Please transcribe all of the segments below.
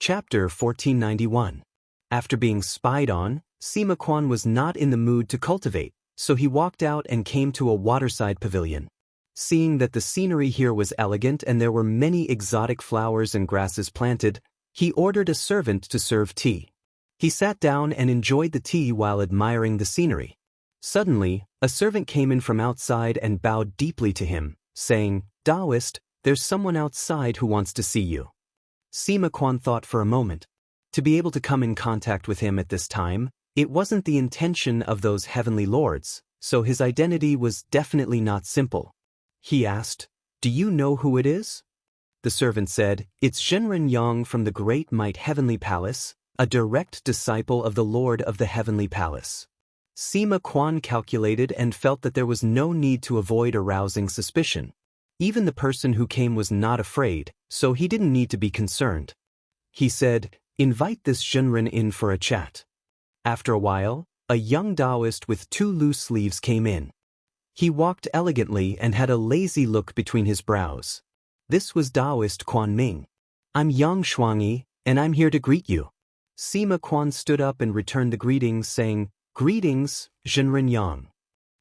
Chapter 1491. After being spied on, Sima Quan was not in the mood to cultivate, so he walked out and came to a waterside pavilion. Seeing that the scenery here was elegant and there were many exotic flowers and grasses planted, he ordered a servant to serve tea. He sat down and enjoyed the tea while admiring the scenery. Suddenly, a servant came in from outside and bowed deeply to him, saying, "Taoist, there's someone outside who wants to see you." Sima Quan thought for a moment. To be able to come in contact with him at this time, it wasn't the intention of those heavenly lords, so his identity was definitely not simple. He asked, "Do you know who it is?" The servant said, "It's Zhenren Yang from the Great Might Heavenly Palace, a direct disciple of the Lord of the Heavenly Palace." Sima Quan calculated and felt that there was no need to avoid arousing suspicion. Even the person who came was not afraid, so he didn't need to be concerned. He said, "Invite this Zhenren in for a chat." After a while, a young Taoist with 2 loose sleeves came in. He walked elegantly and had a lazy look between his brows. This was Taoist Quan Ming. "I'm Yang Shuangyi, and I'm here to greet you." Sima Quan stood up and returned the greetings, saying, "Greetings, Zhenren Yang."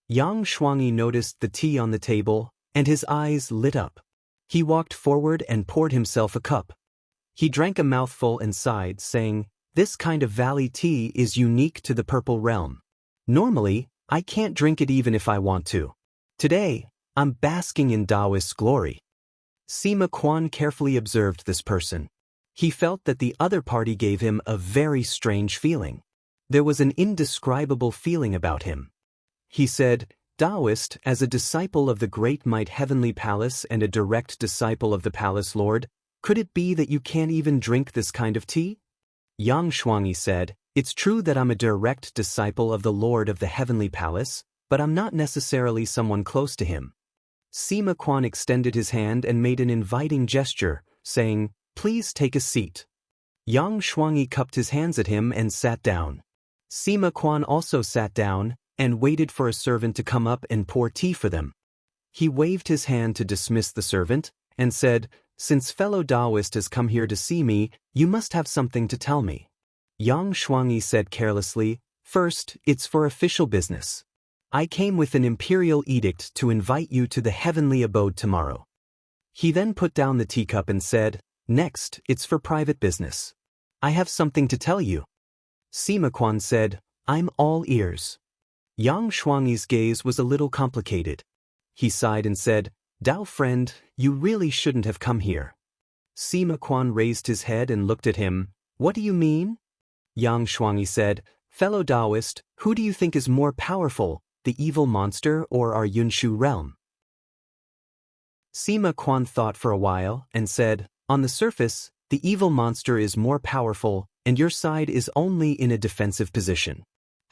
Yang Shuangyi noticed the tea on the table, and his eyes lit up. He walked forward and poured himself a cup. He drank a mouthful and sighed, saying, "This kind of valley tea is unique to the Purple Realm. Normally, I can't drink it even if I want to. Today, I'm basking in Taoist glory." Sima Quan carefully observed this person. He felt that the other party gave him a very strange feeling. There was an indescribable feeling about him. He said, "Taoist, as a disciple of the Great Might Heavenly Palace and a direct disciple of the Palace Lord, could it be that you can't even drink this kind of tea?" Yang Shuangyi said, "It's true that I'm a direct disciple of the Lord of the Heavenly Palace, but I'm not necessarily someone close to him." Sima Quan extended his hand and made an inviting gesture, saying, "Please take a seat." Yang Shuangyi cupped his hands at him and sat down. Sima Quan also sat down and waited for a servant to come up and pour tea for them. He waved his hand to dismiss the servant and said, "Since fellow Taoist has come here to see me, you must have something to tell me." Yang Shuangyi said carelessly, "First, it's for official business. I came with an imperial edict to invite you to the heavenly abode tomorrow." He then put down the teacup and said, "Next, it's for private business. I have something to tell you." Sima Quan said, "I'm all ears." Yang Shuangyi's gaze was a little complicated. He sighed and said, "Tao friend, you really shouldn't have come here." Sima Quan raised his head and looked at him. "What do you mean?" Yang Shuangyi said, "Fellow Taoist, who do you think is more powerful, the evil monster or our Yunshu realm?" Sima Quan thought for a while and said, "On the surface, the evil monster is more powerful and your side is only in a defensive position.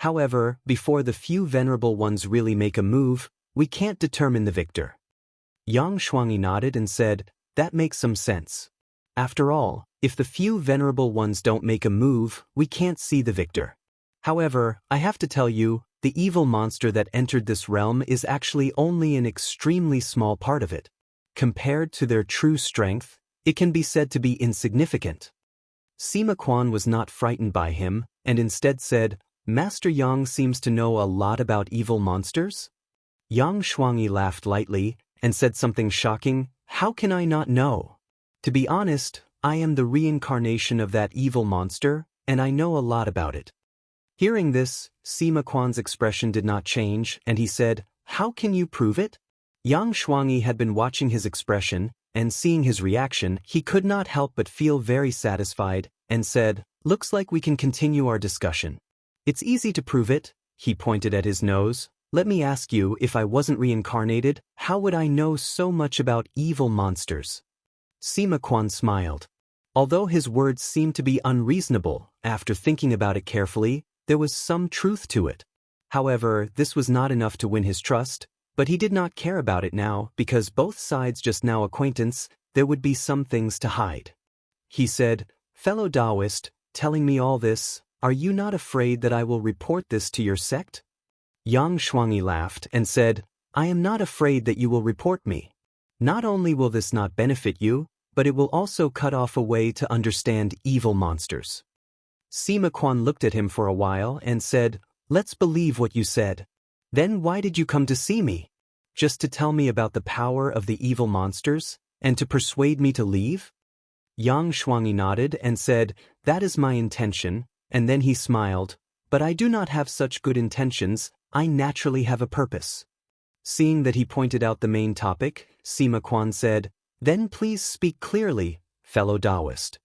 However, before the few venerable ones really make a move, we can't determine the victor." Yang Shuangyi nodded and said, "That makes some sense. After all, if the few venerable ones don't make a move, we can't see the victor. However, I have to tell you, the evil monster that entered this realm is actually only an extremely small part of it. Compared to their true strength, it can be said to be insignificant." Sima Quan was not frightened by him, and instead said, "Master Yang seems to know a lot about evil monsters?" Yang Shuangyi laughed lightly and said something shocking, "How can I not know? To be honest, I am the reincarnation of that evil monster, and I know a lot about it." Hearing this, Sima Quan's expression did not change, and he said, "How can you prove it?" Yang Shuangyi had been watching his expression, and seeing his reaction, he could not help but feel very satisfied, and said, "Looks like we can continue our discussion. It's easy to prove it." He pointed at his nose. "Let me ask you, if I wasn't reincarnated, how would I know so much about evil monsters?" Sima Quan smiled. Although his words seemed to be unreasonable, after thinking about it carefully, there was some truth to it. However, this was not enough to win his trust, but he did not care about it now because both sides just now acquaintance, there would be some things to hide. He said, "Fellow Taoist, telling me all this, are you not afraid that I will report this to your sect?" Yang Shuangyi laughed and said, "I am not afraid that you will report me. Not only will this not benefit you, but it will also cut off a way to understand evil monsters. Sima Quan looked at him for a while and said, "Let's believe what you said. Then why did you come to see me? Just to tell me about the power of the evil monsters, and to persuade me to leave?" Yang Shuangyi nodded and said, "That is my intention," and then he smiled, "But I do not have such good intentions, I naturally have a purpose." Seeing that he pointed out the main topic, Sima Quan said, "Then please speak clearly, fellow Taoist."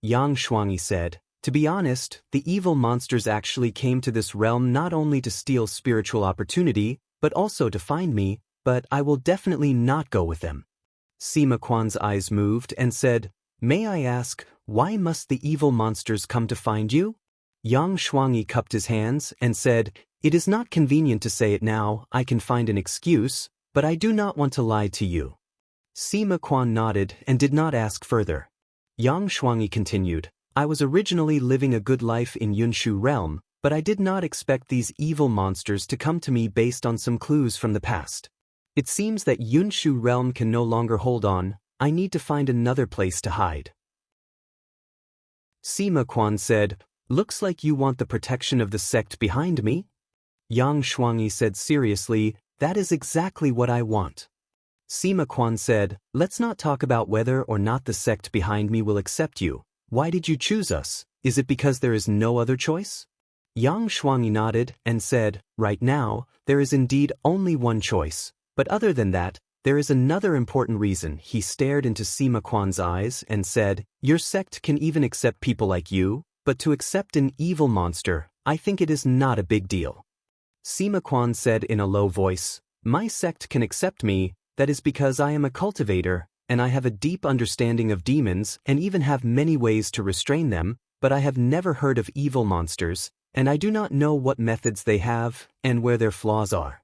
Yang Shuangyi said, "To be honest, the evil monsters actually came to this realm not only to steal spiritual opportunity, but also to find me, but I will definitely not go with them." Sima Quan's eyes moved and said, "May I ask, why must the evil monsters come to find you?" Yang Shuangyi cupped his hands and said, "It is not convenient to say it now, I can find an excuse, but I do not want to lie to you." Sima Quan nodded and did not ask further. Yang Shuangyi continued, "I was originally living a good life in Yunshu realm, but I did not expect these evil monsters to come to me based on some clues from the past. It seems that Yunshu realm can no longer hold on, I need to find another place to hide." Sima Quan said, "Looks like you want the protection of the sect behind me?" Yang Shuangyi said seriously, "That is exactly what I want." Sima Quan said, "Let's not talk about whether or not the sect behind me will accept you. Why did you choose us? Is it because there is no other choice?" Yang Shuangyi nodded and said, "Right now, there is indeed only one choice, but other than that, there is another important reason." He stared into Sima Quan's eyes and said, "Your sect can even accept people like you, but to accept an evil monster, I think it is not a big deal." Sima Quan said in a low voice, "My sect can accept me, that is because I am a cultivator, and I have a deep understanding of demons and even have many ways to restrain them, but I have never heard of evil monsters, and I do not know what methods they have and where their flaws are."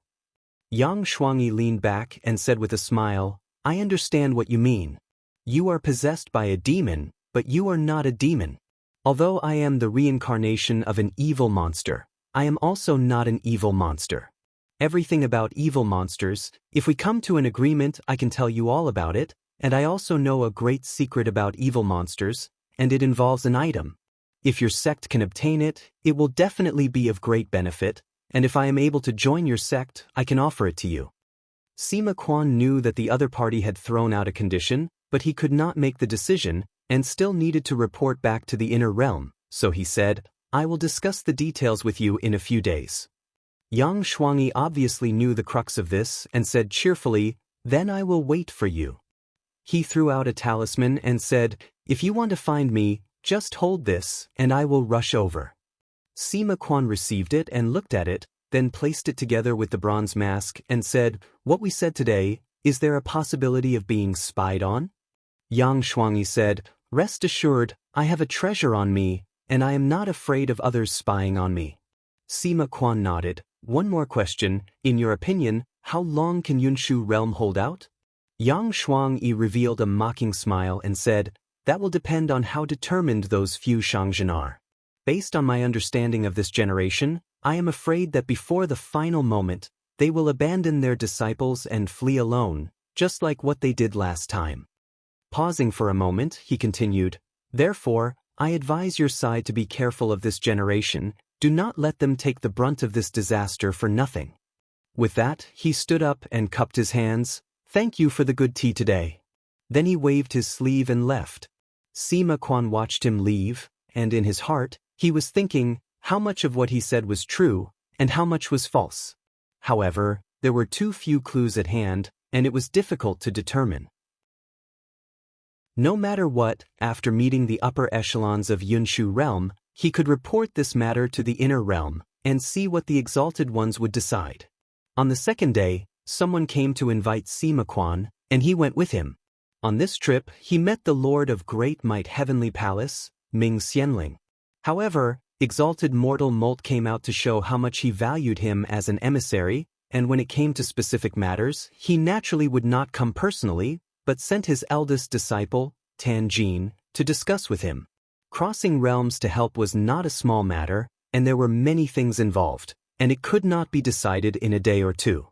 Yang Shuangyi leaned back and said with a smile, "I understand what you mean. You are possessed by a demon, but you are not a demon. Although I am the reincarnation of an evil monster, I am also not an evil monster. Everything about evil monsters, if we come to an agreement, I can tell you all about it, and I also know a great secret about evil monsters, and it involves an item. If your sect can obtain it, it will definitely be of great benefit, and if I am able to join your sect, I can offer it to you." Sima Quan knew that the other party had thrown out a condition, but he could not make the decision, and still needed to report back to the inner realm, so he said, "I will discuss the details with you in a few days." Yang Shuangyi obviously knew the crux of this and said cheerfully, "Then I will wait for you." He threw out a talisman and said, "If you want to find me, just hold this, and I will rush over." Sima Quan received it and looked at it, then placed it together with the bronze mask and said, "What we said today, is there a possibility of being spied on?" Yang Shuangyi said, "Rest assured, I have a treasure on me, and I am not afraid of others spying on me." Sima Quan nodded. "One more question, in your opinion, how long can Yunshu realm hold out?" Yang Shuangyi revealed a mocking smile and said, "That will depend on how determined those few Shangzhen are. Based on my understanding of this generation, I am afraid that before the final moment, they will abandon their disciples and flee alone, just like what they did last time." Pausing for a moment, he continued, "Therefore, I advise your side to be careful of this generation, do not let them take the brunt of this disaster for nothing." With that, he stood up and cupped his hands, "Thank you for the good tea today." Then he waved his sleeve and left. Sima Quan watched him leave, and in his heart, he was thinking how much of what he said was true and how much was false. However, there were too few clues at hand, and it was difficult to determine. No matter what, after meeting the upper echelons of Yunshu realm, he could report this matter to the inner realm and see what the exalted ones would decide. On the second day, someone came to invite Sima Quan, and he went with him. On this trip, he met the Lord of Great Might Heavenly Palace, Ming Xianling. However, exalted mortal Molt came out to show how much he valued him as an emissary, and when it came to specific matters, he naturally would not come personally, but sent his eldest disciple, Tan Jin, to discuss with him. Crossing realms to help was not a small matter, and there were many things involved, and it could not be decided in a day or two.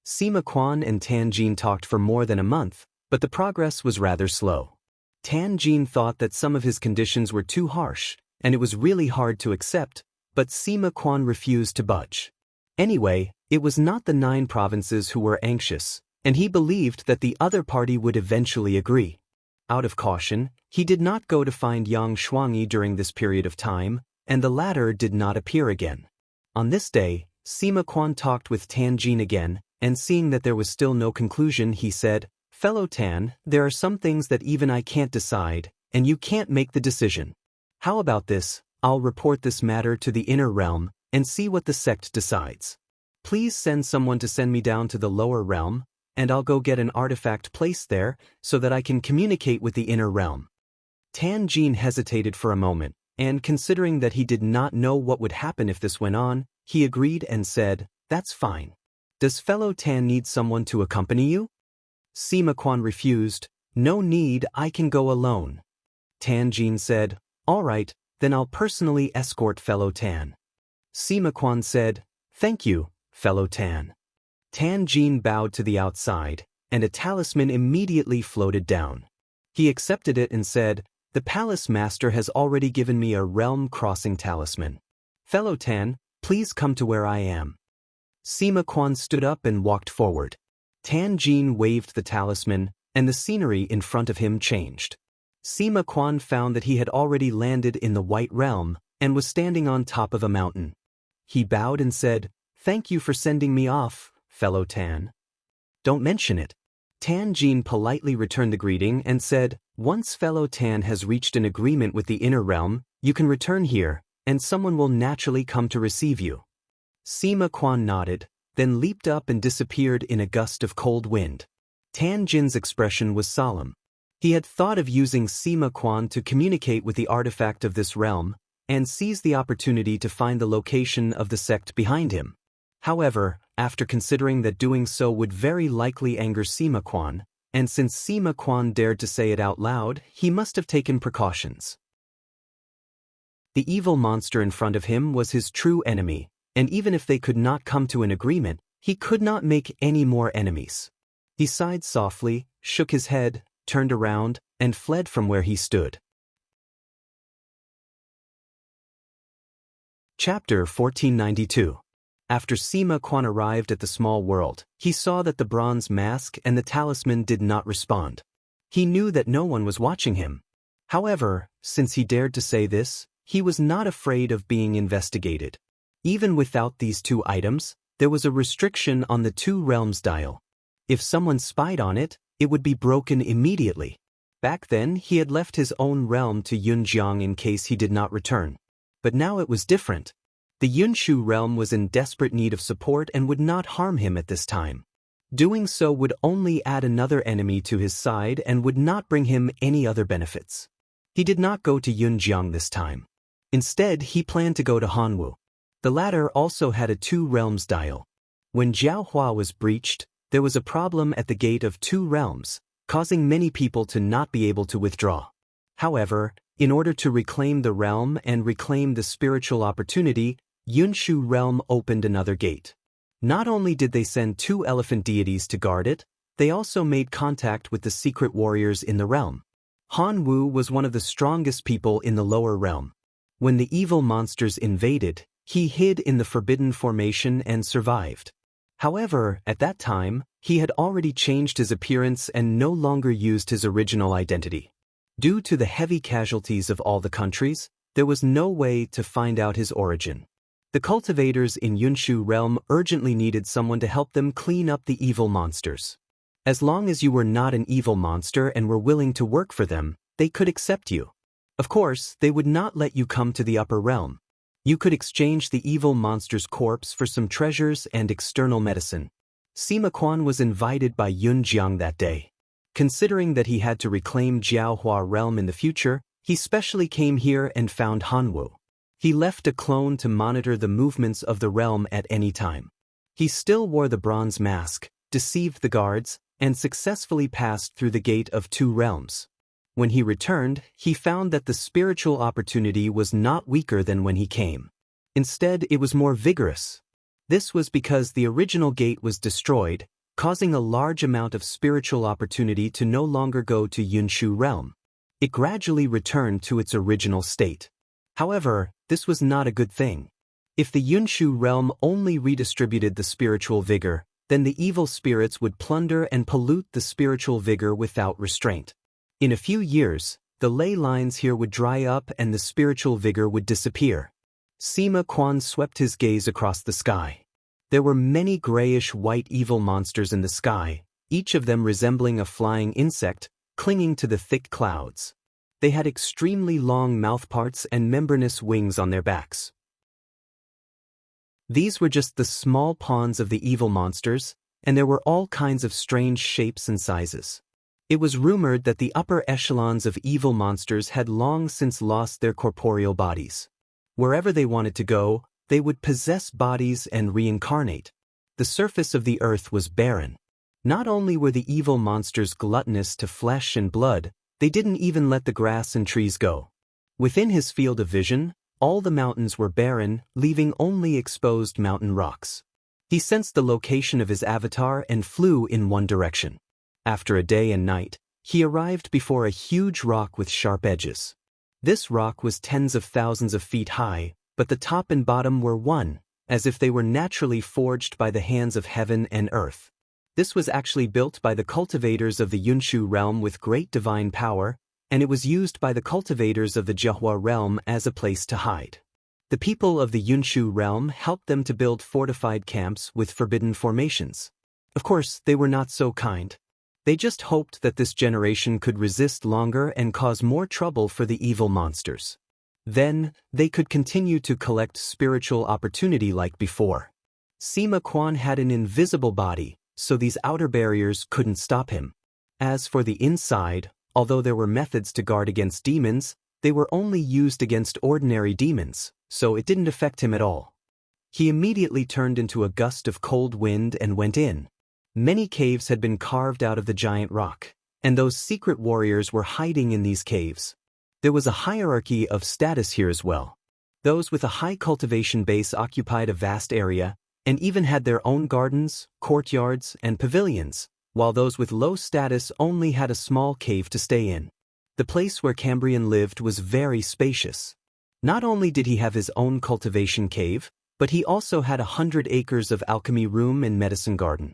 Sima Quan and Tan Jin talked for more than a month, but the progress was rather slow. Tan Jin thought that some of his conditions were too harsh, and it was really hard to accept, but Sima Quan refused to budge. Anyway, it was not the 9 provinces who were anxious, and he believed that the other party would eventually agree. Out of caution, he did not go to find Yang Shuangyi during this period of time, and the latter did not appear again. On this day, Sima Quan talked with Tan Jin again, and seeing that there was still no conclusion, he said, "Fellow Tan, there are some things that even I can't decide, and you can't make the decision. How about this? I'll report this matter to the inner realm, and see what the sect decides. Please send someone to send me down to the lower realm, and I'll go get an artifact placed there, so that I can communicate with the inner realm." Tan Jin hesitated for a moment, and considering that he did not know what would happen if this went on, he agreed and said, "That's fine. Does fellow Tan need someone to accompany you?" Sima Quan refused. "No need, I can go alone." Tan Jin said, "All right, then I'll personally escort fellow Tan." Sima Quan said, "Thank you, fellow Tan." Tan Jin bowed to the outside, and a talisman immediately floated down. He accepted it and said, "The palace master has already given me a realm-crossing talisman. Fellow Tan, please come to where I am." Sima Quan stood up and walked forward. Tan Jin waved the talisman, and the scenery in front of him changed. Sima Quan found that he had already landed in the White Realm and was standing on top of a mountain. He bowed and said, "Thank you for sending me off, fellow Tan." "Don't mention it." Tan Jin politely returned the greeting and said, "Once fellow Tan has reached an agreement with the inner realm, you can return here, and someone will naturally come to receive you." Sima Quan nodded, then leaped up and disappeared in a gust of cold wind. Tan Jin's expression was solemn. He had thought of using Sima Quan to communicate with the artifact of this realm, and seized the opportunity to find the location of the sect behind him. However, after considering that doing so would very likely anger Sima Quan, and since Sima Quan dared to say it out loud, he must have taken precautions. The evil monster in front of him was his true enemy, and even if they could not come to an agreement, he could not make any more enemies. He sighed softly, shook his head, turned around, and fled from where he stood. Chapter 1492. After Sima Quan arrived at the small world, he saw that the bronze mask and the talisman did not respond. He knew that no one was watching him. However, since he dared to say this, he was not afraid of being investigated. Even without these 2 items, there was a restriction on the 2 realms dial. If someone spied on it, it would be broken immediately. Back then, he had left his own realm to Yunjiang in case he did not return. But now it was different. The Yunshu realm was in desperate need of support and would not harm him at this time. Doing so would only add another enemy to his side and would not bring him any other benefits. He did not go to Yunjiang this time. Instead, he planned to go to Hanwu. The latter also had a 2 realms dial. When Jiaohua was breached, there was a problem at the gate of 2 realms, causing many people to not be able to withdraw. However, in order to reclaim the realm and reclaim the spiritual opportunity, Yunshu realm opened another gate. Not only did they send 2 elephant deities to guard it, they also made contact with the secret warriors in the realm. Han Wu was one of the strongest people in the lower realm. When the evil monsters invaded, he hid in the forbidden formation and survived. However, at that time, he had already changed his appearance and no longer used his original identity. Due to the heavy casualties of all the countries, there was no way to find out his origin. The cultivators in Yunshu realm urgently needed someone to help them clean up the evil monsters. As long as you were not an evil monster and were willing to work for them, they could accept you. Of course, they would not let you come to the upper realm. You could exchange the evil monster's corpse for some treasures and external medicine. Sima Quan was invited by Yunjiang that day. Considering that he had to reclaim Jiaohua realm in the future, he specially came here and found Hanwu. He left a clone to monitor the movements of the realm at any time. He still wore the bronze mask, deceived the guards, and successfully passed through the gate of 2 realms. When he returned, he found that the spiritual opportunity was not weaker than when he came. Instead, it was more vigorous. This was because the original gate was destroyed, causing a large amount of spiritual opportunity to no longer go to Yunshu realm. It gradually returned to its original state. However, this was not a good thing. If the Yunshu realm only redistributed the spiritual vigor, then the evil spirits would plunder and pollute the spiritual vigor without restraint. In a few years, the ley lines here would dry up and the spiritual vigor would disappear. Sima Quan swept his gaze across the sky. There were many grayish-white evil monsters in the sky, each of them resembling a flying insect, clinging to the thick clouds. They had extremely long mouthparts and membranous wings on their backs. These were just the small pawns of the evil monsters, and there were all kinds of strange shapes and sizes. It was rumored that the upper echelons of evil monsters had long since lost their corporeal bodies. Wherever they wanted to go, they would possess bodies and reincarnate. The surface of the earth was barren. Not only were the evil monsters gluttonous to flesh and blood, they didn't even let the grass and trees go. Within his field of vision, all the mountains were barren, leaving only exposed mountain rocks. He sensed the location of his avatar and flew in one direction. After a day and night, he arrived before a huge rock with sharp edges. This rock was tens of thousands of feet high, but the top and bottom were one, as if they were naturally forged by the hands of heaven and earth. This was actually built by the cultivators of the Yunshu realm with great divine power, and it was used by the cultivators of the Jiahua realm as a place to hide. The people of the Yunshu realm helped them to build fortified camps with forbidden formations. Of course, they were not so kind. They just hoped that this generation could resist longer and cause more trouble for the evil monsters. Then, they could continue to collect spiritual opportunity like before. Sima Quan had an invisible body, so these outer barriers couldn't stop him. As for the inside, although there were methods to guard against demons, they were only used against ordinary demons, so it didn't affect him at all. He immediately turned into a gust of cold wind and went in. Many caves had been carved out of the giant rock, and those secret warriors were hiding in these caves. There was a hierarchy of status here as well. Those with a high cultivation base occupied a vast area, and even had their own gardens, courtyards, and pavilions, while those with low status only had a small cave to stay in. The place where Cambrian lived was very spacious. Not only did he have his own cultivation cave, but he also had 100 acres of alchemy room and medicine garden.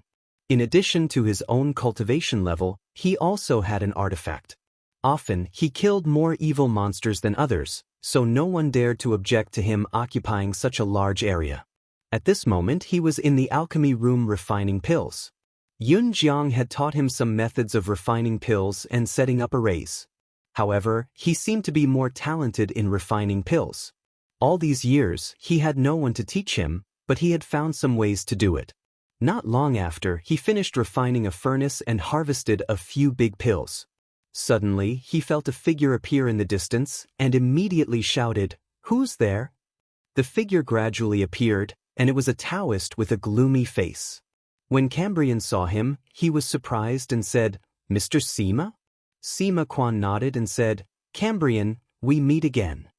In addition to his own cultivation level, he also had an artifact. Often, he killed more evil monsters than others, so no one dared to object to him occupying such a large area. At this moment, he was in the alchemy room refining pills. Yun Jiang had taught him some methods of refining pills and setting up arrays. However, he seemed to be more talented in refining pills. All these years, he had no one to teach him, but he had found some ways to do it. Not long after, he finished refining a furnace and harvested a few big pills. Suddenly, he felt a figure appear in the distance and immediately shouted, "Who's there?" The figure gradually appeared, and it was a Taoist with a gloomy face. When Cambrian saw him, he was surprised and said, "Mr. Sima?" Sima Quan nodded and said, "Cambrian, we meet again."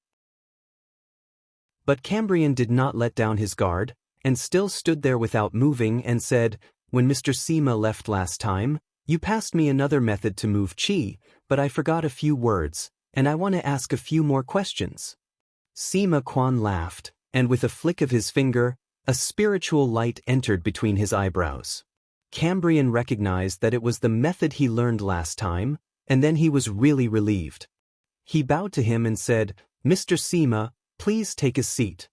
But Cambrian did not let down his guard, and still stood there without moving and said, "When Mr. Sima left last time, you passed me another method to move qi, but I forgot a few words, and I want to ask a few more questions." Sima Quan laughed, and with a flick of his finger, a spiritual light entered between his eyebrows. Cambrian recognized that it was the method he learned last time, and then he was really relieved. He bowed to him and said, "Mr. Sima, please take a seat."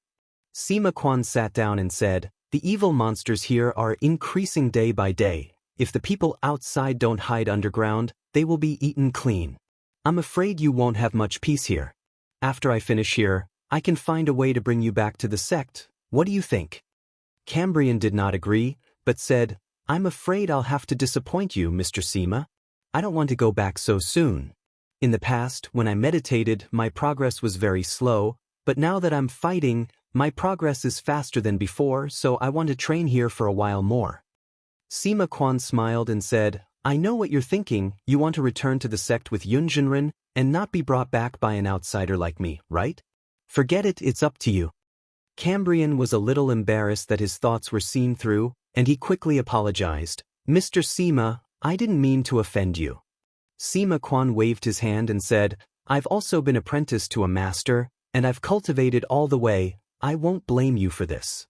Sima Quan sat down and said, "The evil monsters here are increasing day by day. If the people outside don't hide underground, they will be eaten clean. I'm afraid you won't have much peace here. After I finish here, I can find a way to bring you back to the sect. What do you think?" Cambrian did not agree, but said, "I'm afraid I'll have to disappoint you, Mr. Sima. I don't want to go back so soon. In the past, when I meditated, my progress was very slow, but now that I'm fighting, my progress is faster than before, so I want to train here for a while more." Sima Quan smiled and said, "I know what you're thinking. You want to return to the sect with Yun Jinren and not be brought back by an outsider like me, right? Forget it, it's up to you." Cambrian was a little embarrassed that his thoughts were seen through, and he quickly apologized. "Mr. Sima, I didn't mean to offend you." Sima Quan waved his hand and said, I've also been apprenticed to a master, and I've cultivated all the way, I won't blame you for this.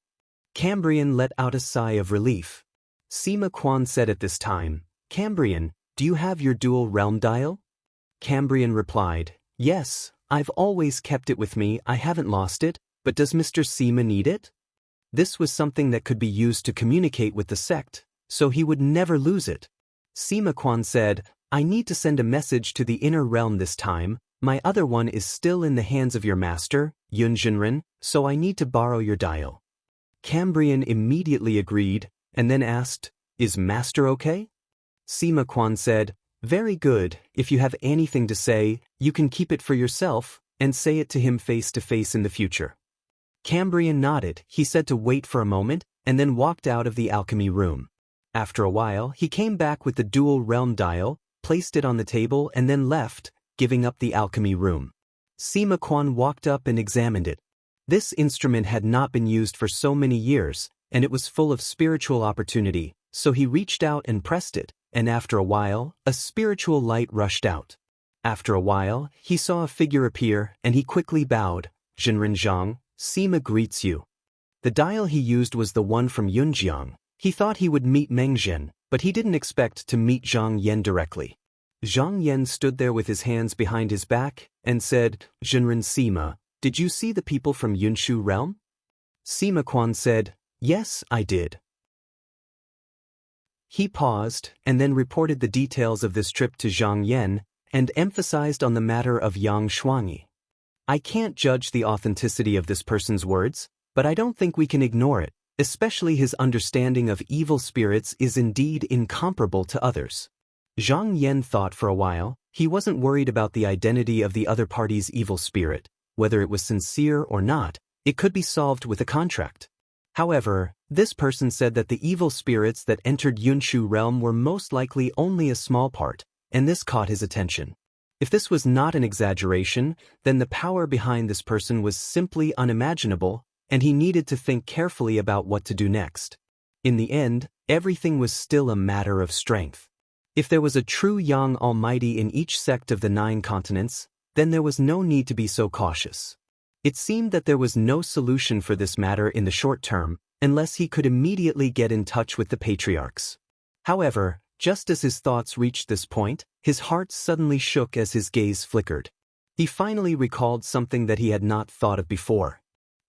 Cambrian let out a sigh of relief. Sima Quan said at this time, Cambrian, do you have your dual realm dial? Cambrian replied, Yes, I've always kept it with me, I haven't lost it, but does Mr. Sima need it? This was something that could be used to communicate with the sect, so he would never lose it. Sima Quan said, I need to send a message to the inner realm this time, my other one is still in the hands of your master, Yun Jinren, so I need to borrow your dial. Cambrian immediately agreed, and then asked, Is master okay? Sima Quan said, Very good, if you have anything to say, you can keep it for yourself, and say it to him face to face in the future. Cambrian nodded, he said to wait for a moment, and then walked out of the alchemy room. After a while, he came back with the dual realm dial, placed it on the table and then left, giving up the alchemy room. Sima Quan walked up and examined it. This instrument had not been used for so many years, and it was full of spiritual opportunity, so he reached out and pressed it, and after a while, a spiritual light rushed out. After a while, he saw a figure appear, and he quickly bowed. Jinren Zhang, Sima greets you. The dial he used was the one from Yunjiang. He thought he would meet Meng Zhen, but he didn't expect to meet Zhang Yan directly. Zhang Yan stood there with his hands behind his back, and said, Jinren Sima, did you see the people from Yunshu realm? Sima Quan said, Yes, I did. He paused, and then reported the details of this trip to Zhang Yan, and emphasized on the matter of Yang Shuangyi. I can't judge the authenticity of this person's words, but I don't think we can ignore it, especially his understanding of evil spirits is indeed incomparable to others. Zhang Yan thought for a while. He wasn't worried about the identity of the other party's evil spirit, whether it was sincere or not, it could be solved with a contract. However, this person said that the evil spirits that entered Yunshu realm were most likely only a small part, and this caught his attention. If this was not an exaggeration, then the power behind this person was simply unimaginable, and he needed to think carefully about what to do next. In the end, everything was still a matter of strength. If there was a true Yang Almighty in each sect of the 9 continents, then there was no need to be so cautious. It seemed that there was no solution for this matter in the short term, unless he could immediately get in touch with the patriarchs. However, just as his thoughts reached this point, his heart suddenly shook as his gaze flickered. He finally recalled something that he had not thought of before.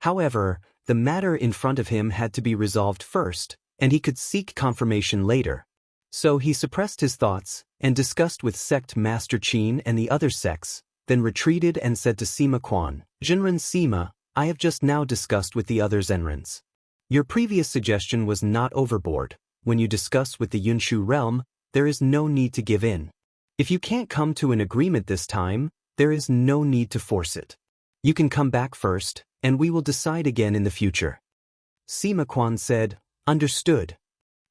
However, the matter in front of him had to be resolved first, and he could seek confirmation later. So he suppressed his thoughts, and discussed with sect Master Qin and the other sects, then retreated and said to Sima Quan, Jinren Sima, I have just now discussed with the other Zenrens. Your previous suggestion was not overboard. When you discuss with the Yunshu realm, there is no need to give in. If you can't come to an agreement this time, there is no need to force it. You can come back first, and we will decide again in the future. Sima Quan said, Understood.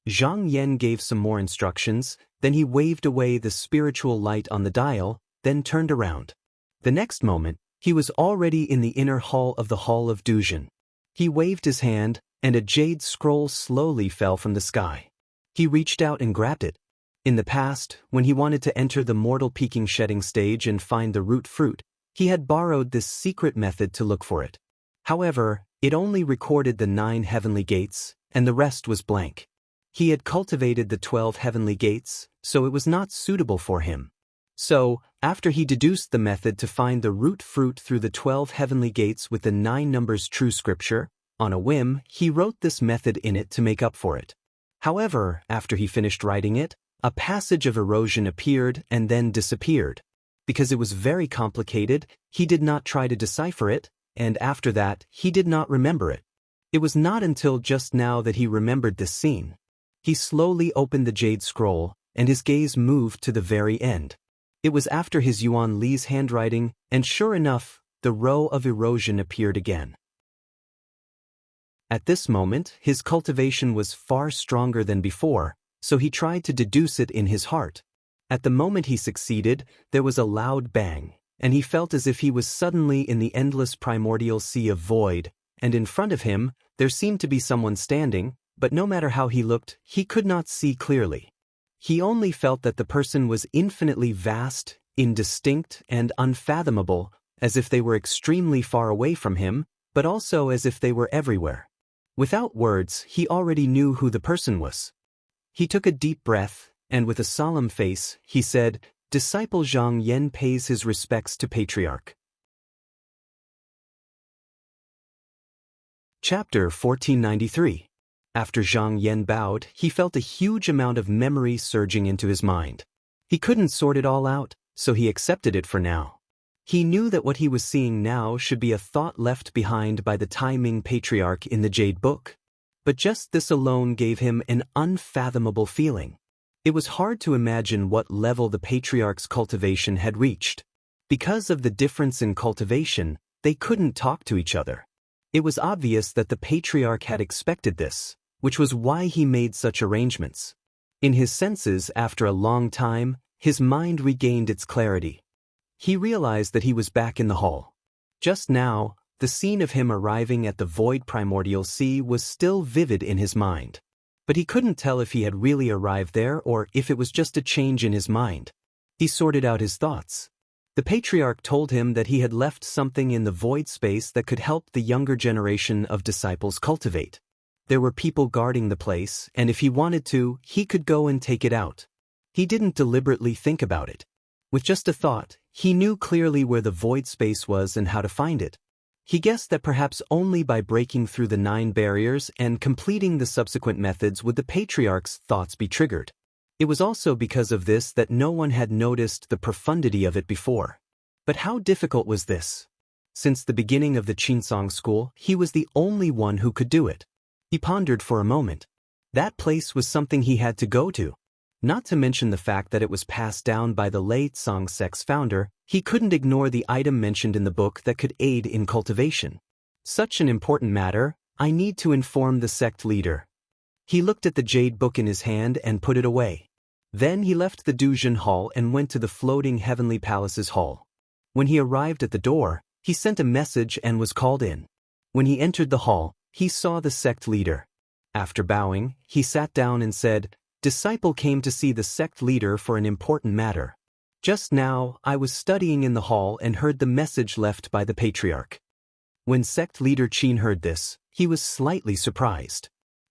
Zhang Yan gave some more instructions, then he waved away the spiritual light on the dial, then turned around. The next moment, he was already in the inner hall of the Hall of Duzhen. He waved his hand, and a jade scroll slowly fell from the sky. He reached out and grabbed it. In the past, when he wanted to enter the mortal peaking shedding stage and find the root fruit, he had borrowed this secret method to look for it. However, it only recorded the 9 heavenly gates, and the rest was blank. He had cultivated the 12 heavenly gates, so it was not suitable for him. So, after he deduced the method to find the root fruit through the 12 heavenly gates with the 9 numbers true scripture, on a whim, he wrote this method in it to make up for it. However, after he finished writing it, a passage of erosion appeared and then disappeared. Because it was very complicated, he did not try to decipher it, and after that, he did not remember it. It was not until just now that he remembered this scene. He slowly opened the jade scroll, and his gaze moved to the very end. It was after his Yuan Li's handwriting, and sure enough, the row of erosion appeared again. At this moment, his cultivation was far stronger than before, so he tried to deduce it in his heart. At the moment he succeeded, there was a loud bang, and he felt as if he was suddenly in the endless primordial sea of void, and in front of him, there seemed to be someone standing, but no matter how he looked, he could not see clearly. He only felt that the person was infinitely vast, indistinct, and unfathomable, as if they were extremely far away from him, but also as if they were everywhere. Without words, he already knew who the person was. He took a deep breath, and with a solemn face, he said, "Disciple Zhang Yan pays his respects to Patriarch." Chapter 1493. After Zhang Yan bowed, he felt a huge amount of memory surging into his mind. He couldn't sort it all out, so he accepted it for now. He knew that what he was seeing now should be a thought left behind by the Tai Ming Patriarch in the Jade Book. But just this alone gave him an unfathomable feeling. It was hard to imagine what level the Patriarch's cultivation had reached. Because of the difference in cultivation, they couldn't talk to each other. It was obvious that the Patriarch had expected this, which was why he made such arrangements. In his senses, after a long time, his mind regained its clarity. He realized that he was back in the hall. Just now, the scene of him arriving at the void primordial sea was still vivid in his mind. But he couldn't tell if he had really arrived there or if it was just a change in his mind. He sorted out his thoughts. The Patriarch told him that he had left something in the void space that could help the younger generation of disciples cultivate. There were people guarding the place, and if he wanted to, he could go and take it out. He didn't deliberately think about it. With just a thought, he knew clearly where the void space was and how to find it. He guessed that perhaps only by breaking through the 9 barriers and completing the subsequent methods would the Patriarch's thoughts be triggered. It was also because of this that no one had noticed the profundity of it before. But how difficult was this? Since the beginning of the Qinsong school, he was the only one who could do it. He pondered for a moment. That place was something he had to go to. Not to mention the fact that it was passed down by the Lei Tsong sect's founder, he couldn't ignore the item mentioned in the book that could aid in cultivation. Such an important matter, I need to inform the sect leader. He looked at the Jade Book in his hand and put it away. Then he left the Duzhen Hall and went to the floating Heavenly Palace's hall. When he arrived at the door, he sent a message and was called in. When he entered the hall, he saw the sect leader. After bowing, he sat down and said, "Disciple came to see the sect leader for an important matter. Just now, I was studying in the hall and heard the message left by the Patriarch." When sect leader Qin heard this, he was slightly surprised.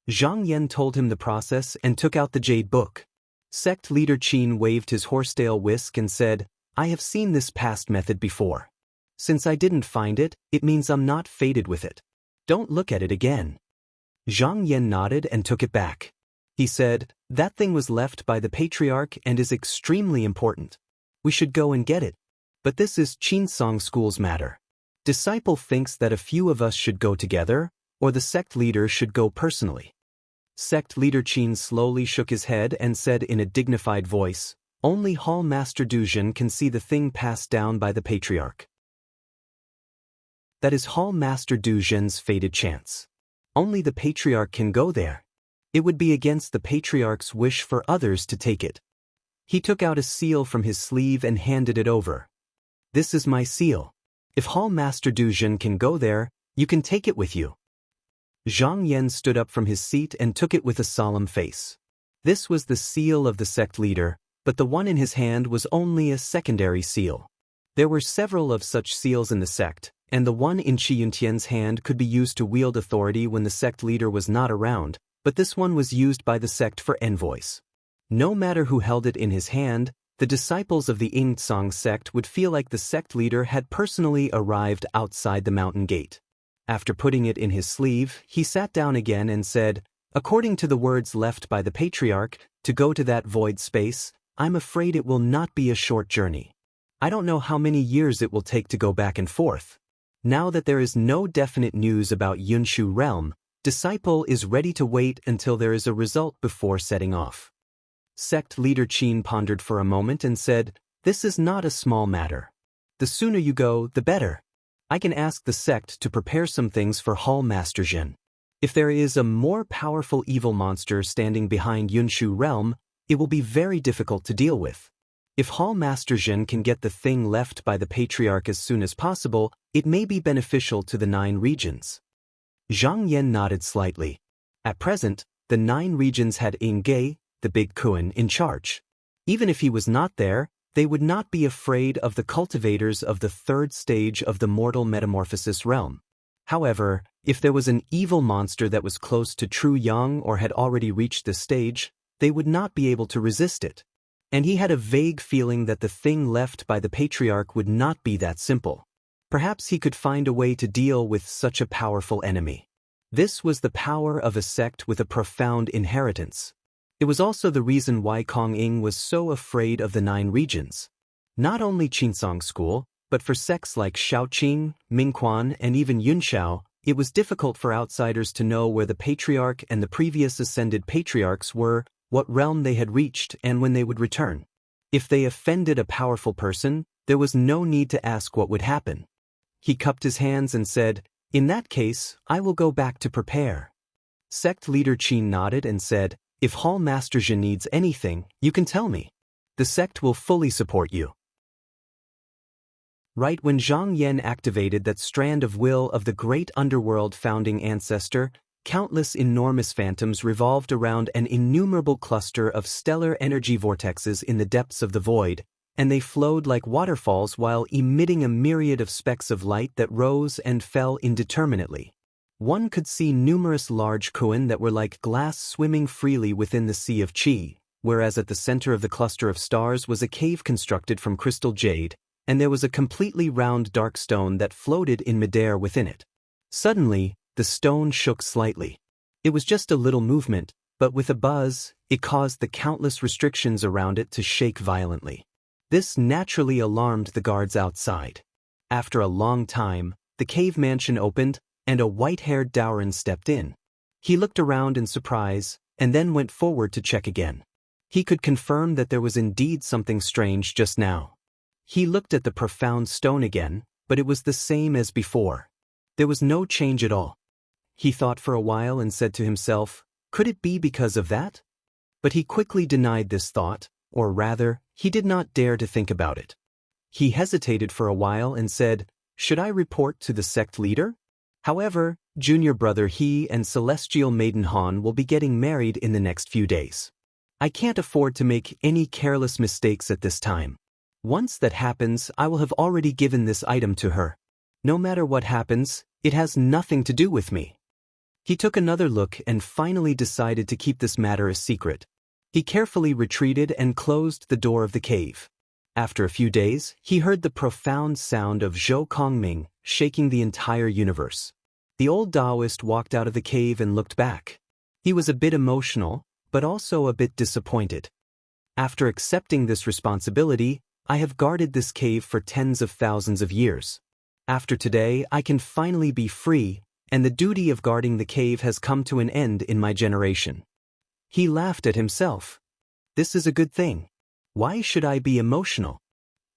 Zhang Yan told him the process and took out the Jade Book. Sect leader Qin waved his horsetail whisk and said, "I have seen this past method before. Since I didn't find it, it means I'm not fated with it. Don't look at it again." Zhang Yan nodded and took it back. He said, "That thing was left by the Patriarch and is extremely important. We should go and get it. But this is Qinsong School's matter. Disciple thinks that a few of us should go together, or the sect leader should go personally." Sect leader Qin slowly shook his head and said in a dignified voice, "Only Hall Master Duzhen can see the thing passed down by the Patriarch. That is Hall Master Duzhen's fated chance. Only the Patriarch can go there. It would be against the Patriarch's wish for others to take it." He took out a seal from his sleeve and handed it over. "This is my seal. If Hall Master Duzhen can go there, you can take it with you." Zhang Yan stood up from his seat and took it with a solemn face. This was the seal of the sect leader, but the one in his hand was only a secondary seal. There were several of such seals in the sect, and the one in Qi Yuntian's hand could be used to wield authority when the sect leader was not around, but this one was used by the sect for envoys. No matter who held it in his hand, the disciples of the Yingtsong sect would feel like the sect leader had personally arrived outside the mountain gate. After putting it in his sleeve, he sat down again and said, "According to the words left by the Patriarch, to go to that void space, I'm afraid it will not be a short journey. I don't know how many years it will take to go back and forth. Now that there is no definite news about Yunshu realm, Disciple is ready to wait until there is a result before setting off." Sect leader Qin pondered for a moment and said, "This is not a small matter. The sooner you go, the better. I can ask the sect to prepare some things for Hall Master Zhen. If there is a more powerful evil monster standing behind Yunshu realm, it will be very difficult to deal with. If Hall Master Zhen can get the thing left by the Patriarch as soon as possible, it may be beneficial to the 9 regions." Zhang Yan nodded slightly. At present, the 9 regions had Yingge, the big Kuan, in charge. Even if he was not there, they would not be afraid of the cultivators of the third stage of the mortal metamorphosis realm. However, if there was an evil monster that was close to true young or had already reached this stage, they would not be able to resist it. And he had a vague feeling that the thing left by the patriarch would not be that simple. Perhaps he could find a way to deal with such a powerful enemy. This was the power of a sect with a profound inheritance. It was also the reason why Kong Ing was so afraid of the 9 regions. Not only Qinsong School, but for sects like Shaoqing, Mingquan, and even Yunshao, it was difficult for outsiders to know where the patriarch and the previous ascended patriarchs were, what realm they had reached, and when they would return. If they offended a powerful person, there was no need to ask what would happen. He cupped his hands and said, "In that case, I will go back to prepare." Sect leader Qin nodded and said, "If Hall Master Jin needs anything, you can tell me. The sect will fully support you." Right when Zhang Yan activated that strand of will of the great underworld founding ancestor, countless enormous phantoms revolved around an innumerable cluster of stellar energy vortexes in the depths of the void, and they flowed like waterfalls while emitting a myriad of specks of light that rose and fell indeterminately. One could see numerous large Kuan that were like glass swimming freely within the sea of Qi, whereas at the center of the cluster of stars was a cave constructed from crystal jade, and there was a completely round dark stone that floated in midair within it. Suddenly, the stone shook slightly. It was just a little movement, but with a buzz, it caused the countless restrictions around it to shake violently. This naturally alarmed the guards outside. After a long time, the cave mansion opened, and a white-haired Daoran stepped in. He looked around in surprise, and then went forward to check again. He could confirm that there was indeed something strange just now. He looked at the profound stone again, but it was the same as before. There was no change at all. He thought for a while and said to himself, could it be because of that? But he quickly denied this thought, or rather, he did not dare to think about it. He hesitated for a while and said, should I report to the sect leader? However, junior brother He and celestial maiden Han will be getting married in the next few days. I can't afford to make any careless mistakes at this time. Once that happens, I will have already given this item to her. No matter what happens, it has nothing to do with me. He took another look and finally decided to keep this matter a secret. He carefully retreated and closed the door of the cave. After a few days, he heard the profound sound of Zhou Kongming shaking the entire universe. The old Taoist walked out of the cave and looked back. He was a bit emotional, but also a bit disappointed. After accepting this responsibility, I have guarded this cave for tens of thousands of years. After today, I can finally be free, and the duty of guarding the cave has come to an end in my generation. He laughed at himself. This is a good thing. Why should I be emotional?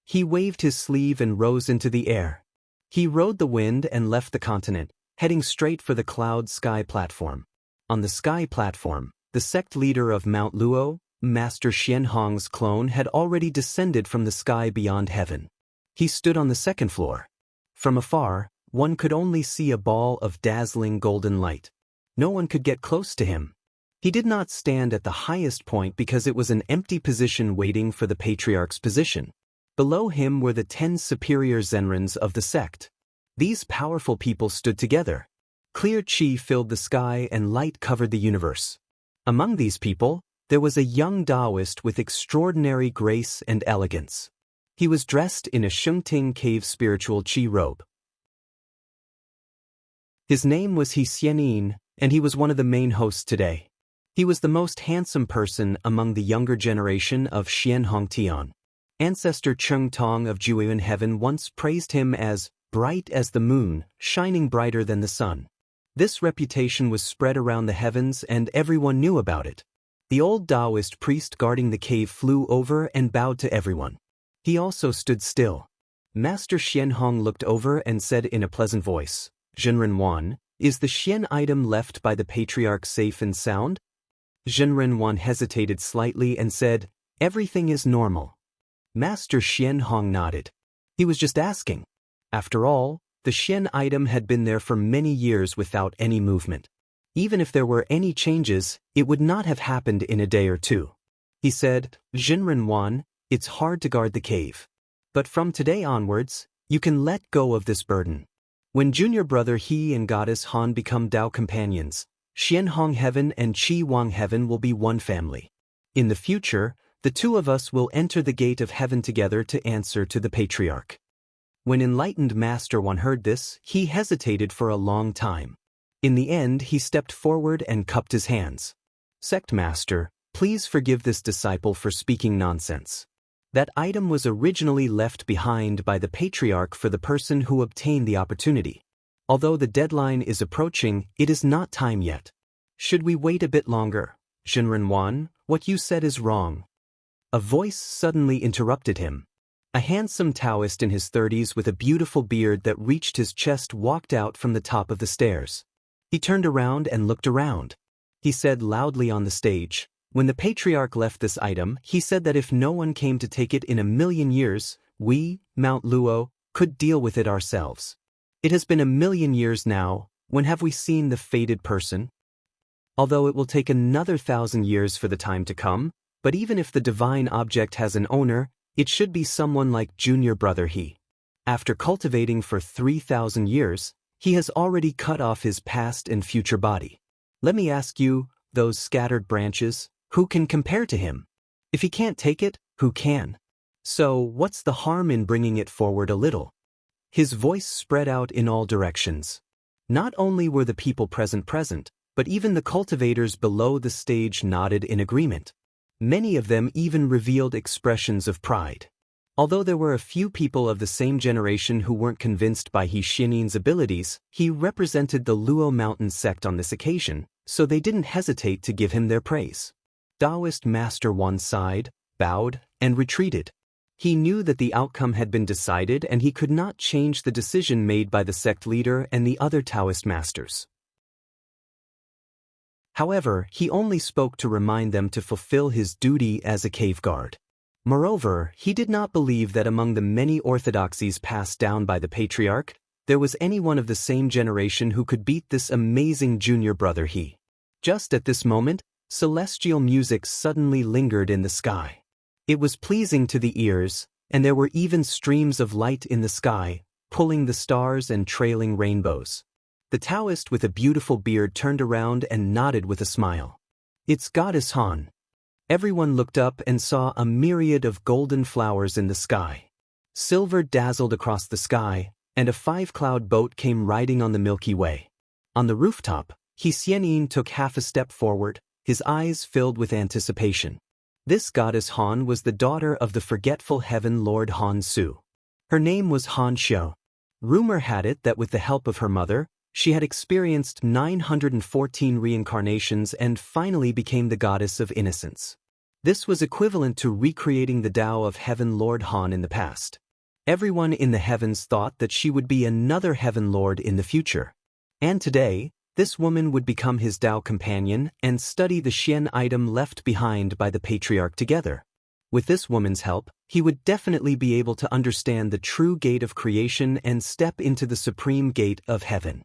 He waved his sleeve and rose into the air. He rode the wind and left the continent, heading straight for the cloud sky platform. On the sky platform, the sect leader of Mount Luo, Master Xianhong's clone, had already descended from the sky beyond heaven. He stood on the second floor. From afar, one could only see a ball of dazzling golden light. No one could get close to him. He did not stand at the highest point because it was an empty position waiting for the patriarch's position. Below him were the 10 superior Zenrins of the sect. These powerful people stood together. Clear chi filled the sky and light covered the universe. Among these people, there was a young Taoist with extraordinary grace and elegance. He was dressed in a Shengting cave spiritual chi robe. His name was He Xianyin, and he was one of the main hosts today. He was the most handsome person among the younger generation of Xianhong Tian. Ancestor Cheng Tong of Jueyun Heaven once praised him as bright as the moon, shining brighter than the sun. This reputation was spread around the heavens and everyone knew about it. The old Taoist priest guarding the cave flew over and bowed to everyone. He also stood still. Master Xianhong looked over and said in a pleasant voice, Zhenren Wan, is the Xian item left by the patriarch safe and sound? Zhenren Wan hesitated slightly and said, everything is normal. Master Xianhong nodded. He was just asking. After all, the Xian item had been there for many years without any movement. Even if there were any changes, it would not have happened in a day or two. He said, Jinren Wan, it's hard to guard the cave. But from today onwards, you can let go of this burden. When junior brother He and goddess Han become Tao companions, Xianhong Heaven and Qi Wang Heaven will be one family. In the future, the two of us will enter the gate of heaven together to answer to the patriarch. When enlightened Master Wan heard this, he hesitated for a long time. In the end, he stepped forward and cupped his hands. Sect Master, please forgive this disciple for speaking nonsense. That item was originally left behind by the patriarch for the person who obtained the opportunity. Although the deadline is approaching, it is not time yet. Should we wait a bit longer? Jinren Wan, what you said is wrong. A voice suddenly interrupted him. A handsome Taoist in his 30s with a beautiful beard that reached his chest walked out from the top of the stairs. He turned around and looked around. He said loudly on the stage, when the patriarch left this item, he said that if no one came to take it in 1,000,000 years, we, Mount Luo, could deal with it ourselves. It has been 1,000,000 years now, when have we seen the fated person? Although it will take another 1,000 years for the time to come, but even if the divine object has an owner, it should be someone like junior brother He. After cultivating for 3,000 years, he has already cut off his past and future body. Let me ask you, those scattered branches, who can compare to him? If he can't take it, who can? So, what's the harm in bringing it forward a little? His voice spread out in all directions. Not only were the people present, but even the cultivators below the stage nodded in agreement. Many of them even revealed expressions of pride. Although there were a few people of the same generation who weren't convinced by He Xianin's abilities, he represented the Luo Mountain sect on this occasion, so they didn't hesitate to give him their praise. Taoist Master Wan sighed, bowed, and retreated. He knew that the outcome had been decided and he could not change the decision made by the sect leader and the other Taoist masters. However, he only spoke to remind them to fulfill his duty as a cave guard. Moreover, he did not believe that among the many orthodoxies passed down by the patriarch, there was anyone of the same generation who could beat this amazing junior brother He. Just at this moment, celestial music suddenly lingered in the sky. It was pleasing to the ears, and there were even streams of light in the sky, pulling the stars and trailing rainbows. The Taoist with a beautiful beard turned around and nodded with a smile. It's Goddess Han. Everyone looked up and saw a myriad of golden flowers in the sky. Silver dazzled across the sky, and a 5-cloud boat came riding on the Milky Way. On the rooftop, He Xianin took half a step forward, his eyes filled with anticipation. This goddess Han was the daughter of the forgetful heaven Lord Han Su. Her name was Han Xiao. Rumor had it that with the help of her mother, she had experienced 914 reincarnations and finally became the goddess of innocence. This was equivalent to recreating the Tao of heaven Lord Han in the past. Everyone in the heavens thought that she would be another heaven lord in the future. And today, this woman would become his Tao companion and study the Xian item left behind by the patriarch together. With this woman's help, he would definitely be able to understand the true gate of creation and step into the supreme gate of heaven.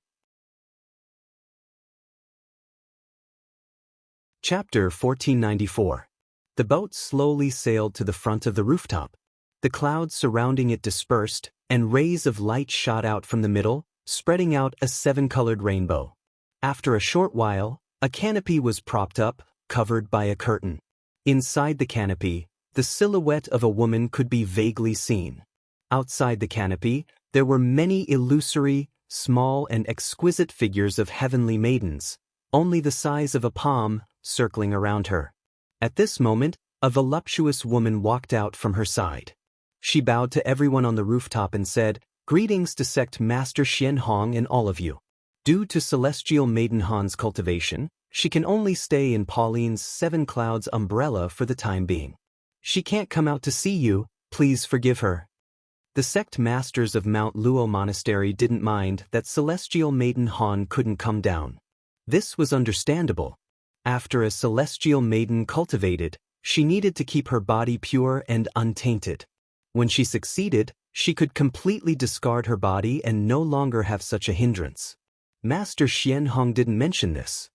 Chapter 1494. The boat slowly sailed to the front of the rooftop. The clouds surrounding it dispersed, and rays of light shot out from the middle, spreading out a 7-colored rainbow. After a short while, a canopy was propped up, covered by a curtain. Inside the canopy, the silhouette of a woman could be vaguely seen. Outside the canopy, there were many illusory, small and exquisite figures of heavenly maidens, only the size of a palm, circling around her. At this moment, a voluptuous woman walked out from her side. She bowed to everyone on the rooftop and said, "Greetings to Sect Master Xianhong and all of you. Due to Celestial Maiden Han's cultivation, she can only stay in Pauline's 7 Clouds umbrella for the time being. She can't come out to see you, please forgive her." The sect masters of Mount Luo Monastery didn't mind that Celestial Maiden Han couldn't come down. This was understandable. After a Celestial Maiden cultivated, she needed to keep her body pure and untainted. When she succeeded, she could completely discard her body and no longer have such a hindrance. Master Xianhong didn't mention this.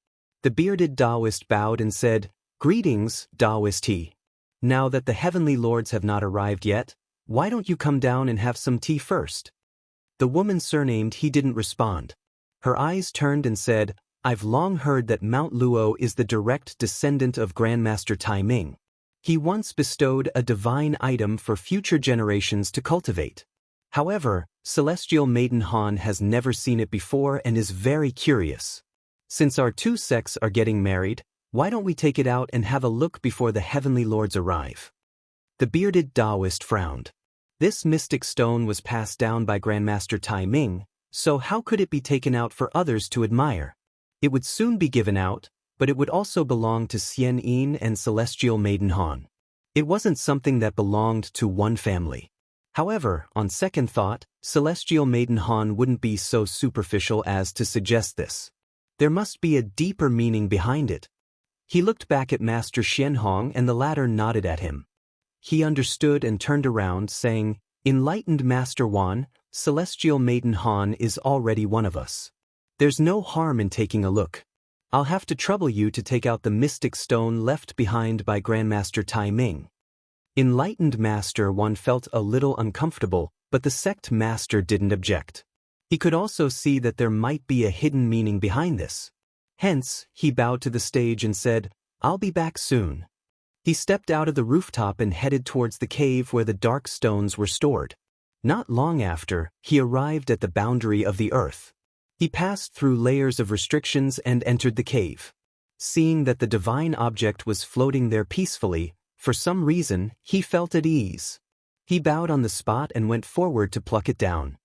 The bearded Taoist bowed and said, "Greetings, Taoist tea. Now that the heavenly lords have not arrived yet, why don't you come down and have some tea first?" The woman surnamed He didn't respond. Her eyes turned and said, "I've long heard that Mount Luo is the direct descendant of Grandmaster Tai Ming. He once bestowed a divine item for future generations to cultivate. However, Celestial Maiden Han has never seen it before and is very curious. Since our two sects are getting married, why don't we take it out and have a look before the heavenly lords arrive?" The bearded Taoist frowned. This mystic stone was passed down by Grandmaster Tai Ming, so how could it be taken out for others to admire? It would soon be given out, but it would also belong to Xian Yin and Celestial Maiden Han. It wasn't something that belonged to one family. However, on second thought, Celestial Maiden Han wouldn't be so superficial as to suggest this. There must be a deeper meaning behind it. He looked back at Master Xianhong and the latter nodded at him. He understood and turned around, saying, "Enlightened Master Wan, Celestial Maiden Han is already one of us. There's no harm in taking a look. I'll have to trouble you to take out the mystic stone left behind by Grandmaster Tai Ming." Enlightened Master Wan felt a little uncomfortable, but the sect master didn't object. He could also see that there might be a hidden meaning behind this. Hence, he bowed to the stage and said, "I'll be back soon." He stepped out of the rooftop and headed towards the cave where the dark stones were stored. Not long after, he arrived at the boundary of the earth. He passed through layers of restrictions and entered the cave. Seeing that the divine object was floating there peacefully, for some reason, he felt at ease. He bowed on the spot and went forward to pluck it down.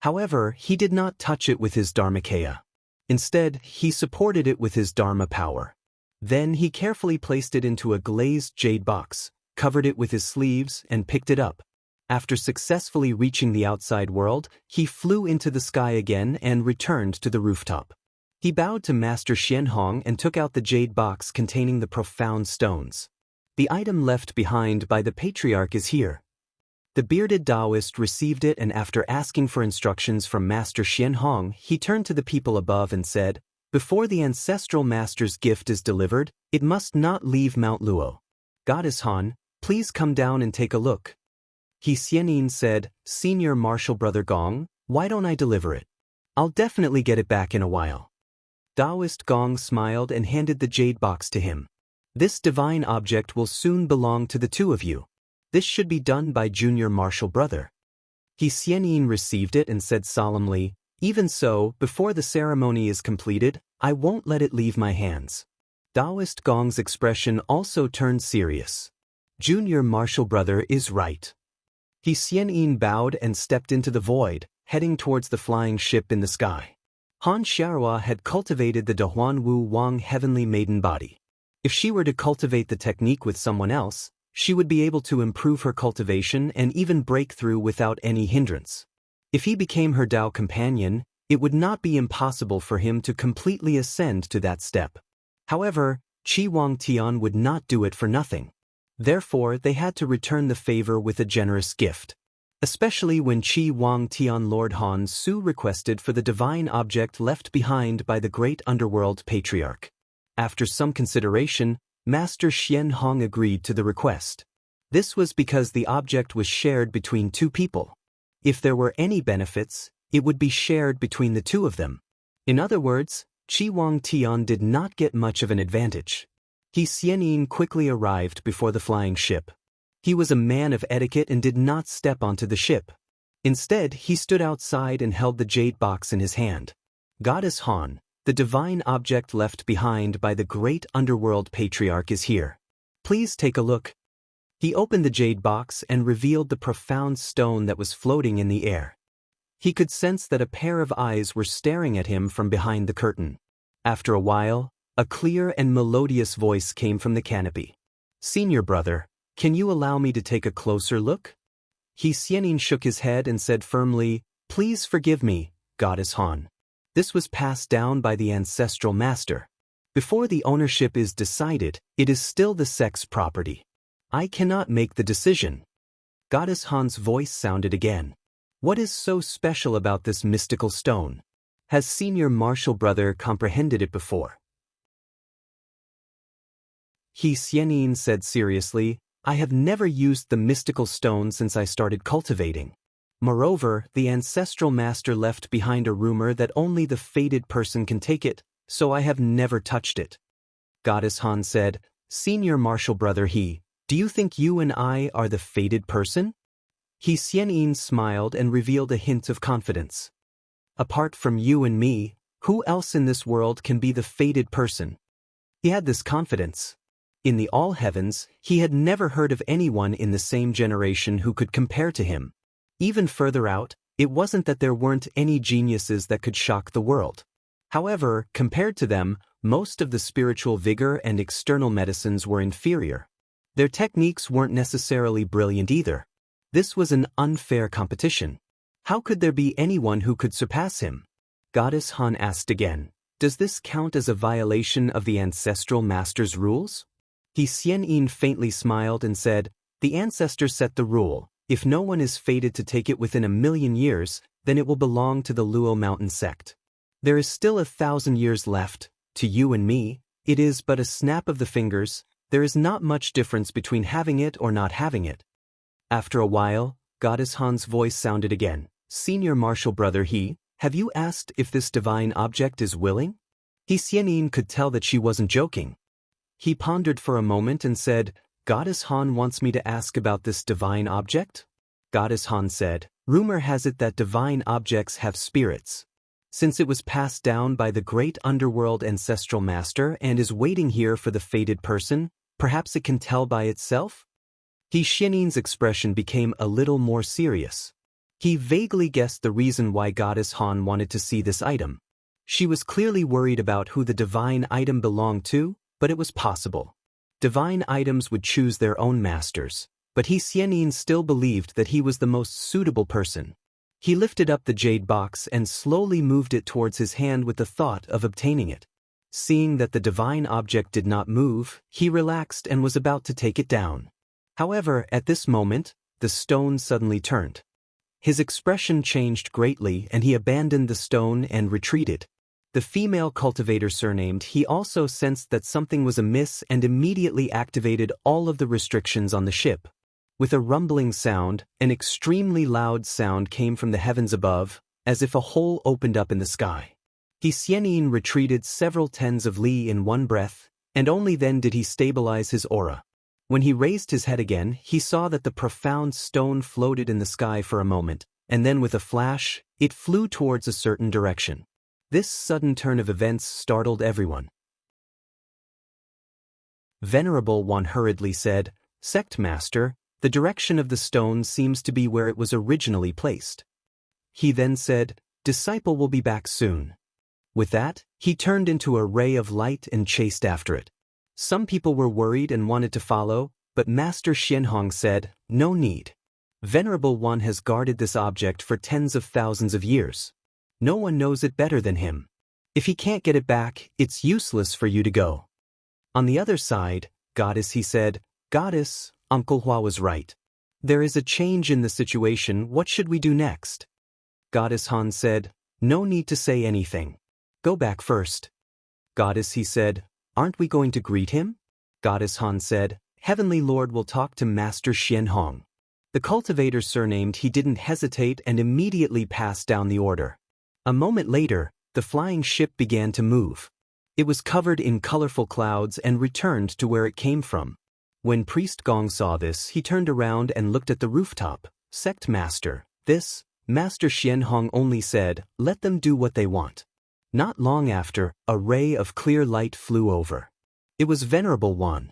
However, he did not touch it with his Dharmakaya. Instead, he supported it with his Dharma power. Then he carefully placed it into a glazed jade box, covered it with his sleeves, and picked it up. After successfully reaching the outside world, he flew into the sky again and returned to the rooftop. He bowed to Master Xianhong and took out the jade box containing the profound stones. "The item left behind by the patriarch is here." The bearded Taoist received it, and after asking for instructions from Master Xianhong, he turned to the people above and said, "Before the ancestral master's gift is delivered, it must not leave Mount Luo. Goddess Han, please come down and take a look." He Xianin said, "Senior Martial Brother Gong, why don't I deliver it? I'll definitely get it back in a while." Taoist Gong smiled and handed the jade box to him. "This divine object will soon belong to the two of you. This should be done by Junior Martial Brother." He Xianin received it and said solemnly, "Even so, before the ceremony is completed, I won't let it leave my hands." Taoist Gong's expression also turned serious. Junior Martial Brother is right. He Xianin bowed and stepped into the void, heading towards the flying ship in the sky. Han Xiaohua had cultivated the Dahuan Wu Wang Heavenly Maiden body. If she were to cultivate the technique with someone else, she would be able to improve her cultivation and even break through without any hindrance. If he became her Tao companion, it would not be impossible for him to completely ascend to that step. However, Qi Wang Tian would not do it for nothing. Therefore, they had to return the favor with a generous gift. Especially when Qi Wang Tian Lord Han Su requested for the divine object left behind by the great underworld patriarch. After some consideration, Master Xianhong agreed to the request. This was because the object was shared between two people. If there were any benefits, it would be shared between the two of them. In other words, Qi Wang Tian did not get much of an advantage. He Xianin quickly arrived before the flying ship. He was a man of etiquette and did not step onto the ship. Instead, he stood outside and held the jade box in his hand. "Goddess Han, the divine object left behind by the great underworld patriarch is here. Please take a look." He opened the jade box and revealed the profound stone that was floating in the air. He could sense that a pair of eyes were staring at him from behind the curtain. After a while, a clear and melodious voice came from the canopy. "Senior brother, can you allow me to take a closer look?" He Xianin shook his head and said firmly, "Please forgive me, Goddess Han. This was passed down by the ancestral master. Before the ownership is decided, it is still the sect's property. I cannot make the decision." Goddess Han's voice sounded again. "What is so special about this mystical stone? Has senior martial brother comprehended it before? He Xianyin said seriously, I have never used the mystical stone since I started cultivating. Moreover, the ancestral master left behind a rumor that only the fated person can take it, so I have never touched it. Goddess Han said, Senior martial brother He, do you think you and I are the fated person? He Xianyin smiled and revealed a hint of confidence. Apart from you and me, who else in this world can be the fated person? He had this confidence. In the all heavens, he had never heard of anyone in the same generation who could compare to him. Even further out, it wasn't that there weren't any geniuses that could shock the world. However, compared to them, most of the spiritual vigor and external medicines were inferior. Their techniques weren't necessarily brilliant either. This was an unfair competition. How could there be anyone who could surpass him? Goddess Han asked again, does this count as a violation of the ancestral master's rules? He Xianyin faintly smiled and said, the ancestors set the rule. If no one is fated to take it within 1,000,000 years, then it will belong to the Luo Mountain sect. There is still 1,000 years left. To you and me, it is but a snap of the fingers. There is not much difference between having it or not having it. After a while, Goddess Han's voice sounded again. Senior martial brother He, have you asked if this divine object is willing? He Xianyin could tell that she wasn't joking. He pondered for a moment and said, Goddess Han wants me to ask about this divine object? Goddess Han said, rumor has it that divine objects have spirits. Since it was passed down by the great underworld ancestral master and is waiting here for the fated person, perhaps it can tell by itself? He Xianyin's expression became a little more serious. He vaguely guessed the reason why Goddess Han wanted to see this item. She was clearly worried about who the divine item belonged to, but it was possible. Divine items would choose their own masters, but He Xianyin still believed that he was the most suitable person. He lifted up the jade box and slowly moved it towards his hand with the thought of obtaining it. Seeing that the divine object did not move, he relaxed and was about to take it down. However, at this moment, the stone suddenly turned. His expression changed greatly and he abandoned the stone and retreated. The female cultivator surnamed He also sensed that something was amiss and immediately activated all of the restrictions on the ship. With a rumbling sound, an extremely loud sound came from the heavens above, as if a hole opened up in the sky. He Xianyin retreated several tens of li in one breath, and only then did he stabilize his aura. When he raised his head again, he saw that the profound stone floated in the sky for a moment, and then with a flash, it flew towards a certain direction. This sudden turn of events startled everyone. Venerable One hurriedly said, Sect Master, the direction of the stone seems to be where it was originally placed. He then said, Disciple will be back soon. With that, he turned into a ray of light and chased after it. Some people were worried and wanted to follow, but Master Xianhong said, No need. Venerable One has guarded this object for tens of thousands of years. No one knows it better than him. If he can't get it back, it's useless for you to go. On the other side, Goddess, he said, Goddess, Uncle Hua was right. There is a change in the situation. What should we do next? Goddess Han said, No need to say anything. Go back first. Goddess, he said, Aren't we going to greet him? Goddess Han said, Heavenly Lord will talk to Master Xianhong. The cultivator surnamed He didn't hesitate and immediately passed down the order. A moment later, the flying ship began to move. It was covered in colorful clouds and returned to where it came from. When Priest Gong saw this, he turned around and looked at the rooftop. Sect Master, this, Master Xianhong only said, Let them do what they want. Not long after, a ray of clear light flew over. It was Venerable One.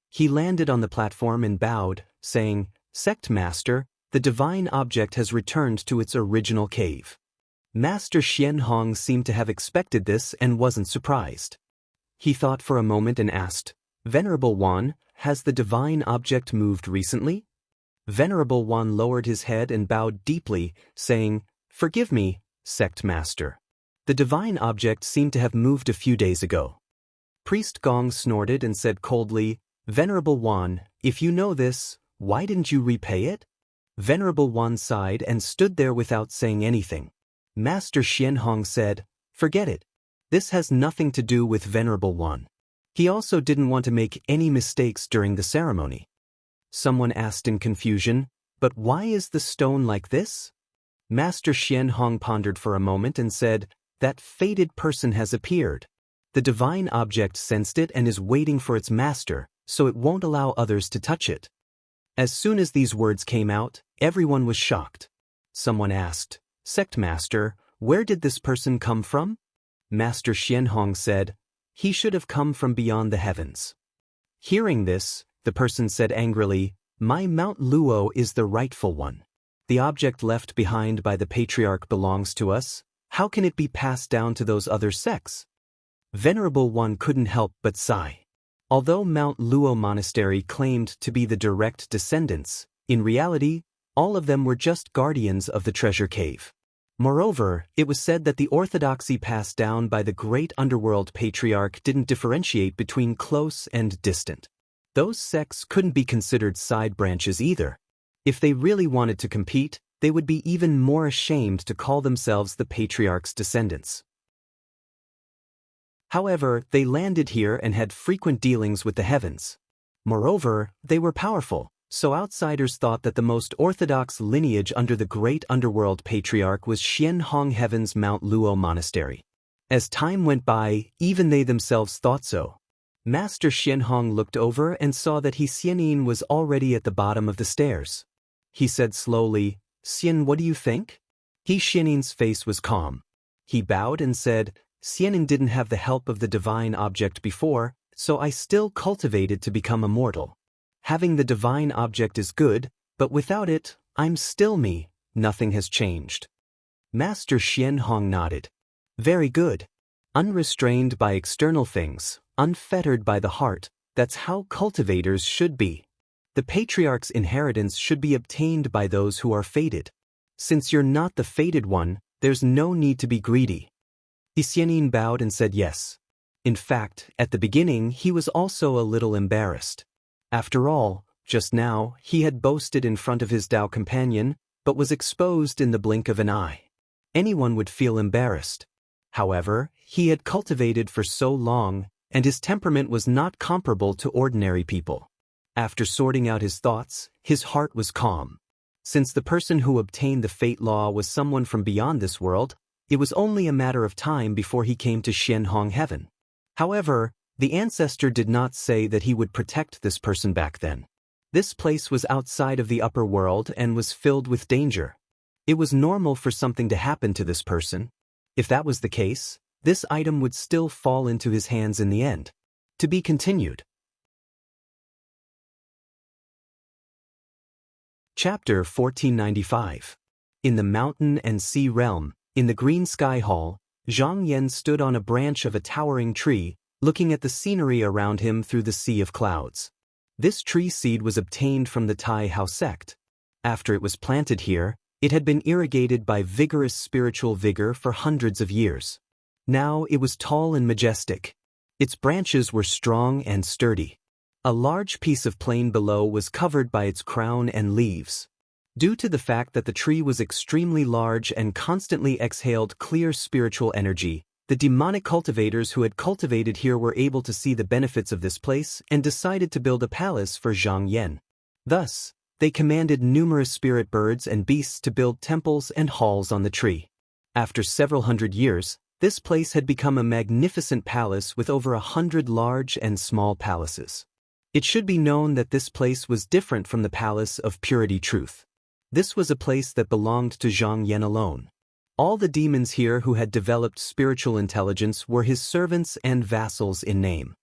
He landed on the platform and bowed, saying, Sect Master, the divine object has returned to its original cave. Master Xianhong seemed to have expected this and wasn't surprised. He thought for a moment and asked, Venerable One, has the divine object moved recently? Venerable One lowered his head and bowed deeply, saying, Forgive me, Sect Master. The divine object seemed to have moved a few days ago. Priest Gong snorted and said coldly, Venerable One, if you know this, why didn't you repay it? Venerable One sighed and stood there without saying anything. Master Xianhong said, Forget it. This has nothing to do with Venerable One. He also didn't want to make any mistakes during the ceremony. Someone asked in confusion, but why is the stone like this? Master Xian Hong pondered for a moment and said, that fated person has appeared. The divine object sensed it and is waiting for its master, so it won't allow others to touch it. As soon as these words came out, everyone was shocked. Someone asked, Sect Master, where did this person come from? Master Xian Hong said, he should have come from beyond the heavens. Hearing this, the person said angrily, my Mount Luo is the rightful one. The object left behind by the patriarch belongs to us. How can it be passed down to those other sects? Venerable One couldn't help but sigh. Although Mount Luo Monastery claimed to be the direct descendants, in reality, all of them were just guardians of the treasure cave. Moreover, it was said that the orthodoxy passed down by the great underworld patriarch didn't differentiate between close and distant. Those sects couldn't be considered side branches either. If they really wanted to compete, they would be even more ashamed to call themselves the patriarch's descendants. However, they landed here and had frequent dealings with the heavens. Moreover, they were powerful, so outsiders thought that the most orthodox lineage under the great underworld patriarch was Xian Hong Heaven's Mount Luo Monastery. As time went by, even they themselves thought so. Master Xian Hong looked over and saw that He Xianin was already at the bottom of the stairs. He said slowly, Xian, what do you think? He Xianin's face was calm. He bowed and said, Xianin didn't have the help of the divine object before, so I still cultivated to become immortal. Having the divine object is good, but without it, I'm still me, nothing has changed. Master Xian Hong nodded. Very good. Unrestrained by external things, unfettered by the heart, that's how cultivators should be. The patriarch's inheritance should be obtained by those who are fated. Since you're not the fated one, there's no need to be greedy. Xianin bowed and said yes. In fact, at the beginning he was also a little embarrassed. After all, just now, he had boasted in front of his Tao companion, but was exposed in the blink of an eye. Anyone would feel embarrassed. However, he had cultivated for so long, and his temperament was not comparable to ordinary people. After sorting out his thoughts, his heart was calm. Since the person who obtained the fate law was someone from beyond this world, it was only a matter of time before he came to Xian Hong Heaven. However, the ancestor did not say that he would protect this person back then. This place was outside of the upper world and was filled with danger. It was normal for something to happen to this person. If that was the case, this item would still fall into his hands in the end. To be continued. Chapter 1495. In the mountain and sea realm, in the green sky hall, Zhang Yan stood on a branch of a towering tree, looking at the scenery around him through the sea of clouds. This tree seed was obtained from the Tai Hao sect. After it was planted here, it had been irrigated by vigorous spiritual vigor for hundreds of years. Now it was tall and majestic. Its branches were strong and sturdy. A large piece of plain below was covered by its crown and leaves. Due to the fact that the tree was extremely large and constantly exhaled clear spiritual energy, the demonic cultivators who had cultivated here were able to see the benefits of this place and decided to build a palace for Zhang Yan. Thus, they commanded numerous spirit birds and beasts to build temples and halls on the tree. After several hundred years, this place had become a magnificent palace with over 100 large and small palaces. It should be known that this place was different from the palace of Purity Truth. This was a place that belonged to Zhang Yan alone. All the demons here who had developed spiritual intelligence were his servants and vassals in name.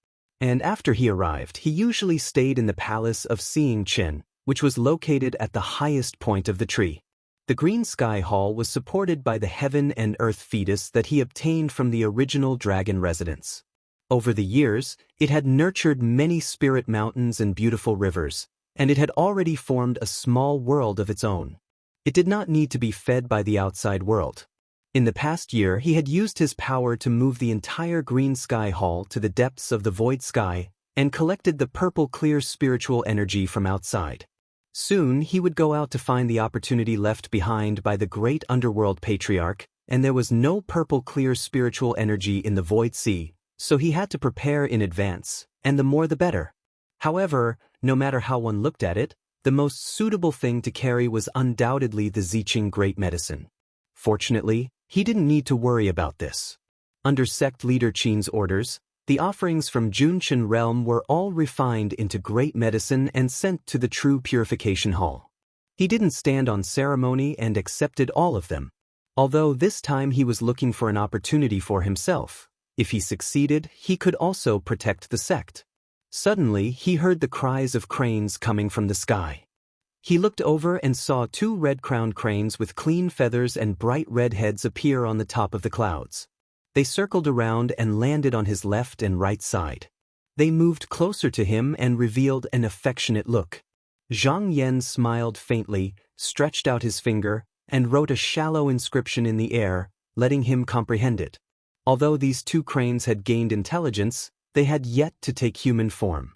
And after he arrived, he usually stayed in the palace of Seeing Chen, which was located at the highest point of the tree. The Green Sky Hall was supported by the heaven and earth fetus that he obtained from the original dragon residence. Over the years, it had nurtured many spirit mountains and beautiful rivers, and it had already formed a small world of its own. It did not need to be fed by the outside world. In the past year, he had used his power to move the entire Green Sky Hall to the depths of the void sky and collected the purple clear spiritual energy from outside. Soon, he would go out to find the opportunity left behind by the great underworld patriarch and there was no purple clear spiritual energy in the void sea, so he had to prepare in advance, and the more the better. However, no matter how one looked at it, the most suitable thing to carry was undoubtedly the Ziqing Great Medicine. Fortunately, he didn't need to worry about this. Under sect leader Qin's orders, the offerings from Junqian realm were all refined into great medicine and sent to the true purification hall. He didn't stand on ceremony and accepted all of them. Although this time he was looking for an opportunity for himself. If he succeeded, he could also protect the sect. Suddenly, he heard the cries of cranes coming from the sky. He looked over and saw two red-crowned cranes with clean feathers and bright red heads appear on the top of the clouds. They circled around and landed on his left and right side. They moved closer to him and revealed an affectionate look. Zhang Yan smiled faintly, stretched out his finger, and wrote a shallow inscription in the air, letting him comprehend it. Although these two cranes had gained intelligence, they had yet to take human form.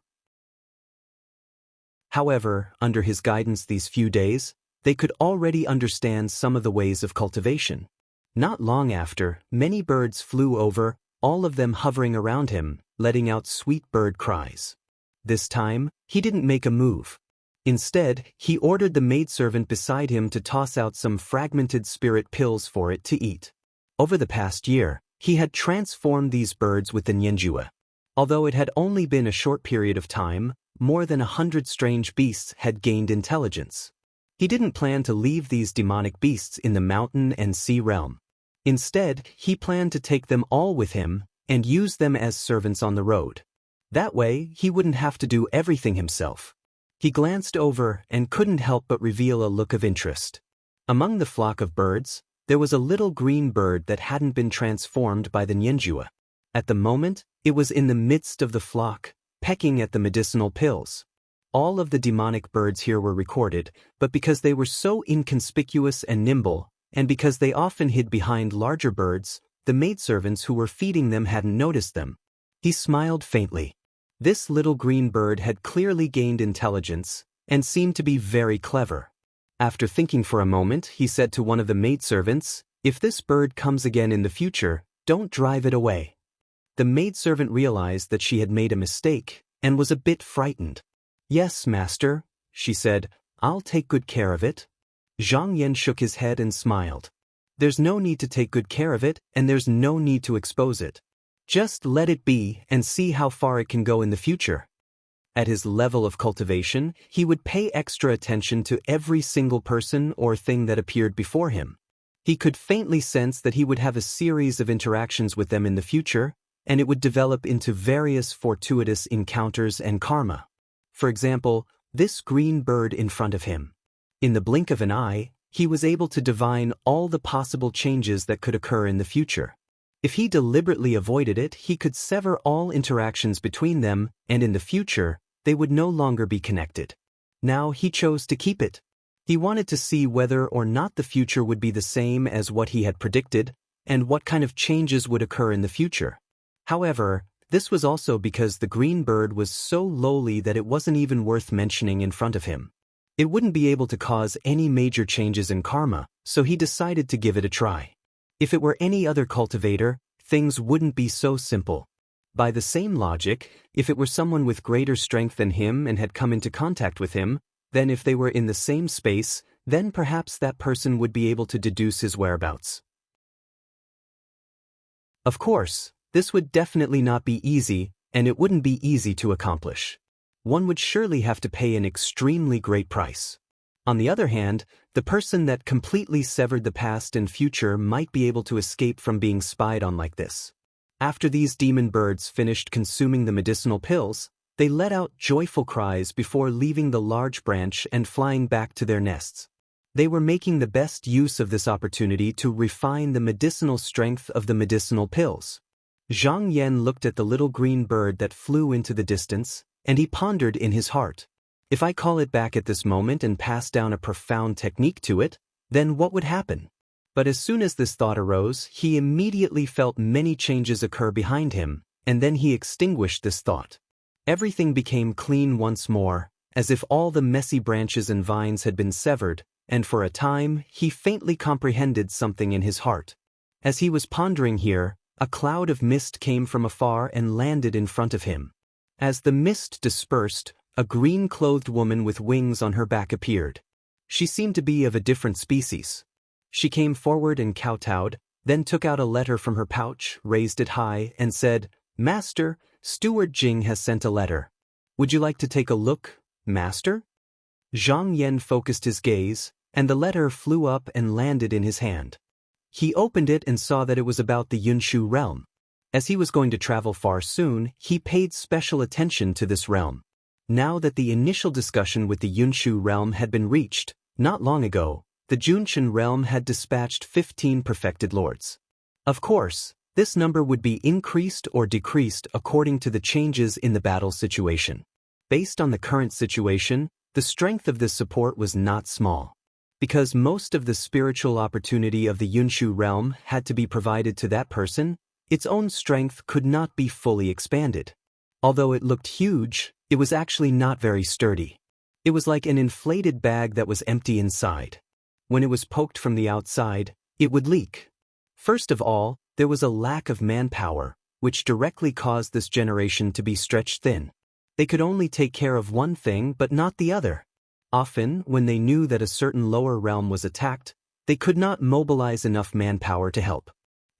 However, under his guidance these few days, they could already understand some of the ways of cultivation. Not long after, many birds flew over, all of them hovering around him, letting out sweet bird cries. This time, he didn't make a move. Instead, he ordered the maidservant beside him to toss out some fragmented spirit pills for it to eat. Over the past year, he had transformed these birds with the Nianjua. Although it had only been a short period of time, more than 100 strange beasts had gained intelligence. He didn't plan to leave these demonic beasts in the mountain and sea realm. Instead, he planned to take them all with him and use them as servants on the road. That way, he wouldn't have to do everything himself. He glanced over and couldn't help but reveal a look of interest. Among the flock of birds, there was a little green bird that hadn't been transformed by the Nianjua. At the moment, it was in the midst of the flock, pecking at the medicinal pills. All of the demonic birds here were recorded, but because they were so inconspicuous and nimble, and because they often hid behind larger birds, the maidservants who were feeding them hadn't noticed them. He smiled faintly. This little green bird had clearly gained intelligence, and seemed to be very clever. After thinking for a moment, he said to one of the maidservants, "If this bird comes again in the future, don't drive it away." The maidservant realized that she had made a mistake, and was a bit frightened. "Yes, master," she said, "I'll take good care of it." Zhang Yan shook his head and smiled. "There's no need to take good care of it, and there's no need to expose it. Just let it be and see how far it can go in the future." At his level of cultivation, he would pay extra attention to every single person or thing that appeared before him. He could faintly sense that he would have a series of interactions with them in the future, and it would develop into various fortuitous encounters and karma. For example, this green bird in front of him. In the blink of an eye, he was able to divine all the possible changes that could occur in the future. If he deliberately avoided it, he could sever all interactions between them, and in the future, they would no longer be connected. Now he chose to keep it. He wanted to see whether or not the future would be the same as what he had predicted, and what kind of changes would occur in the future. However, this was also because the green bird was so lowly that it wasn't even worth mentioning in front of him. It wouldn't be able to cause any major changes in karma, so he decided to give it a try. If it were any other cultivator, things wouldn't be so simple. By the same logic, if it were someone with greater strength than him and had come into contact with him, then if they were in the same space, then perhaps that person would be able to deduce his whereabouts. Of course, this would definitely not be easy, and it wouldn't be easy to accomplish. One would surely have to pay an extremely great price. On the other hand, the person that completely severed the past and future might be able to escape from being spied on like this. After these demon birds finished consuming the medicinal pills, they let out joyful cries before leaving the large branch and flying back to their nests. They were making the best use of this opportunity to refine the medicinal strength of the medicinal pills. Zhang Yan looked at the little green bird that flew into the distance, and he pondered in his heart. If I call it back at this moment and pass down a profound technique to it, then what would happen? But as soon as this thought arose, he immediately felt many changes occur behind him, and then he extinguished this thought. Everything became clean once more, as if all the messy branches and vines had been severed, and for a time, he faintly comprehended something in his heart. As he was pondering here, a cloud of mist came from afar and landed in front of him. As the mist dispersed, a green-clothed woman with wings on her back appeared. She seemed to be of a different species. She came forward and kowtowed, then took out a letter from her pouch, raised it high, and said, "Master, Steward Jing has sent a letter. Would you like to take a look, Master?" Zhang Yan focused his gaze, and the letter flew up and landed in his hand. He opened it and saw that it was about the Yunshu realm. As he was going to travel far soon, he paid special attention to this realm. Now that the initial discussion with the Yunshu realm had been reached, not long ago, the Junshan realm had dispatched 15 perfected lords. Of course, this number would be increased or decreased according to the changes in the battle situation. Based on the current situation, the strength of this support was not small. Because most of the spiritual opportunity of the Yunshu realm had to be provided to that person, its own strength could not be fully expanded. Although it looked huge, it was actually not very sturdy. It was like an inflated bag that was empty inside. When it was poked from the outside, it would leak. First of all, there was a lack of manpower, which directly caused this generation to be stretched thin. They could only take care of one thing but not the other. Often, when they knew that a certain lower realm was attacked, they could not mobilize enough manpower to help.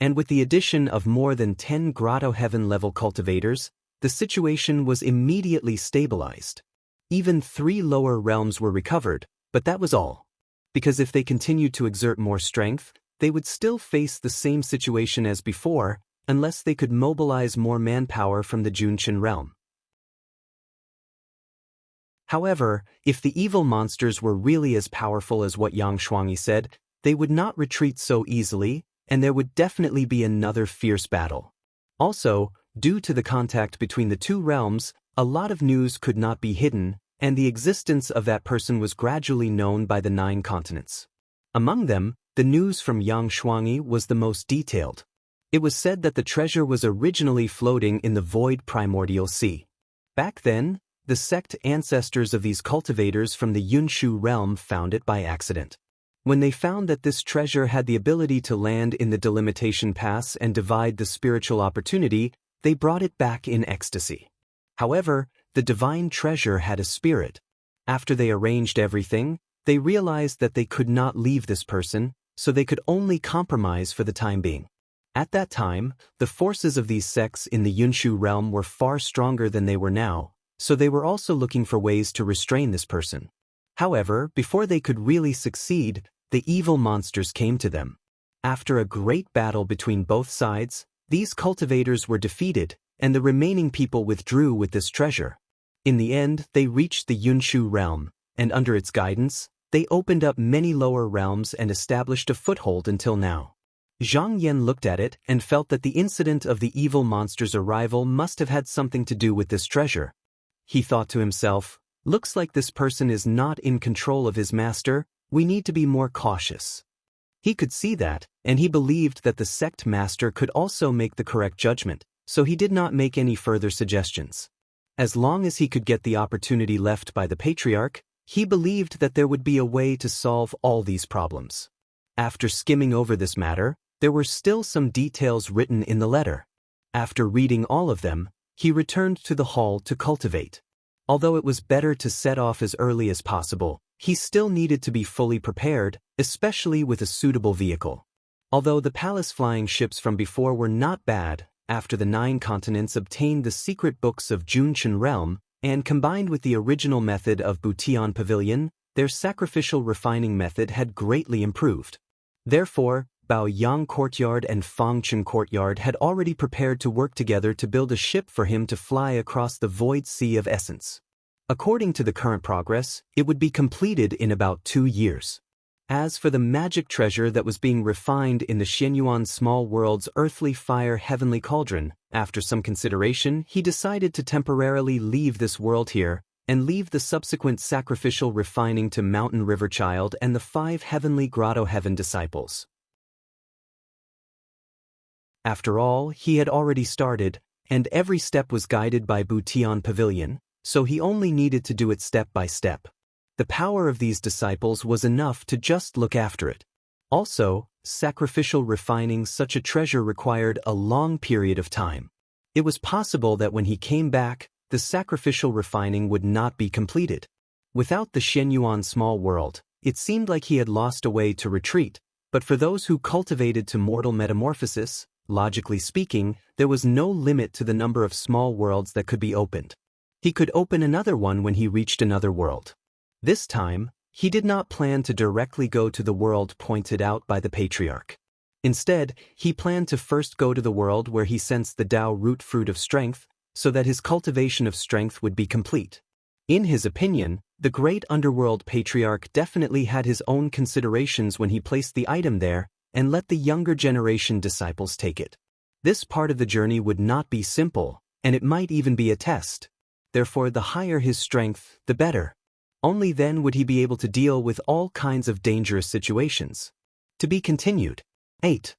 And with the addition of more than 10 Grotto Heaven-level cultivators, the situation was immediately stabilized. Even 3 lower realms were recovered, but that was all. Because if they continued to exert more strength, they would still face the same situation as before, unless they could mobilize more manpower from the Junshan realm. However, if the evil monsters were really as powerful as what Yang Shuangyi said, they would not retreat so easily, and there would definitely be another fierce battle. Also, due to the contact between the two realms, a lot of news could not be hidden, and the existence of that person was gradually known by the 9 continents. Among them, the news from Yang Shuangyi was the most detailed. It was said that the treasure was originally floating in the void primordial sea. Back then, the sect ancestors of these cultivators from the Yunshu realm found it by accident. When they found that this treasure had the ability to land in the delimitation pass and divide the spiritual opportunity, they brought it back in ecstasy. However, the divine treasure had a spirit. After they arranged everything, they realized that they could not leave this person, so they could only compromise for the time being. At that time, the forces of these sects in the Yunshu realm were far stronger than they were now, so they were also looking for ways to restrain this person. However, before they could really succeed, the evil monsters came to them. After a great battle between both sides, these cultivators were defeated, and the remaining people withdrew with this treasure. In the end, they reached the Yunshu realm, and under its guidance, they opened up many lower realms and established a foothold until now. Zhang Yan looked at it and felt that the incident of the evil monster's arrival must have had something to do with this treasure. He thought to himself, "Looks like this person is not in control of his master, we need to be more cautious." He could see that, and he believed that the sect master could also make the correct judgment, so he did not make any further suggestions. As long as he could get the opportunity left by the patriarch, he believed that there would be a way to solve all these problems. After skimming over this matter, there were still some details written in the letter. After reading all of them, he returned to the hall to cultivate. Although it was better to set off as early as possible, he still needed to be fully prepared, especially with a suitable vehicle. Although the palace flying ships from before were not bad, after the 9 continents obtained the secret books of Junshan realm, and combined with the original method of Butian Pavilion, their sacrificial refining method had greatly improved. Therefore, Baoyang Courtyard and Fangcheng Courtyard had already prepared to work together to build a ship for him to fly across the void sea of essence. According to the current progress, it would be completed in about 2 years. As for the magic treasure that was being refined in the Xianyuan Small World's earthly fire heavenly cauldron, after some consideration, he decided to temporarily leave this world here, and leave the subsequent sacrificial refining to Mountain River Child and the 5 heavenly Grotto Heaven disciples. After all, he had already started, and every step was guided by Butian Pavilion, so he only needed to do it step by step. The power of these disciples was enough to just look after it. Also, sacrificial refining such a treasure required a long period of time. It was possible that when he came back, the sacrificial refining would not be completed. Without the Shenyuan small world, it seemed like he had lost a way to retreat, but for those who cultivated to mortal metamorphosis, logically speaking, there was no limit to the number of small worlds that could be opened. He could open another one when he reached another world. This time, he did not plan to directly go to the world pointed out by the patriarch. Instead, he planned to first go to the world where he sensed the Tao root fruit of strength, so that his cultivation of strength would be complete. In his opinion, the great underworld patriarch definitely had his own considerations when he placed the item there and let the younger generation disciples take it. This part of the journey would not be simple, and it might even be a test. Therefore, the higher his strength, the better. Only then would he be able to deal with all kinds of dangerous situations. To be continued. 8.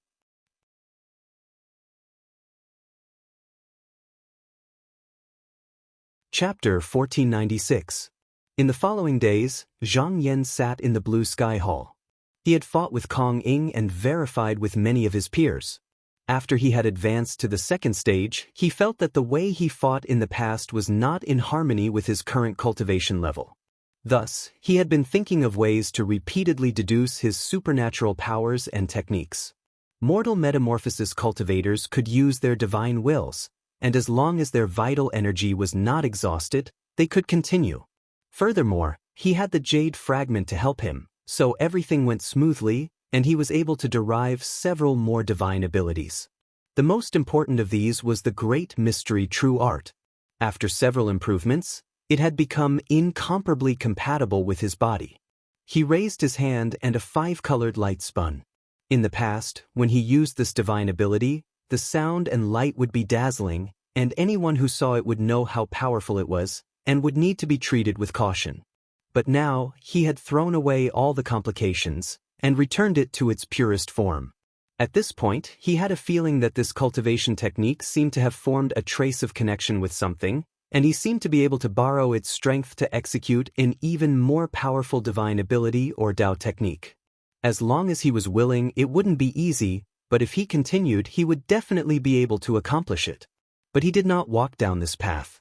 Chapter 1496. In the following days, Zhang Yan sat in the Blue Sky Hall. He had fought with Kong Ing and verified with many of his peers. After he had advanced to the second stage, he felt that the way he fought in the past was not in harmony with his current cultivation level. Thus, he had been thinking of ways to repeatedly deduce his supernatural powers and techniques. Mortal metamorphosis cultivators could use their divine wills, and as long as their vital energy was not exhausted, they could continue. Furthermore, he had the jade fragment to help him, so everything went smoothly, and he was able to derive several more divine abilities. The most important of these was the great mystery true art. After several improvements, it had become incomparably compatible with his body. He raised his hand and a 5-colored light spun. In the past, when he used this divine ability, the sound and light would be dazzling, and anyone who saw it would know how powerful it was, and would need to be treated with caution. But now, he had thrown away all the complications, and returned it to its purest form. At this point, he had a feeling that this cultivation technique seemed to have formed a trace of connection with something, and he seemed to be able to borrow its strength to execute an even more powerful divine ability or Tao technique. As long as he was willing, it wouldn't be easy, but if he continued, he would definitely be able to accomplish it. But he did not walk down this path.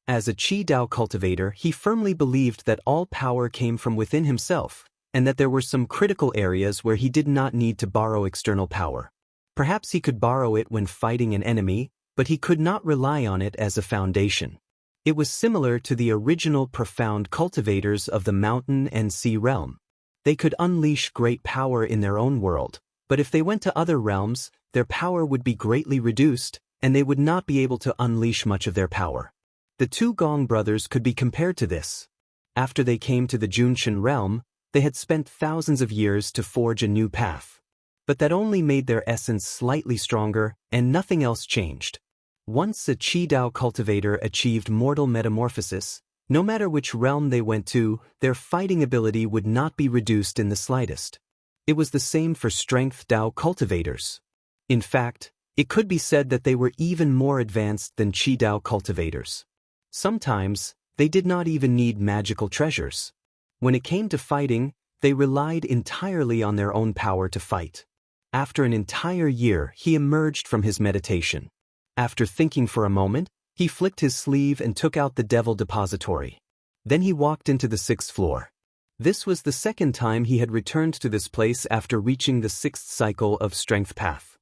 As a Qi Dao cultivator, he firmly believed that all power came from within himself, and that there were some critical areas where he did not need to borrow external power. Perhaps he could borrow it when fighting an enemy, but he could not rely on it as a foundation. It was similar to the original profound cultivators of the mountain and sea realm. They could unleash great power in their own world, but if they went to other realms, their power would be greatly reduced, and they would not be able to unleash much of their power. The two Gong brothers could be compared to this. After they came to the Junshan realm, they had spent thousands of years to forge a new path. But that only made their essence slightly stronger, and nothing else changed. Once a Qi Dao cultivator achieved mortal metamorphosis, no matter which realm they went to, their fighting ability would not be reduced in the slightest. It was the same for strength Dao cultivators. In fact, it could be said that they were even more advanced than Qi Dao cultivators. Sometimes, they did not even need magical treasures. When it came to fighting, they relied entirely on their own power to fight. After an entire year, he emerged from his meditation. After thinking for a moment, he flicked his sleeve and took out the Devil Depository. Then he walked into the 6th floor. This was the second time he had returned to this place after reaching the 6th cycle of Strength Path.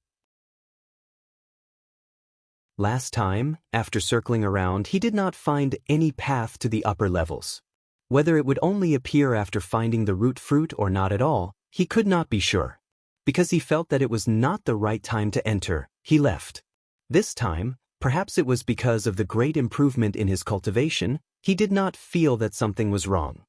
Last time, after circling around, he did not find any path to the upper levels. Whether it would only appear after finding the root fruit or not at all, he could not be sure. Because he felt that it was not the right time to enter, he left. This time, perhaps it was because of the great improvement in his cultivation, he did not feel that something was wrong.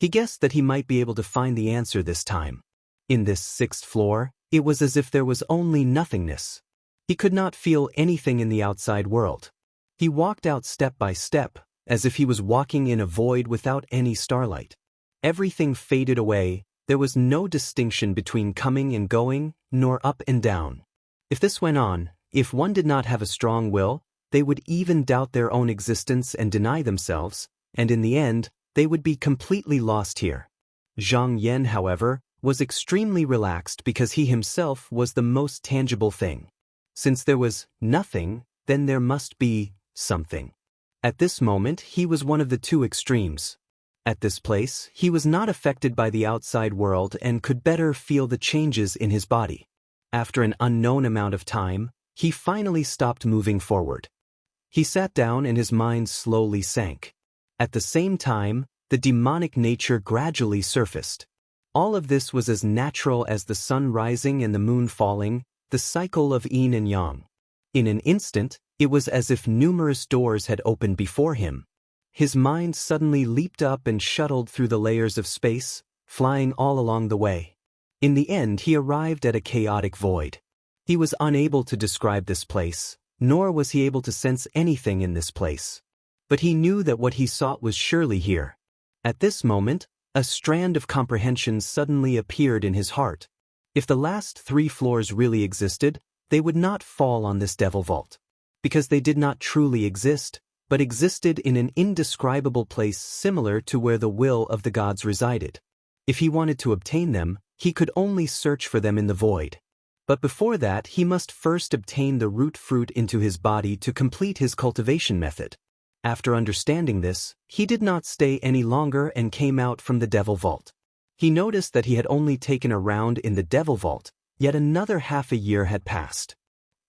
He guessed that he might be able to find the answer this time. In this 6th floor, it was as if there was only nothingness. He could not feel anything in the outside world. He walked out step by step, as if he was walking in a void without any starlight. Everything faded away, there was no distinction between coming and going, nor up and down. If this went on, if one did not have a strong will, they would even doubt their own existence and deny themselves, and in the end, they would be completely lost here. Zhang Yan, however, was extremely relaxed because he himself was the most tangible thing. Since there was nothing, then there must be something. At this moment, he was one of the two extremes. At this place, he was not affected by the outside world and could better feel the changes in his body. After an unknown amount of time, he finally stopped moving forward. He sat down and his mind slowly sank. At the same time, the demonic nature gradually surfaced. All of this was as natural as the sun rising and the moon falling, the cycle of yin and yang. In an instant, it was as if numerous doors had opened before him. His mind suddenly leaped up and shuttled through the layers of space, flying all along the way. In the end, he arrived at a chaotic void. He was unable to describe this place, nor was he able to sense anything in this place. But he knew that what he sought was surely here. At this moment, a strand of comprehension suddenly appeared in his heart. If the last 3 floors really existed, they would not fall on this devil vault. Because they did not truly exist, but existed in an indescribable place similar to where the will of the gods resided. If he wanted to obtain them, he could only search for them in the void. But before that, he must first obtain the root fruit into his body to complete his cultivation method. After understanding this, he did not stay any longer and came out from the devil vault. He noticed that he had only taken a round in the devil vault, yet another half a year had passed.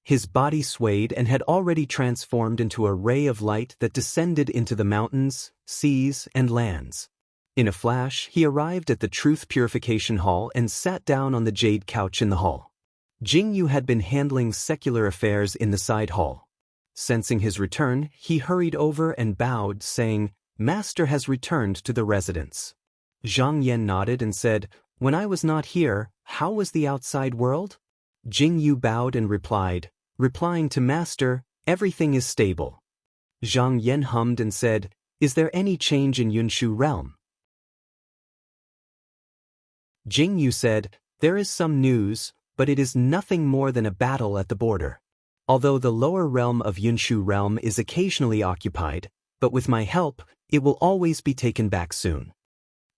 His body swayed and had already transformed into a ray of light that descended into the mountains, seas, and lands. In a flash, he arrived at the Truth Purification Hall and sat down on the jade couch in the hall. Jingyu had been handling secular affairs in the side hall. Sensing his return, he hurried over and bowed, saying, "Master has returned to the residence." Zhang Yan nodded and said, "When I was not here, how was the outside world?" Jingyu bowed and replying to Master, "Everything is stable." Zhang Yan hummed and said, "Is there any change in Yunshu realm?" Jingyu said, "There is some news, but it is nothing more than a battle at the border. Although the lower realm of Yunshu realm is occasionally occupied, but with my help, it will always be taken back soon."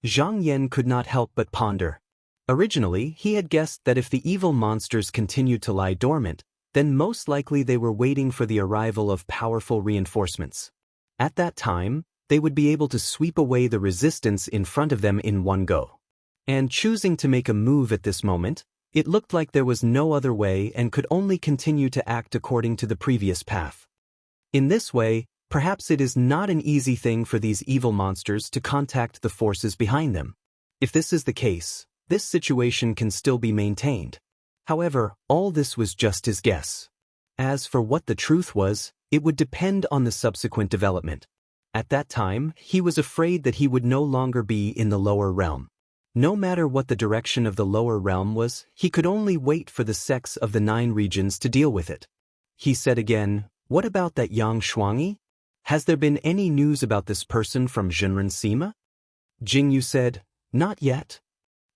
Zhang Yan could not help but ponder. Originally, he had guessed that if the evil monsters continued to lie dormant, then most likely they were waiting for the arrival of powerful reinforcements. At that time, they would be able to sweep away the resistance in front of them in one go. And choosing to make a move at this moment, it looked like there was no other way and could only continue to act according to the previous path. In this way, perhaps it is not an easy thing for these evil monsters to contact the forces behind them. If this is the case, this situation can still be maintained. However, all this was just his guess. As for what the truth was, it would depend on the subsequent development. At that time, he was afraid that he would no longer be in the lower realm. No matter what the direction of the lower realm was, he could only wait for the sects of the 9 regions to deal with it. He said again, "What about that Yang Shuangyi? Has there been any news about this person from Zhenren Sima?" Jingyu said, "Not yet."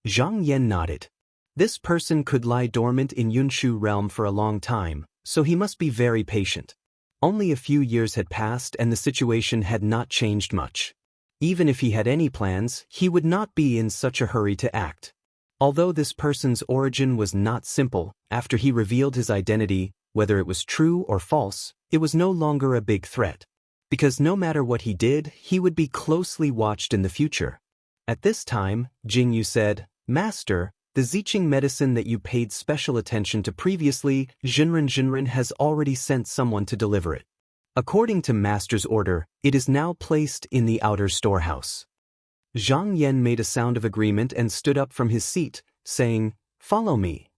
Zhang Yan nodded. This person could lie dormant in Yunshu realm for a long time, so he must be very patient. Only a few years had passed and the situation had not changed much. Even if he had any plans, he would not be in such a hurry to act. Although this person's origin was not simple, after he revealed his identity, whether it was true or false, it was no longer a big threat. Because no matter what he did, he would be closely watched in the future. At this time, Jingyu said, "Master, the Ziqing medicine that you paid special attention to previously, Zhenren has already sent someone to deliver it. According to Master's order, it is now placed in the outer storehouse." Zhang Yan made a sound of agreement and stood up from his seat, saying, "Follow me."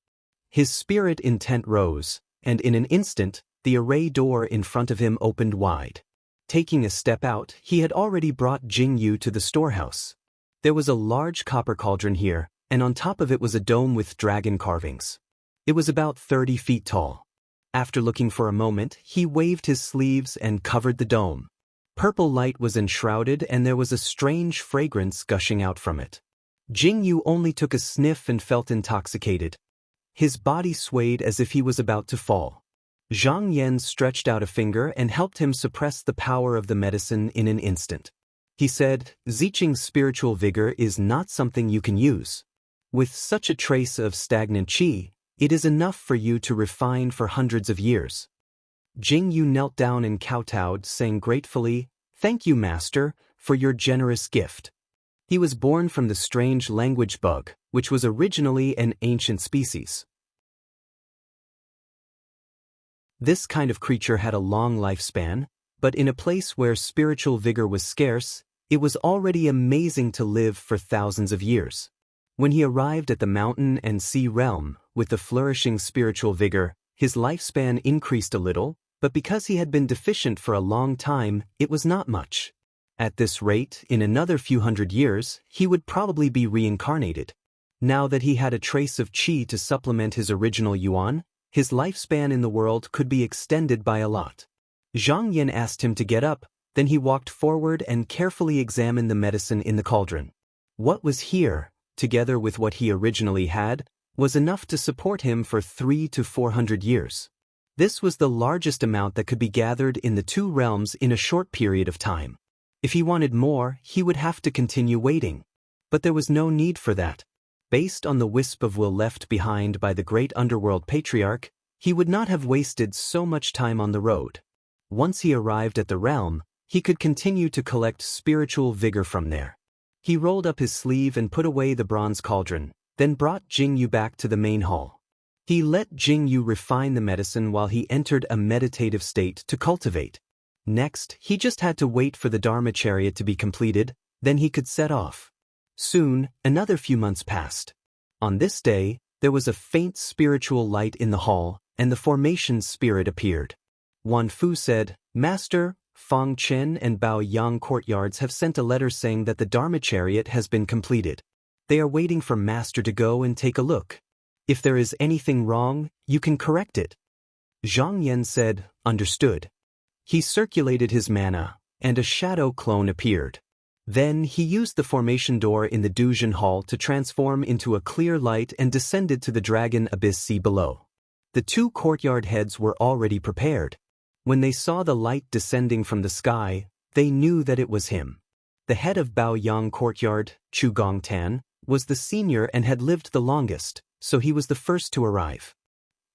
His spirit intent rose, and in an instant, the array door in front of him opened wide. Taking a step out, he had already brought Jingyu to the storehouse. There was a large copper cauldron here, and on top of it was a dome with dragon carvings. It was about 30 feet tall. After looking for a moment, he waved his sleeves and covered the dome. Purple light was enshrouded and there was a strange fragrance gushing out from it. Jingyu only took a sniff and felt intoxicated. His body swayed as if he was about to fall. Zhang Yan stretched out a finger and helped him suppress the power of the medicine in an instant. He said, "Ziqing's spiritual vigor is not something you can use. With such a trace of stagnant qi, it is enough for you to refine for hundreds of years. Jing Yu knelt down and kowtowed, saying gratefully, "Thank you, Master, for your generous gift." He was born from the strange language bug, which was originally an ancient species. This kind of creature had a long lifespan, but in a place where spiritual vigor was scarce, it was already amazing to live for thousands of years. When he arrived at the mountain and sea realm, with the flourishing spiritual vigor, his lifespan increased a little, but because he had been deficient for a long time, it was not much. At this rate, in another few hundred years, he would probably be reincarnated. Now that he had a trace of qi to supplement his original yuan, his lifespan in the world could be extended by a lot. Zhang Yan asked him to get up, then he walked forward and carefully examined the medicine in the cauldron. What was here, together with what he originally had, was enough to support him for 300 to 400 years. This was the largest amount that could be gathered in the two realms in a short period of time. If he wanted more, he would have to continue waiting. But there was no need for that. Based on the wisp of will left behind by the great underworld patriarch, he would not have wasted so much time on the road. Once he arrived at the realm, he could continue to collect spiritual vigor from there. He rolled up his sleeve and put away the bronze cauldron, then brought Jing Yu back to the main hall. He let Jing Yu refine the medicine while he entered a meditative state to cultivate. Next, he just had to wait for the Dharma chariot to be completed, then he could set off. Soon, another few months passed. On this day, there was a faint spiritual light in the hall, and the formation spirit appeared. Wan Fu said, "Master, Fang Chen and Bao Yang courtyards have sent a letter saying that the Dharma chariot has been completed. They are waiting for Master to go and take a look. If there is anything wrong, you can correct it." Zhang Yan said, "Understood." He circulated his mana, and a shadow clone appeared. Then he used the formation door in the Duzhen Hall to transform into a clear light and descended to the Dragon Abyss Sea below. The two courtyard heads were already prepared. When they saw the light descending from the sky, they knew that it was him. The head of Bao Yang courtyard, Chu Gongtan, was the senior and had lived the longest, so he was the first to arrive.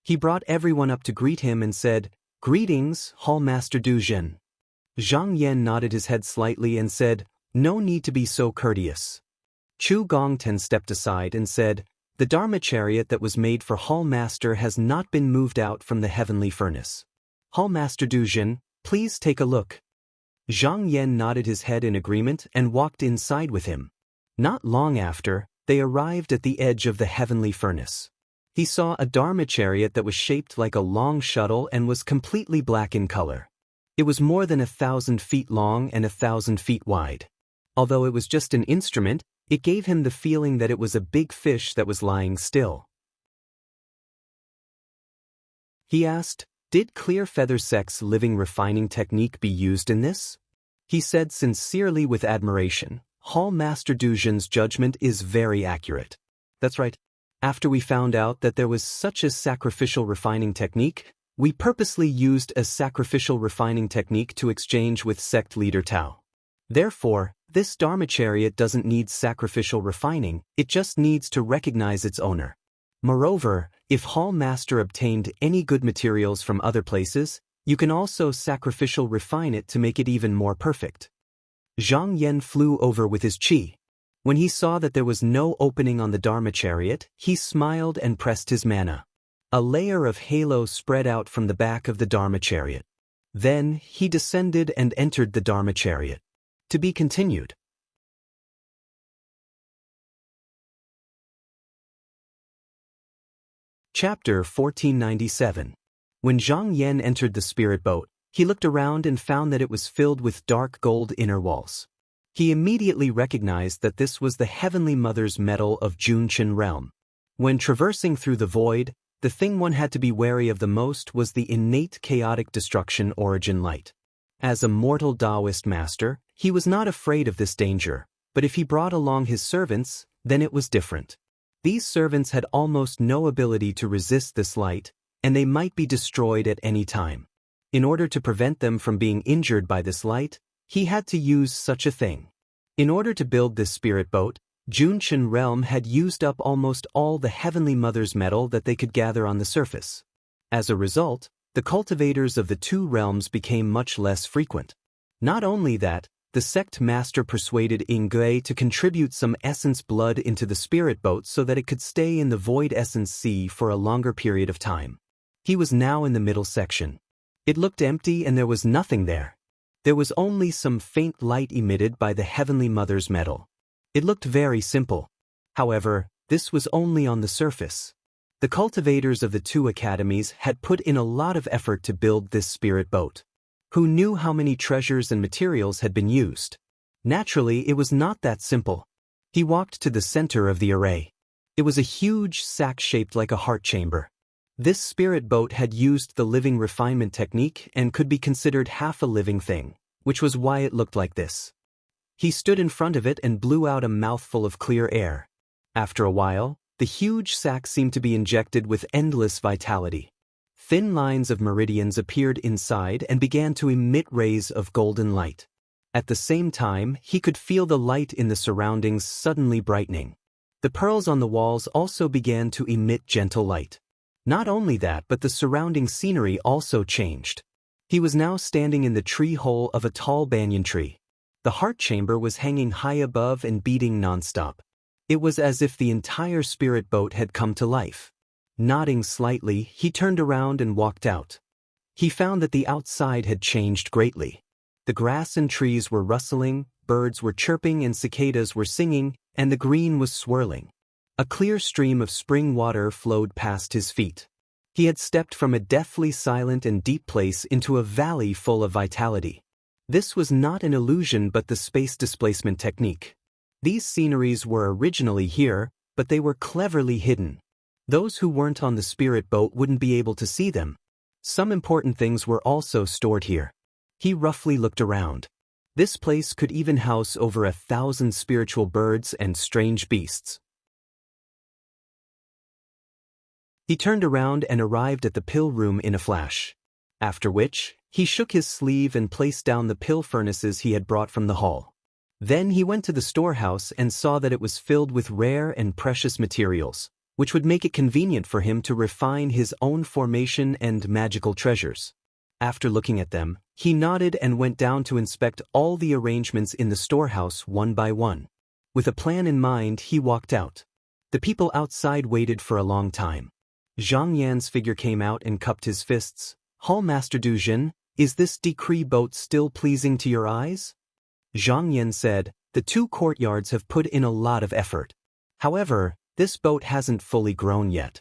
He brought everyone up to greet him and said, "Greetings, Hall Master Duzhen." Zhang Yan nodded his head slightly and said, "No need to be so courteous." Chu Gongtan stepped aside and said, "The Dharma chariot that was made for Hall Master has not been moved out from the heavenly furnace. Hall Master Duzhen, please take a look." Zhang Yan nodded his head in agreement and walked inside with him. Not long after, they arrived at the edge of the heavenly furnace. He saw a Dharma chariot that was shaped like a long shuttle and was completely black in color. It was more than 1,000 feet long and 1,000 feet wide. Although it was just an instrument, it gave him the feeling that it was a big fish that was lying still. He asked, "Did Clear Feather Sec's living refining technique be used in this?" He said sincerely with admiration, "Hall Master Duzhen's judgment is very accurate." That's right. After we found out that there was such a sacrificial refining technique, we purposely used a sacrificial refining technique to exchange with sect leader Tao. Therefore, this Dharma chariot doesn't need sacrificial refining, it just needs to recognize its owner. Moreover, if Hall Master obtained any good materials from other places, you can also sacrificial refine it to make it even more perfect. Zhang Yan flew over with his qi. When he saw that there was no opening on the Dharma chariot, he smiled and pressed his mana. A layer of halo spread out from the back of the Dharma chariot. Then, he descended and entered the Dharma chariot. To be continued. Chapter 1497. When Zhang Yan entered the spirit boat, he looked around and found that it was filled with dark gold inner walls. He immediately recognized that this was the Heavenly Mother's medal of Junqian realm. When traversing through the void, the thing one had to be wary of the most was the innate chaotic destruction origin light. As a mortal Taoist master, he was not afraid of this danger, but if he brought along his servants, then it was different. These servants had almost no ability to resist this light, and they might be destroyed at any time. In order to prevent them from being injured by this light, he had to use such a thing. In order to build this spirit boat, Junchen realm had used up almost all the Heavenly Mother's metal that they could gather on the surface. As a result, the cultivators of the two realms became much less frequent. Not only that, the sect master persuaded Ingui to contribute some essence blood into the spirit boat so that it could stay in the void essence sea for a longer period of time. He was now in the middle section. It looked empty and there was nothing there. There was only some faint light emitted by the Heavenly Mother's metal. It looked very simple. However, this was only on the surface. The cultivators of the two academies had put in a lot of effort to build this spirit boat. Who knew how many treasures and materials had been used? Naturally, it was not that simple. He walked to the center of the array. It was a huge sack shaped like a heart chamber. This spirit boat had used the living refinement technique and could be considered half a living thing, which was why it looked like this. He stood in front of it and blew out a mouthful of clear air. After a while, the huge sack seemed to be injected with endless vitality. Thin lines of meridians appeared inside and began to emit rays of golden light. At the same time, he could feel the light in the surroundings suddenly brightening. The pearls on the walls also began to emit gentle light. Not only that, but the surrounding scenery also changed. He was now standing in the tree hole of a tall banyan tree. The heart chamber was hanging high above and beating nonstop. It was as if the entire spirit boat had come to life. Nodding slightly, he turned around and walked out. He found that the outside had changed greatly. The grass and trees were rustling, birds were chirping and cicadas were singing, and the green was swirling. A clear stream of spring water flowed past his feet. He had stepped from a deathly silent and deep place into a valley full of vitality. This was not an illusion but the space displacement technique. These sceneries were originally here, but they were cleverly hidden. Those who weren't on the spirit boat wouldn't be able to see them. Some important things were also stored here. He roughly looked around. This place could even house over 1,000 spiritual birds and strange beasts. He turned around and arrived at the pill room in a flash. After which, he shook his sleeve and placed down the pill furnaces he had brought from the hall. Then he went to the storehouse and saw that it was filled with rare and precious materials, which would make it convenient for him to refine his own formation and magical treasures. After looking at them, he nodded and went down to inspect all the arrangements in the storehouse one by one. With a plan in mind, he walked out. The people outside waited for a long time. Zhang Yan's figure came out and cupped his fists. "Hall Master Du Jin, is this decree boat still pleasing to your eyes?" Zhang Yan said, "The two courtyards have put in a lot of effort. However, this boat hasn't fully grown yet."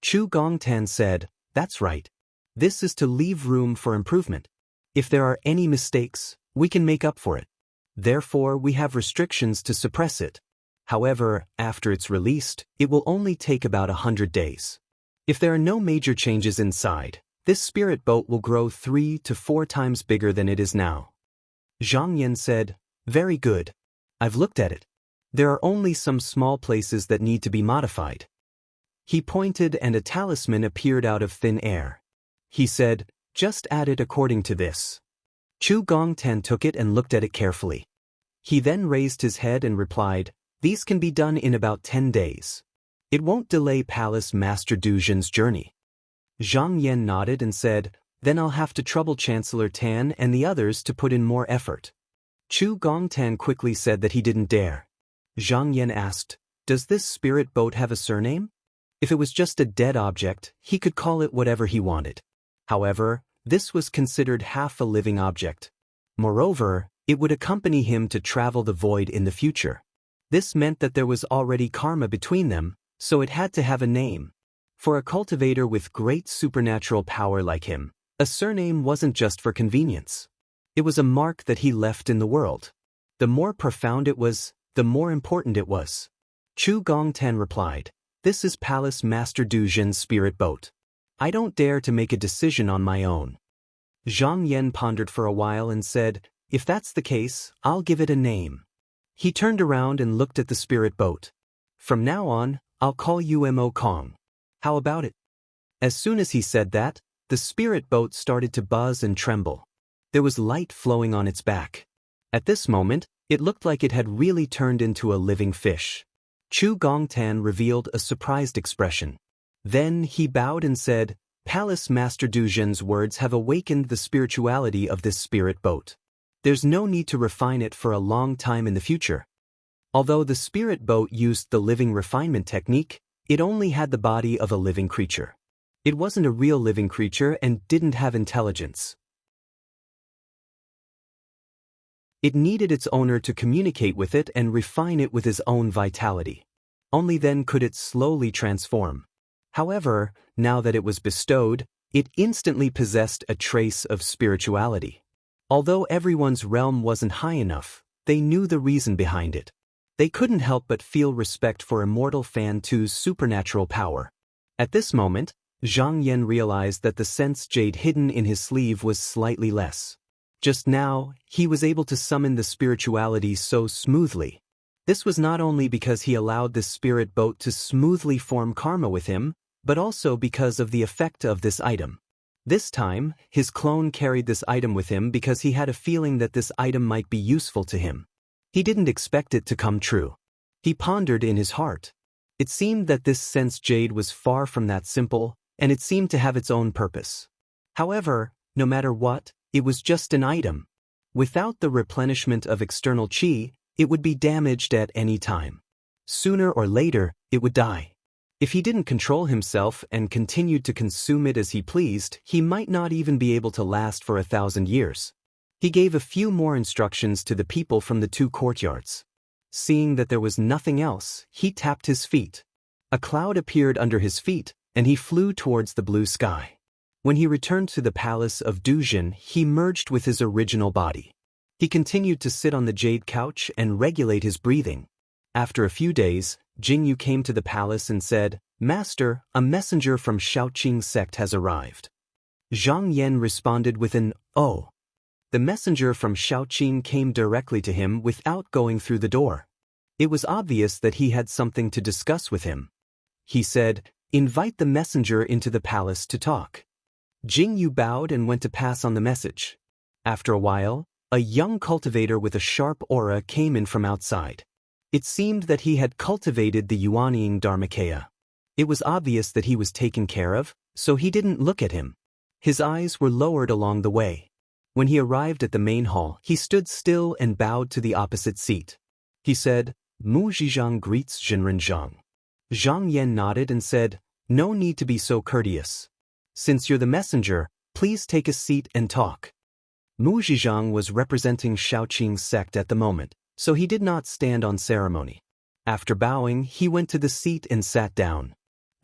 Chu Gongtan said, "That's right. This is to leave room for improvement. If there are any mistakes, we can make up for it. Therefore, we have restrictions to suppress it. However, after it's released, it will only take about 100 days. If there are no major changes inside, this spirit boat will grow 3 to 4 times bigger than it is now." Zhang Yan said, "Very good. I've looked at it. There are only some small places that need to be modified." He pointed and a talisman appeared out of thin air. He said, "Just add it according to this." Chu Gongtan took it and looked at it carefully. He then raised his head and replied, "These can be done in about 10 days. It won't delay Palace Master Du Jin's journey." Zhang Yan nodded and said, "Then I'll have to trouble Chancellor Tan and the others to put in more effort." Chu Gongtan quickly said that he didn't dare. Zhang Yan asked, "Does this spirit boat have a surname?" If it was just a dead object, he could call it whatever he wanted. However, this was considered half a living object. Moreover, it would accompany him to travel the void in the future. This meant that there was already karma between them, so it had to have a name. For a cultivator with great supernatural power like him, a surname wasn't just for convenience. It was a mark that he left in the world. The more profound it was, the more important it was. Chu Gongtan replied, "This is Palace Master Du Jin's spirit boat. I don't dare to make a decision on my own." Zhang Yan pondered for a while and said, "If that's the case, I'll give it a name." He turned around and looked at the spirit boat. "From now on, I'll call you Mo Kong. How about it?" As soon as he said that, the spirit boat started to buzz and tremble. There was light flowing on its back. At this moment, It looked like it had really turned into a living fish. Chu Gongtan revealed a surprised expression. Then he bowed and said, "Palace Master Du Zhen's words have awakened the spirituality of this spirit boat. There's no need to refine it for a long time in the future." Although the spirit boat used the living refinement technique, it only had the body of a living creature. It wasn't a real living creature and didn't have intelligence. It needed its owner to communicate with it and refine it with his own vitality. Only then could it slowly transform. However, now that it was bestowed, it instantly possessed a trace of spirituality. Although everyone's realm wasn't high enough, they knew the reason behind it. They couldn't help but feel respect for Immortal Fan Tu's supernatural power. At this moment, Zhang Yan realized that the sense jade hidden in his sleeve was slightly less. Just now, he was able to summon the spirituality so smoothly. This was not only because he allowed the spirit boat to smoothly form karma with him, but also because of the effect of this item. This time, his clone carried this item with him because he had a feeling that this item might be useful to him. He didn't expect it to come true. He pondered in his heart. It seemed that this sense jade was far from that simple, and it seemed to have its own purpose. However, no matter what, it was just an item. Without the replenishment of external qi, it would be damaged at any time. Sooner or later, it would die. If he didn't control himself and continued to consume it as he pleased, he might not even be able to last for 1,000 years. He gave a few more instructions to the people from the 2 courtyards. Seeing that there was nothing else, he tapped his feet. A cloud appeared under his feet, and he flew towards the blue sky. When he returned to the palace of Du Zhen, he merged with his original body. He continued to sit on the jade couch and regulate his breathing. After a few days, Jingyu came to the palace and said, "Master, a messenger from Shaoqing sect has arrived." Zhang Yan responded with an "Oh." The messenger from Shaoqing came directly to him without going through the door. It was obvious that he had something to discuss with him. He said, "Invite the messenger into the palace to talk." Jingyu bowed and went to pass on the message. After a while, a young cultivator with a sharp aura came in from outside. It seemed that he had cultivated the Yuanying Dharmakaya. It was obvious that he was taken care of, so he didn't look at him. His eyes were lowered along the way. When he arrived at the main hall, he stood still and bowed to the opposite seat. He said, "Mu Zhizhang greets Jinren Zhang." Zhang Yan nodded and said, "No need to be so courteous. Since you're the messenger, please take a seat and talk." Mu Zhizhang was representing Shaoqing's sect at the moment, so he did not stand on ceremony. After bowing, he went to the seat and sat down.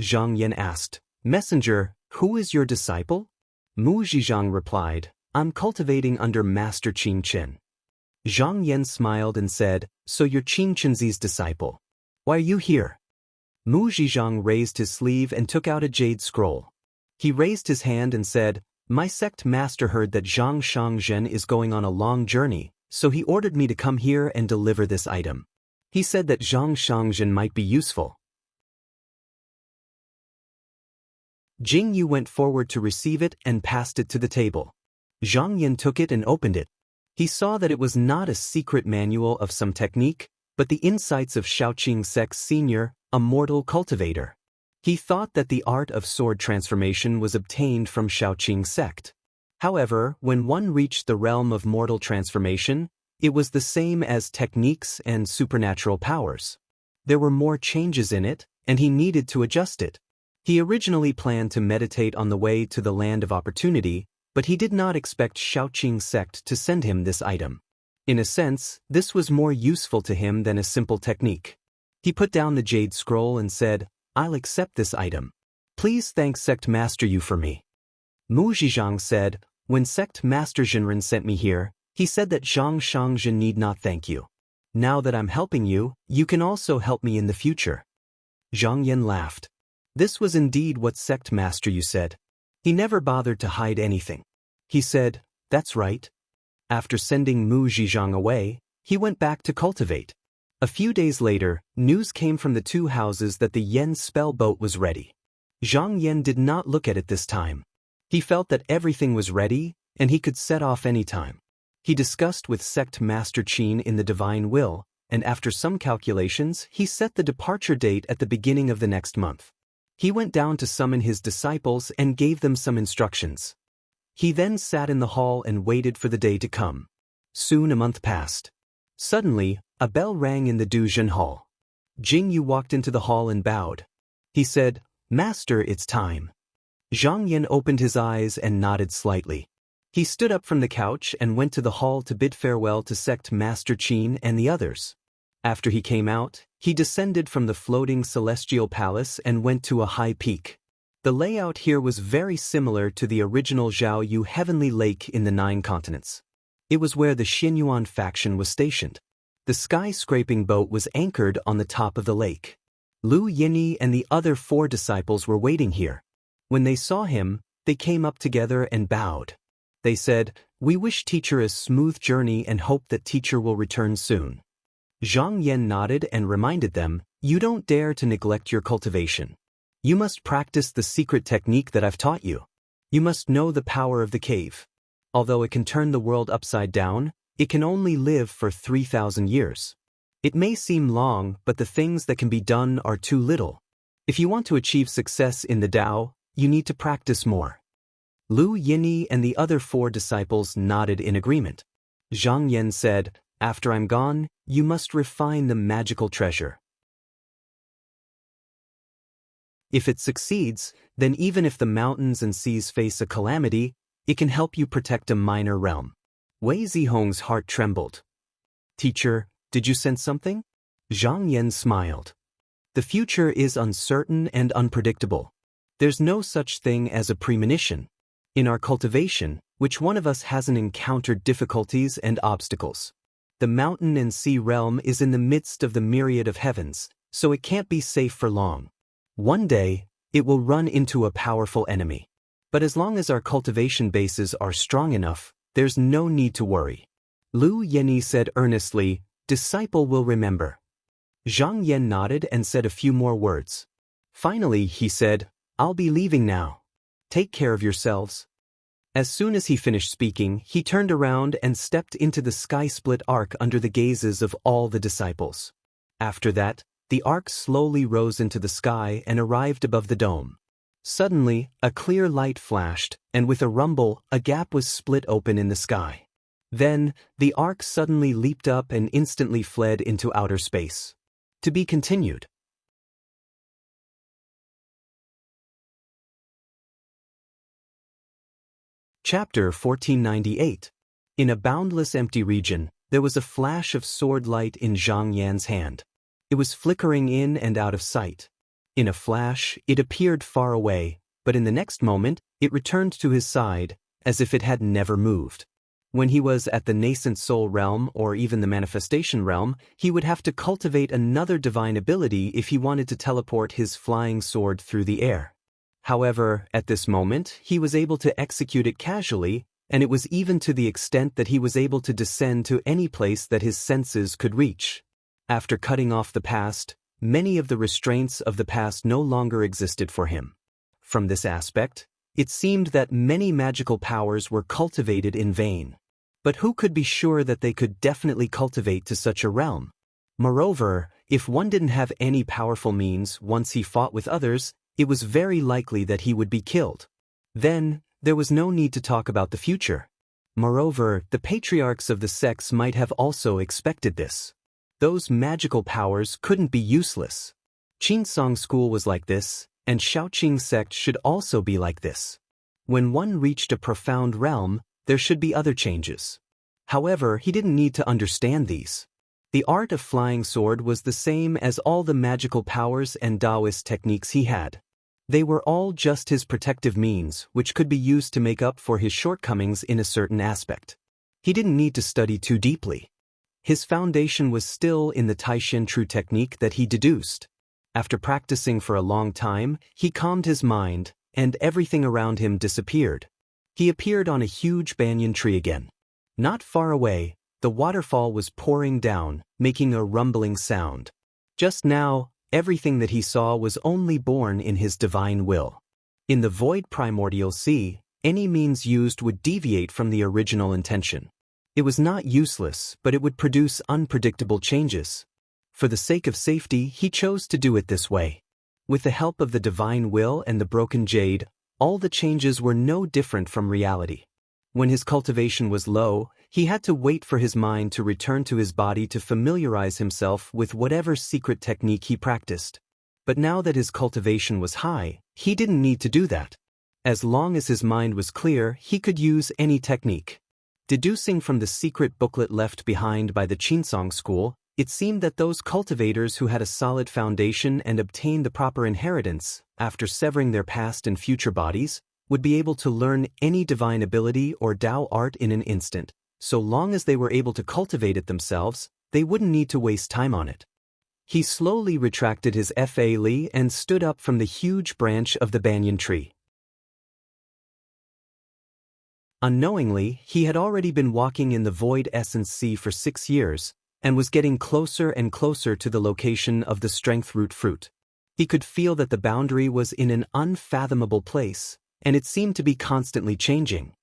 Zhang Yan asked, "Messenger, who is your disciple?" Mu Zhizhang replied, "I'm cultivating under Master Qin Chen." Zhang Yan smiled and said, "So you're Qin Chenzi's disciple. Why are you here?" Mu Zhizhang raised his sleeve and took out a jade scroll. He raised his hand and said, "My sect master heard that Zhang Shangzhen is going on a long journey, so he ordered me to come here and deliver this item. He said that Zhang Shangzhen might be useful." Jingyu went forward to receive it and passed it to the table. Zhang Yan took it and opened it. He saw that it was not a secret manual of some technique, but the insights of Shaoqing sect's senior, a mortal cultivator. He thought that the art of sword transformation was obtained from Shaoqing sect. However, when one reached the realm of mortal transformation, it was the same as techniques and supernatural powers. There were more changes in it, and he needed to adjust it. He originally planned to meditate on the way to the land of opportunity, but he did not expect Shaoqing sect to send him this item. In a sense, this was more useful to him than a simple technique. He put down the jade scroll and said, "I'll accept this item. Please thank Sect Master Yu for me." Mu Zhizhang said, "When Sect Master Jinren sent me here, he said that Zhang Shangzhen need not thank you. Now that I'm helping you, you can also help me in the future." Zhang Yan laughed. This was indeed what Sect Master Yu said. He never bothered to hide anything. He said, "That's right." After sending Mu Zhizhang away, he went back to cultivate. A few days later, news came from the 2 houses that the Yen spell boat was ready. Zhang Yan did not look at it this time. He felt that everything was ready, and he could set off any time. He discussed with sect Master Qin in the divine will, and after some calculations, he set the departure date at the beginning of the next month. He went down to summon his disciples and gave them some instructions. He then sat in the hall and waited for the day to come. Soon a month passed. Suddenly, a bell rang in the Duzhen hall. Jing Yu walked into the hall and bowed. He said, "Master, it's time." Zhang Yan opened his eyes and nodded slightly. He stood up from the couch and went to the hall to bid farewell to sect Master Qin and the others. After he came out, he descended from the floating celestial palace and went to a high peak. The layout here was very similar to the original Zhao Yu Heavenly Lake in the 9 continents. It was where the Xinyuan faction was stationed. The sky-scraping boat was anchored on the top of the lake. Lu Yinyi and the other 4 disciples were waiting here. When they saw him, they came up together and bowed. They said, "We wish teacher a smooth journey and hope that teacher will return soon." Zhang Yan nodded and reminded them, "You don't dare to neglect your cultivation. You must practice the secret technique that I've taught you. You must know the power of the cave. Although it can turn the world upside down, it can only live for 3,000 years. It may seem long, but the things that can be done are too little. If you want to achieve success in the Tao, you need to practice more." Lu Yinyi and the other 4 disciples nodded in agreement. Zhang Yan said, "After I'm gone, you must refine the magical treasure. If it succeeds, then even if the mountains and seas face a calamity, it can help you protect a minor realm." Wei Zihong's heart trembled. "Teacher, did you sense something?" Zhang Yan smiled. "The future is uncertain and unpredictable. There's no such thing as a premonition. In our cultivation, which one of us hasn't encountered difficulties and obstacles? The mountain and sea realm is in the midst of the myriad of heavens, so it can't be safe for long. One day, it will run into a powerful enemy. But as long as our cultivation bases are strong enough, there's no need to worry." Lu Yinyi said earnestly, "Disciple will remember." Zhang Yan nodded and said a few more words. Finally, he said, "I'll be leaving now. Take care of yourselves." As soon as he finished speaking, he turned around and stepped into the sky-split arc under the gazes of all the disciples. After that, the arc slowly rose into the sky and arrived above the dome. Suddenly, a clear light flashed, and with a rumble, a gap was split open in the sky. Then, the arc suddenly leaped up and instantly fled into outer space. To be continued. Chapter 1498. In a boundless empty region, there was a flash of sword light in Zhang Yan's hand. It was flickering in and out of sight. In a flash, it appeared far away, but in the next moment, it returned to his side, as if it had never moved. When he was at the nascent soul realm or even the manifestation realm, he would have to cultivate another divine ability if he wanted to teleport his flying sword through the air. However, at this moment, he was able to execute it casually, and it was even to the extent that he was able to descend to any place that his senses could reach. After cutting off the past, many of the restraints of the past no longer existed for him. From this aspect, it seemed that many magical powers were cultivated in vain. But who could be sure that they could definitely cultivate to such a realm? Moreover, if one didn't have any powerful means once he fought with others, it was very likely that he would be killed. Then, there was no need to talk about the future. Moreover, the patriarchs of the sects might have also expected this. Those magical powers couldn't be useless. Qinsong school was like this, and Shaoqing sect should also be like this. When one reached a profound realm, there should be other changes. However, he didn't need to understand these. The art of flying sword was the same as all the magical powers and Taoist techniques he had. They were all just his protective means, which could be used to make up for his shortcomings in a certain aspect. He didn't need to study too deeply. His foundation was still in the Taishan true technique that he deduced. After practicing for a long time, he calmed his mind, and everything around him disappeared. He appeared on a huge banyan tree again. Not far away, the waterfall was pouring down, making a rumbling sound. Just now, everything that he saw was only born in his divine will. In the void primordial sea, any means used would deviate from the original intention. It was not useless, but it would produce unpredictable changes. For the sake of safety, he chose to do it this way. With the help of the divine will and the broken jade, all the changes were no different from reality. When his cultivation was low, he had to wait for his mind to return to his body to familiarize himself with whatever secret technique he practiced. But now that his cultivation was high, he didn't need to do that. As long as his mind was clear, he could use any technique. Deducing from the secret booklet left behind by the Chinsong school, it seemed that those cultivators who had a solid foundation and obtained the proper inheritance, after severing their past and future bodies, would be able to learn any divine ability or Tao art in an instant. So long as they were able to cultivate it themselves, they wouldn't need to waste time on it. He slowly retracted his Fa Li and stood up from the huge branch of the banyan tree. Unknowingly, he had already been walking in the void essence sea for 6 years, and was getting closer and closer to the location of the strength root fruit. He could feel that the boundary was in an unfathomable place, and it seemed to be constantly changing.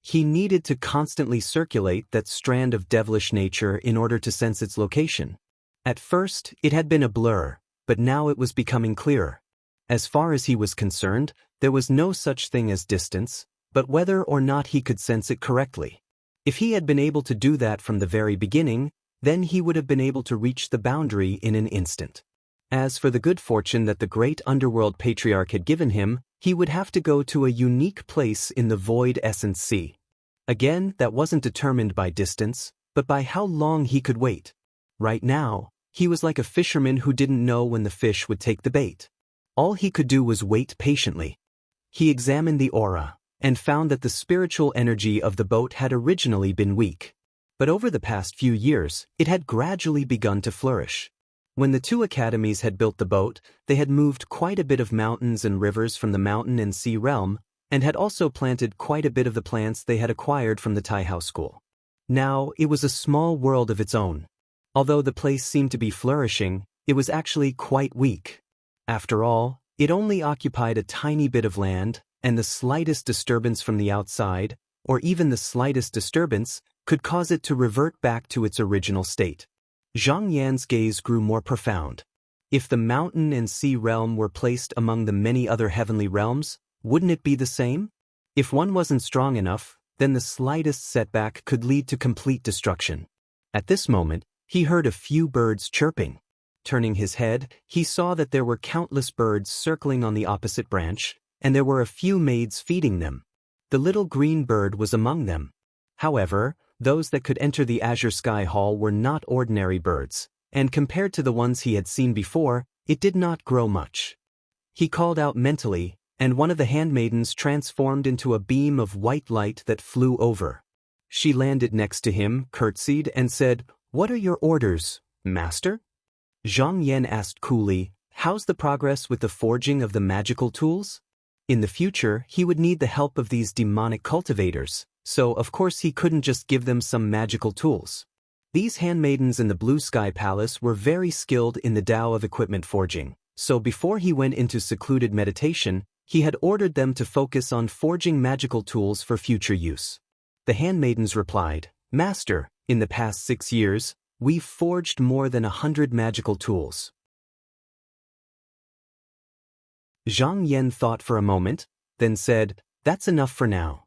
He needed to constantly circulate that strand of devilish nature in order to sense its location. At first, it had been a blur, but now it was becoming clearer. As far as he was concerned, there was no such thing as distance, but whether or not he could sense it correctly. If he had been able to do that from the very beginning, then he would have been able to reach the boundary in an instant. As for the good fortune that the great underworld patriarch had given him, he would have to go to a unique place in the void essence sea. Again, that wasn't determined by distance, but by how long he could wait. Right now, he was like a fisherman who didn't know when the fish would take the bait. All he could do was wait patiently. He examined the aura, and found that the spiritual energy of the boat had originally been weak. But over the past few years, it had gradually begun to flourish. When the 2 academies had built the boat, they had moved quite a bit of mountains and rivers from the mountain and sea realm, and had also planted quite a bit of the plants they had acquired from the Taihao school. Now, it was a small world of its own. Although the place seemed to be flourishing, it was actually quite weak. After all, it only occupied a tiny bit of land, and the slightest disturbance from the outside, or even the slightest disturbance, could cause it to revert back to its original state. Zhang Yan's gaze grew more profound. If the mountain and sea realm were placed among the many other heavenly realms, wouldn't it be the same? If one wasn't strong enough, then the slightest setback could lead to complete destruction. At this moment, he heard a few birds chirping. Turning his head, he saw that there were countless birds circling on the opposite branch, and there were a few maids feeding them. The little green bird was among them. However, those that could enter the Azure Sky Hall were not ordinary birds, and compared to the ones he had seen before, it did not grow much. He called out mentally, and one of the handmaidens transformed into a beam of white light that flew over. She landed next to him, curtsied, and said, "What are your orders, master?" Zhang Yan asked coolly, "How's the progress with the forging of the magical tools?" In the future, he would need the help of these demonic cultivators, so of course he couldn't just give them some magical tools. These handmaidens in the Blue Sky Palace were very skilled in the Tao of equipment forging, so before he went into secluded meditation, he had ordered them to focus on forging magical tools for future use. The handmaidens replied, "Master, in the past 6 years, we've forged more than 100 magical tools." Zhang Yan thought for a moment, then said, "That's enough for now."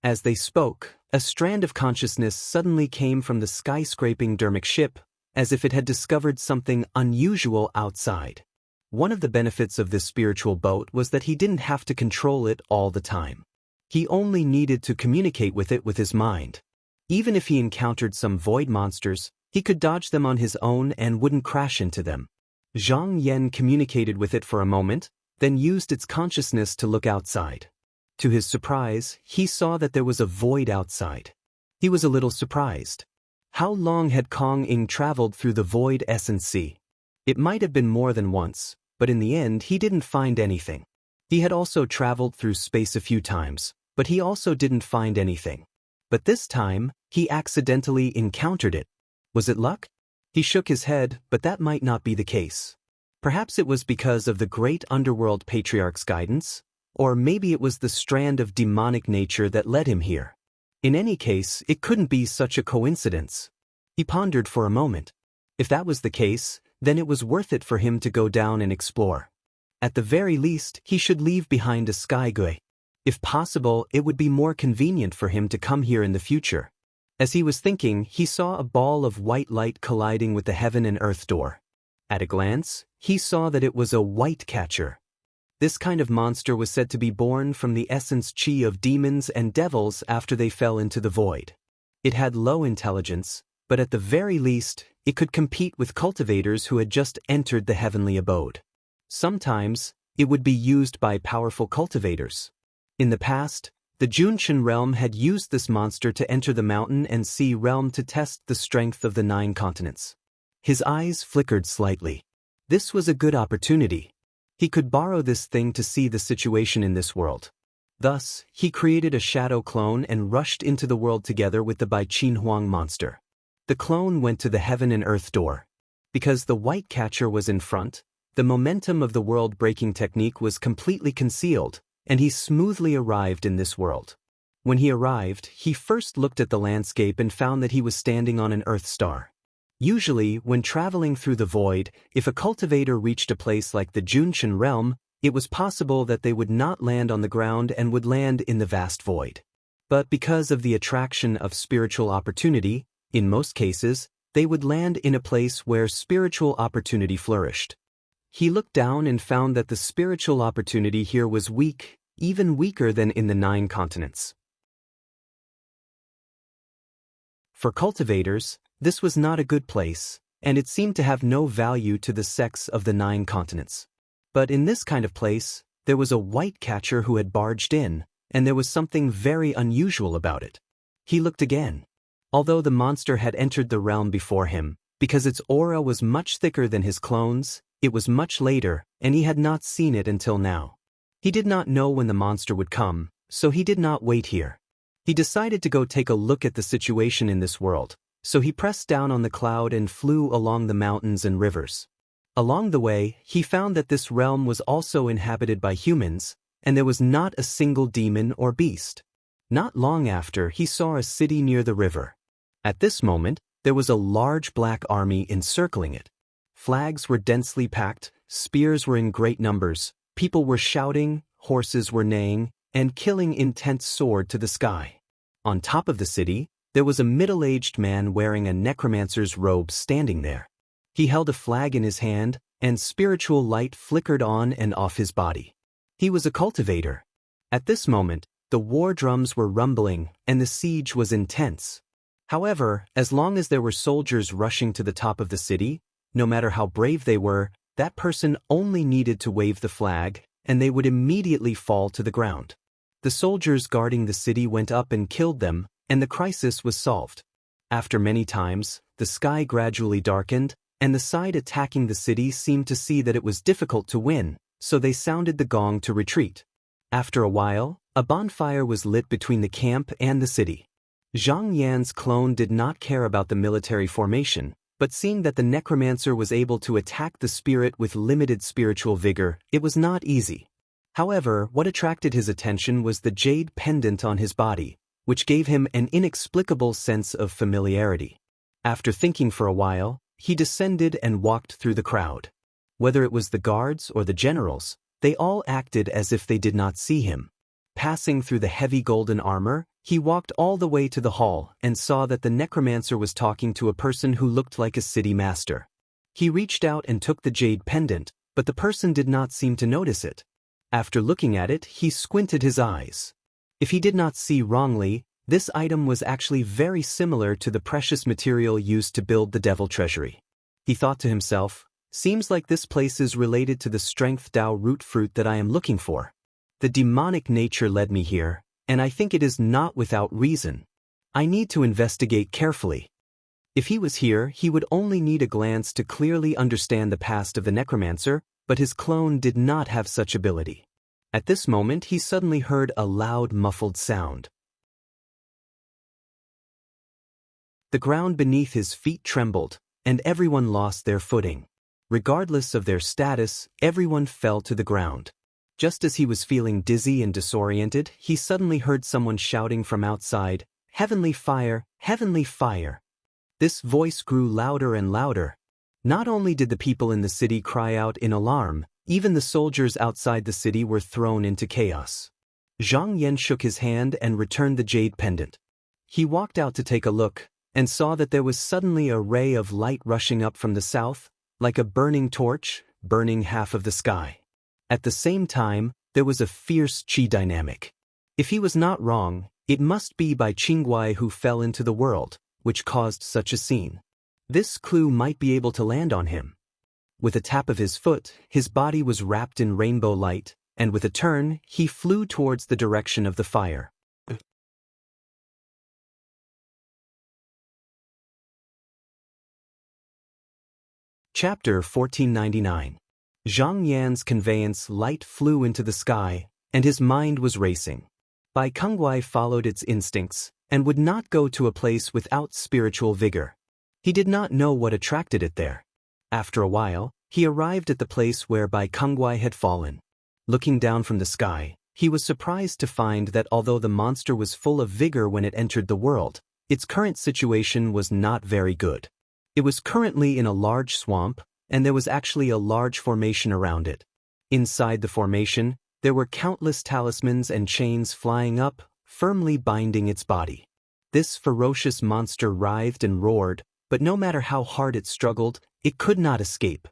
As they spoke, a strand of consciousness suddenly came from the skyscraping dermic ship, as if it had discovered something unusual outside. One of the benefits of this spiritual boat was that he didn't have to control it all the time. He only needed to communicate with it with his mind. Even if he encountered some void monsters, he could dodge them on his own and wouldn't crash into them. Zhang Yan communicated with it for a moment, then used its consciousness to look outside. To his surprise, he saw that there was a void outside. He was a little surprised. How long had Kong Ing traveled through the void essence sea? It might have been more than once, but in the end he didn't find anything. He had also traveled through space a few times, but he also didn't find anything. But this time, he accidentally encountered it. Was it luck? He shook his head, but that might not be the case. Perhaps it was because of the great underworld patriarch's guidance, or maybe it was the strand of demonic nature that led him here. In any case, it couldn't be such a coincidence. He pondered for a moment. If that was the case, then it was worth it for him to go down and explore. At the very least, he should leave behind a skygue. If possible, it would be more convenient for him to come here in the future. As he was thinking, he saw a ball of white light colliding with the heaven and earth door. At a glance, he saw that it was a white catcher. This kind of monster was said to be born from the essence chi of demons and devils after they fell into the void. It had low intelligence, but at the very least, it could compete with cultivators who had just entered the heavenly abode. Sometimes, it would be used by powerful cultivators. In the past, the Junshin realm had used this monster to enter the mountain and sea realm to test the strength of the 9 continents. His eyes flickered slightly. This was a good opportunity. He could borrow this thing to see the situation in this world. Thus, he created a shadow clone and rushed into the world together with the Bai Qinhuang monster. The clone went to the heaven and earth door. Because the white catcher was in front, the momentum of the world-breaking technique was completely concealed, and he smoothly arrived in this world. When he arrived, he first looked at the landscape and found that he was standing on an earth star. Usually, when traveling through the void, if a cultivator reached a place like the Junshin realm, it was possible that they would not land on the ground and would land in the vast void. But because of the attraction of spiritual opportunity, in most cases, they would land in a place where spiritual opportunity flourished. He looked down and found that the spiritual opportunity here was weak, even weaker than in the 9 continents. For cultivators, this was not a good place, and it seemed to have no value to the sex of the 9 continents. But in this kind of place, there was a white catcher who had barged in, and there was something very unusual about it. He looked again. Although the monster had entered the realm before him, because its aura was much thicker than his clones, it was much later, and he had not seen it until now. He did not know when the monster would come, so he did not wait here. He decided to go take a look at the situation in this world, so he pressed down on the cloud and flew along the mountains and rivers. Along the way, he found that this realm was also inhabited by humans, and there was not a single demon or beast. Not long after, he saw a city near the river. At this moment, there was a large black army encircling it. Flags were densely packed, spears were in great numbers, people were shouting, horses were neighing, and killing intent soared to the sky. On top of the city, there was a middle-aged man wearing a necromancer's robe standing there. He held a flag in his hand, and spiritual light flickered on and off his body. He was a cultivator. At this moment, the war drums were rumbling, and the siege was intense. However, as long as there were soldiers rushing to the top of the city, no matter how brave they were, that person only needed to wave the flag, and they would immediately fall to the ground. The soldiers guarding the city went up and killed them, and the crisis was solved. After many times, the sky gradually darkened, and the side attacking the city seemed to see that it was difficult to win, so they sounded the gong to retreat. After a while, a bonfire was lit between the camp and the city. Zhang Yan's clone did not care about the military formation, but seeing that the necromancer was able to attack the spirit with limited spiritual vigor, it was not easy. However, what attracted his attention was the jade pendant on his body, which gave him an inexplicable sense of familiarity. After thinking for a while, he descended and walked through the crowd. Whether it was the guards or the generals, they all acted as if they did not see him. Passing through the heavy golden armor, he walked all the way to the hall and saw that the necromancer was talking to a person who looked like a city master. He reached out and took the jade pendant, but the person did not seem to notice it. After looking at it, he squinted his eyes. If he did not see wrongly, this item was actually very similar to the precious material used to build the devil treasury. He thought to himself, seems like this place is related to the strength Tao root fruit that I am looking for. The demonic nature led me here, and I think it is not without reason. I need to investigate carefully. If he was here, he would only need a glance to clearly understand the past of the necromancer, but his clone did not have such ability. At this moment, he suddenly heard a loud, muffled sound. The ground beneath his feet trembled, and everyone lost their footing. Regardless of their status, everyone fell to the ground. Just as he was feeling dizzy and disoriented, he suddenly heard someone shouting from outside, heavenly fire, heavenly fire. This voice grew louder and louder. Not only did the people in the city cry out in alarm, even the soldiers outside the city were thrown into chaos. Zhang Yan shook his hand and returned the jade pendant. He walked out to take a look, and saw that there was suddenly a ray of light rushing up from the south, like a burning torch, burning half of the sky. At the same time, there was a fierce qi dynamic. If he was not wrong, it must be Bai Qingguai who fell into the world, which caused such a scene. This clue might be able to land on him. With a tap of his foot, his body was wrapped in rainbow light, and with a turn, he flew towards the direction of the fire. Chapter 1499. Zhang Yan's conveyance light flew into the sky, and his mind was racing. Bai Qingguai followed its instincts, and would not go to a place without spiritual vigor. He did not know what attracted it there. After a while, he arrived at the place where Bai Qingguai had fallen. Looking down from the sky, he was surprised to find that although the monster was full of vigor when it entered the world, its current situation was not very good. It was currently in a large swamp, and there was actually a large formation around it. Inside the formation, there were countless talismans and chains flying up, firmly binding its body. This ferocious monster writhed and roared, but no matter how hard it struggled, it could not escape.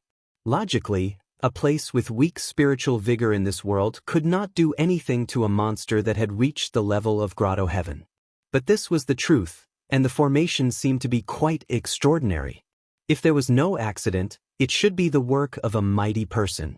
Logically, a place with weak spiritual vigor in this world could not do anything to a monster that had reached the level of grotto heaven. But this was the truth, and the formation seemed to be quite extraordinary. If there was no accident, it should be the work of a mighty person.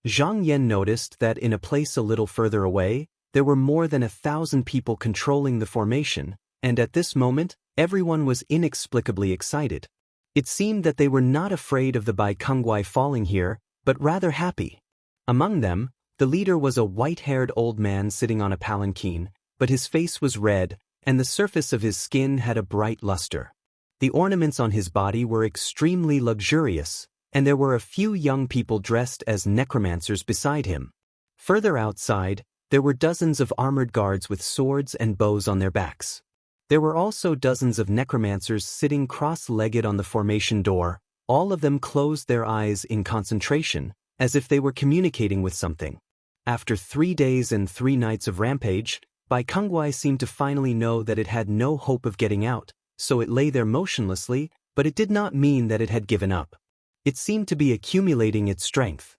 Zhang Yan noticed that in a place a little further away, there were more than 1,000 people controlling the formation, and at this moment, everyone was inexplicably excited. It seemed that they were not afraid of the Bai Qingguai falling here, but rather happy. Among them, the leader was a white-haired old man sitting on a palanquin, but his face was red, and the surface of his skin had a bright luster. The ornaments on his body were extremely luxurious, and there were a few young people dressed as necromancers beside him. Further outside, there were dozens of armored guards with swords and bows on their backs. There were also dozens of necromancers sitting cross-legged on the formation door. All of them closed their eyes in concentration, as if they were communicating with something. After 3 days and 3 nights of rampage, Bai Qingguai seemed to finally know that it had no hope of getting out, so it lay there motionlessly, but it did not mean that it had given up. It seemed to be accumulating its strength.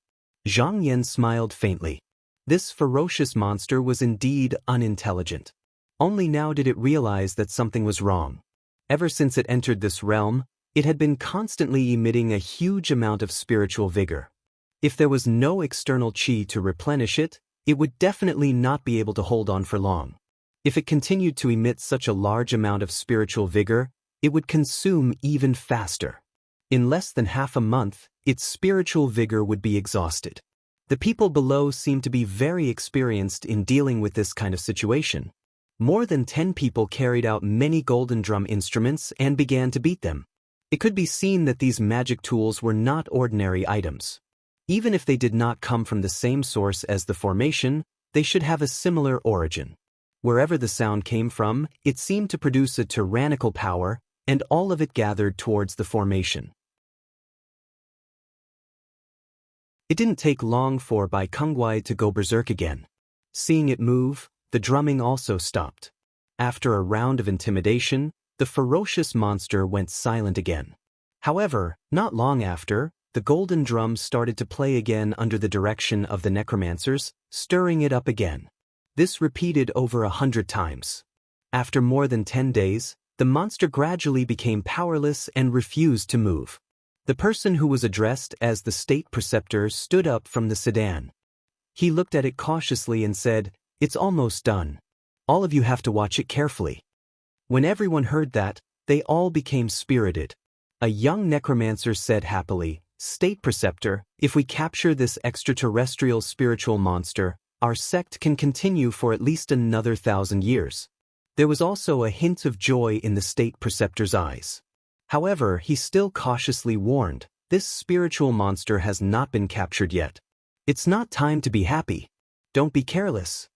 Zhang Yan smiled faintly. This ferocious monster was indeed unintelligent. Only now did it realize that something was wrong. Ever since it entered this realm, it had been constantly emitting a huge amount of spiritual vigor. If there was no external qi to replenish it, it would definitely not be able to hold on for long. If it continued to emit such a large amount of spiritual vigor, it would consume even faster. In less than half a month, its spiritual vigor would be exhausted. The people below seemed to be very experienced in dealing with this kind of situation. More than 10 people carried out many golden drum instruments and began to beat them. It could be seen that these magic tools were not ordinary items. Even if they did not come from the same source as the formation, they should have a similar origin. Wherever the sound came from, it seemed to produce a tyrannical power, and all of it gathered towards the formation. It didn't take long for Bai Qingguai to go berserk again. Seeing it move, the drumming also stopped. After a round of intimidation, the ferocious monster went silent again. However, not long after, the golden drum started to play again under the direction of the necromancers, stirring it up again. This repeated over 100 times. After more than 10 days, the monster gradually became powerless and refused to move. The person who was addressed as the state preceptor stood up from the sedan. He looked at it cautiously and said, "It's almost done. All of you have to watch it carefully." When everyone heard that, they all became spirited. A young necromancer said happily, "State preceptor, if we capture this extraterrestrial spiritual monster, our sect can continue for at least another 1,000 years." There was also a hint of joy in the state preceptor's eyes. However, he still cautiously warned, "This spiritual monster has not been captured yet. It's not time to be happy. Don't be careless."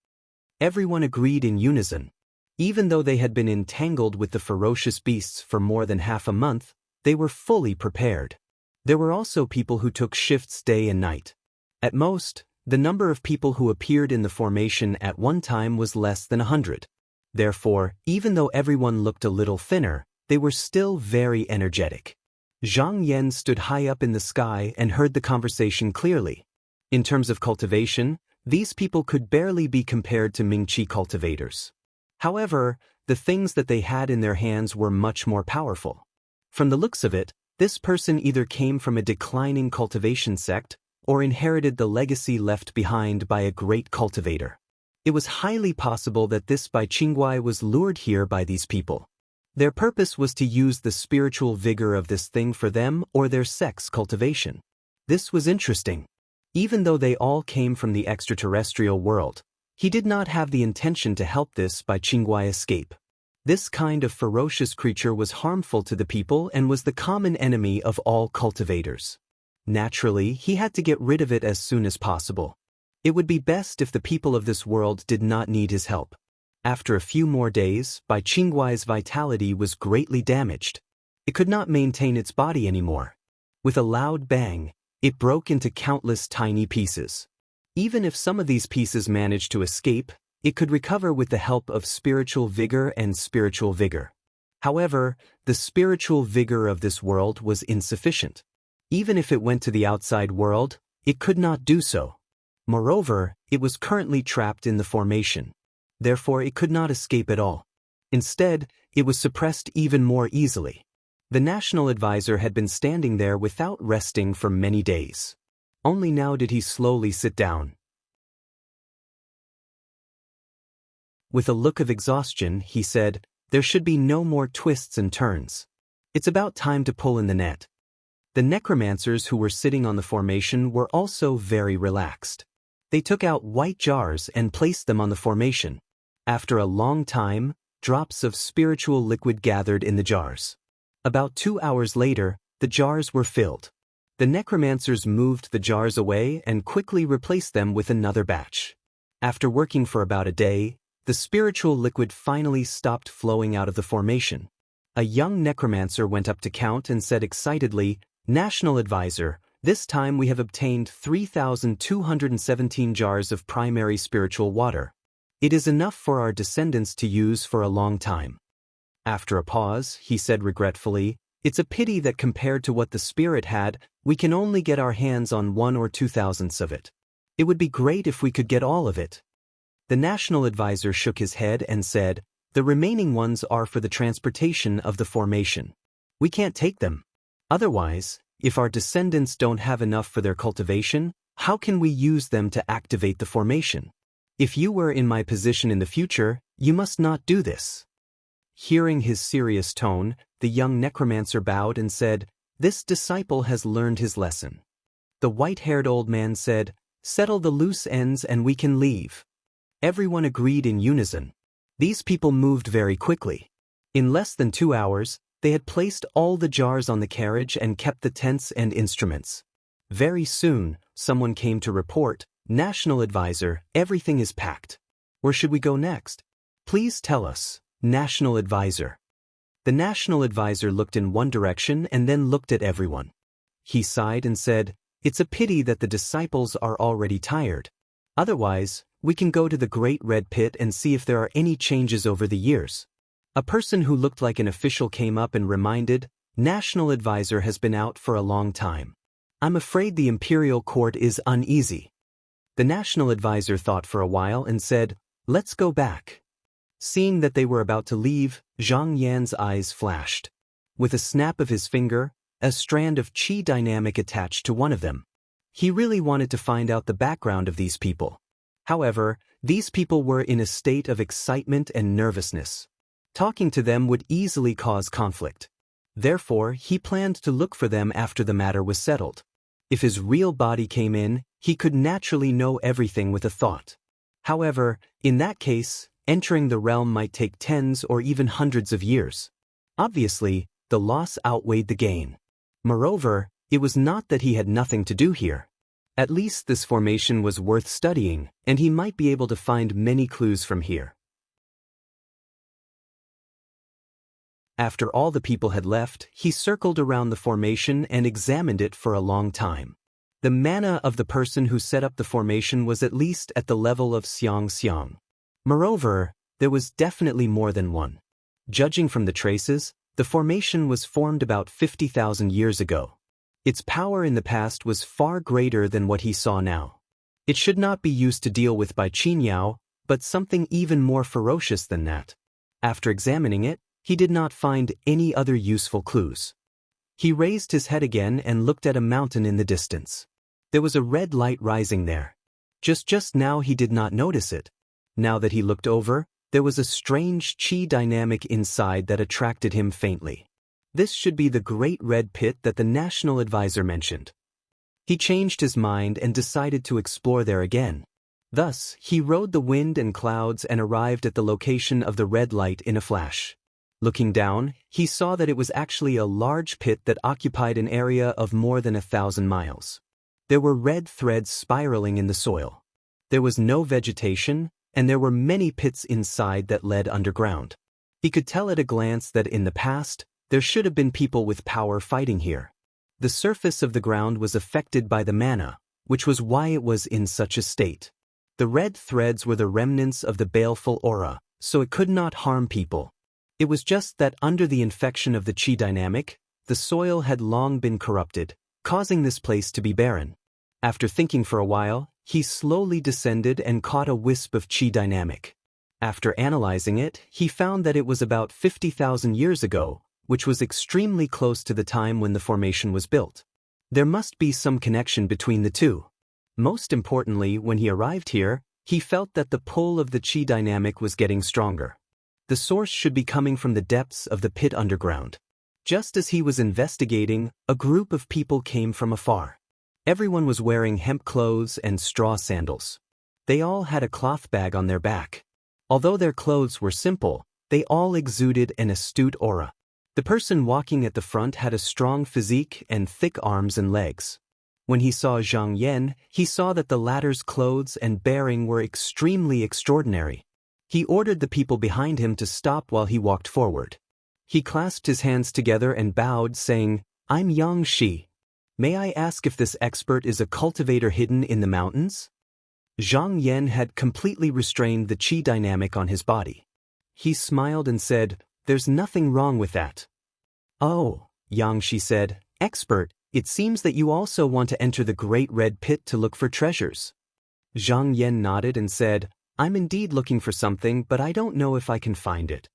Everyone agreed in unison. Even though they had been entangled with the ferocious beasts for more than half a month, they were fully prepared. There were also people who took shifts day and night. At most, the number of people who appeared in the formation at one time was less than 100. Therefore, even though everyone looked a little thinner, they were still very energetic. Zhang Yan stood high up in the sky and heard the conversation clearly. In terms of cultivation, these people could barely be compared to Mingqi cultivators. However, the things that they had in their hands were much more powerful. From the looks of it, this person either came from a declining cultivation sect or inherited the legacy left behind by a great cultivator. It was highly possible that this Bai Qingguai was lured here by these people. Their purpose was to use the spiritual vigor of this thing for them or their sect's cultivation. This was interesting. Even though they all came from the extraterrestrial world, he did not have the intention to help this Bai Qingguai escape. This kind of ferocious creature was harmful to the people and was the common enemy of all cultivators. Naturally, he had to get rid of it as soon as possible. It would be best if the people of this world did not need his help. After a few more days, Bai Qingguai's vitality was greatly damaged. It could not maintain its body anymore. With a loud bang, it broke into countless tiny pieces. Even if some of these pieces managed to escape, it could recover with the help of spiritual vigor and spiritual vigor. However, the spiritual vigor of this world was insufficient. Even if it went to the outside world, it could not do so. Moreover, it was currently trapped in the formation. Therefore, it could not escape at all. Instead, it was suppressed even more easily. The national advisor had been standing there without resting for many days. Only now did he slowly sit down. With a look of exhaustion, he said, "There should be no more twists and turns. It's about time to pull in the net." The necromancers who were sitting on the formation were also very relaxed. They took out white jars and placed them on the formation. After a long time, drops of spiritual liquid gathered in the jars. About 2 hours later, the jars were filled. The necromancers moved the jars away and quickly replaced them with another batch. After working for about a day, the spiritual liquid finally stopped flowing out of the formation. A young necromancer went up to Count and said excitedly, "National Advisor, this time we have obtained 3,217 jars of primary spiritual water. It is enough for our descendants to use for a long time." After a pause, he said regretfully, "It's a pity that compared to what the spirit had, we can only get our hands on 1 or 2 thousandths of it. It would be great if we could get all of it." The national advisor shook his head and said, "The remaining ones are for the transportation of the formation. We can't take them. Otherwise, if our descendants don't have enough for their cultivation, how can we use them to activate the formation? If you were in my position in the future, you must not do this." Hearing his serious tone, the young necromancer bowed and said, "This disciple has learned his lesson." The white-haired old man said, "Settle the loose ends and we can leave." Everyone agreed in unison. These people moved very quickly. In less than 2 hours, they had placed all the jars on the carriage and kept the tents and instruments. Very soon, someone came to report, "National Advisor, everything is packed. Where should we go next? Please tell us, National Advisor." The National Advisor looked in one direction and then looked at everyone. He sighed and said, "It's a pity that the disciples are already tired. Otherwise, we can go to the Great Red Pit and see if there are any changes over the years." A person who looked like an official came up and reminded, "National Advisor has been out for a long time. I'm afraid the Imperial Court is uneasy." The National Advisor thought for a while and said, "Let's go back." Seeing that they were about to leave, Zhang Yan's eyes flashed. With a snap of his finger, a strand of qi dynamic attached to one of them. He really wanted to find out the background of these people. However, these people were in a state of excitement and nervousness. Talking to them would easily cause conflict. Therefore, he planned to look for them after the matter was settled. If his real body came in, he could naturally know everything with a thought. However, in that case, entering the realm might take tens or even hundreds of years. Obviously, the loss outweighed the gain. Moreover, it was not that he had nothing to do here. At least this formation was worth studying, and he might be able to find many clues from here. After all the people had left, he circled around the formation and examined it for a long time. The mana of the person who set up the formation was at least at the level of Xiang Xiang. Moreover, there was definitely more than one. Judging from the traces, the formation was formed about 50,000 years ago. Its power in the past was far greater than what he saw now. It should not be used to deal with by Qingyao, but something even more ferocious than that. After examining it, he did not find any other useful clues. He raised his head again and looked at a mountain in the distance. There was a red light rising there. Just now he did not notice it. Now that he looked over, there was a strange qi dynamic inside that attracted him faintly. This should be the Great Red Pit that the National Advisor mentioned. He changed his mind and decided to explore there again. Thus, he rode the wind and clouds and arrived at the location of the red light in a flash. Looking down, he saw that it was actually a large pit that occupied an area of more than 1,000 miles. There were red threads spiraling in the soil. There was no vegetation, and there were many pits inside that led underground. He could tell at a glance that in the past, there should have been people with power fighting here. The surface of the ground was affected by the mana, which was why it was in such a state. The red threads were the remnants of the baleful aura, so it could not harm people. It was just that under the infection of the qi dynamic, the soil had long been corrupted, causing this place to be barren. After thinking for a while, he slowly descended and caught a wisp of qi dynamic. After analyzing it, he found that it was about 50,000 years ago, which was extremely close to the time when the formation was built. There must be some connection between the two. Most importantly, when he arrived here, he felt that the pull of the qi dynamic was getting stronger. The source should be coming from the depths of the pit underground. Just as he was investigating, a group of people came from afar. Everyone was wearing hemp clothes and straw sandals. They all had a cloth bag on their back. Although their clothes were simple, they all exuded an astute aura. The person walking at the front had a strong physique and thick arms and legs. When he saw Zhang Yan, he saw that the latter's clothes and bearing were extremely extraordinary. He ordered the people behind him to stop while he walked forward. He clasped his hands together and bowed, saying, "I'm Yang Shi. May I ask if this expert is a cultivator hidden in the mountains?" Zhang Yan had completely restrained the qi dynamic on his body. He smiled and said, "There's nothing wrong with that." "Oh," Yang Shi said, "Expert, it seems that you also want to enter the Great Red Pit to look for treasures." Zhang Yan nodded and said, "I'm indeed looking for something, but I don't know if I can find it."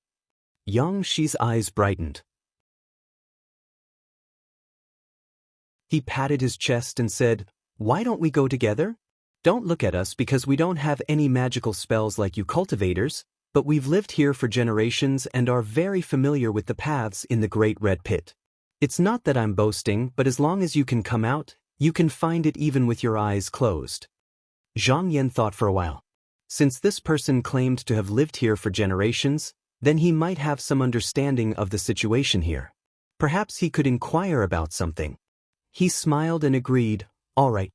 Yang Shi's eyes brightened. He patted his chest and said, "Why don't we go together? Don't look at us because we don't have any magical spells like you cultivators, but we've lived here for generations and are very familiar with the paths in the Great Red Pit. It's not that I'm boasting, but as long as you can come out, you can find it even with your eyes closed." Zhang Yan thought for a while. Since this person claimed to have lived here for generations, then he might have some understanding of the situation here. Perhaps he could inquire about something. He smiled and agreed, "All right."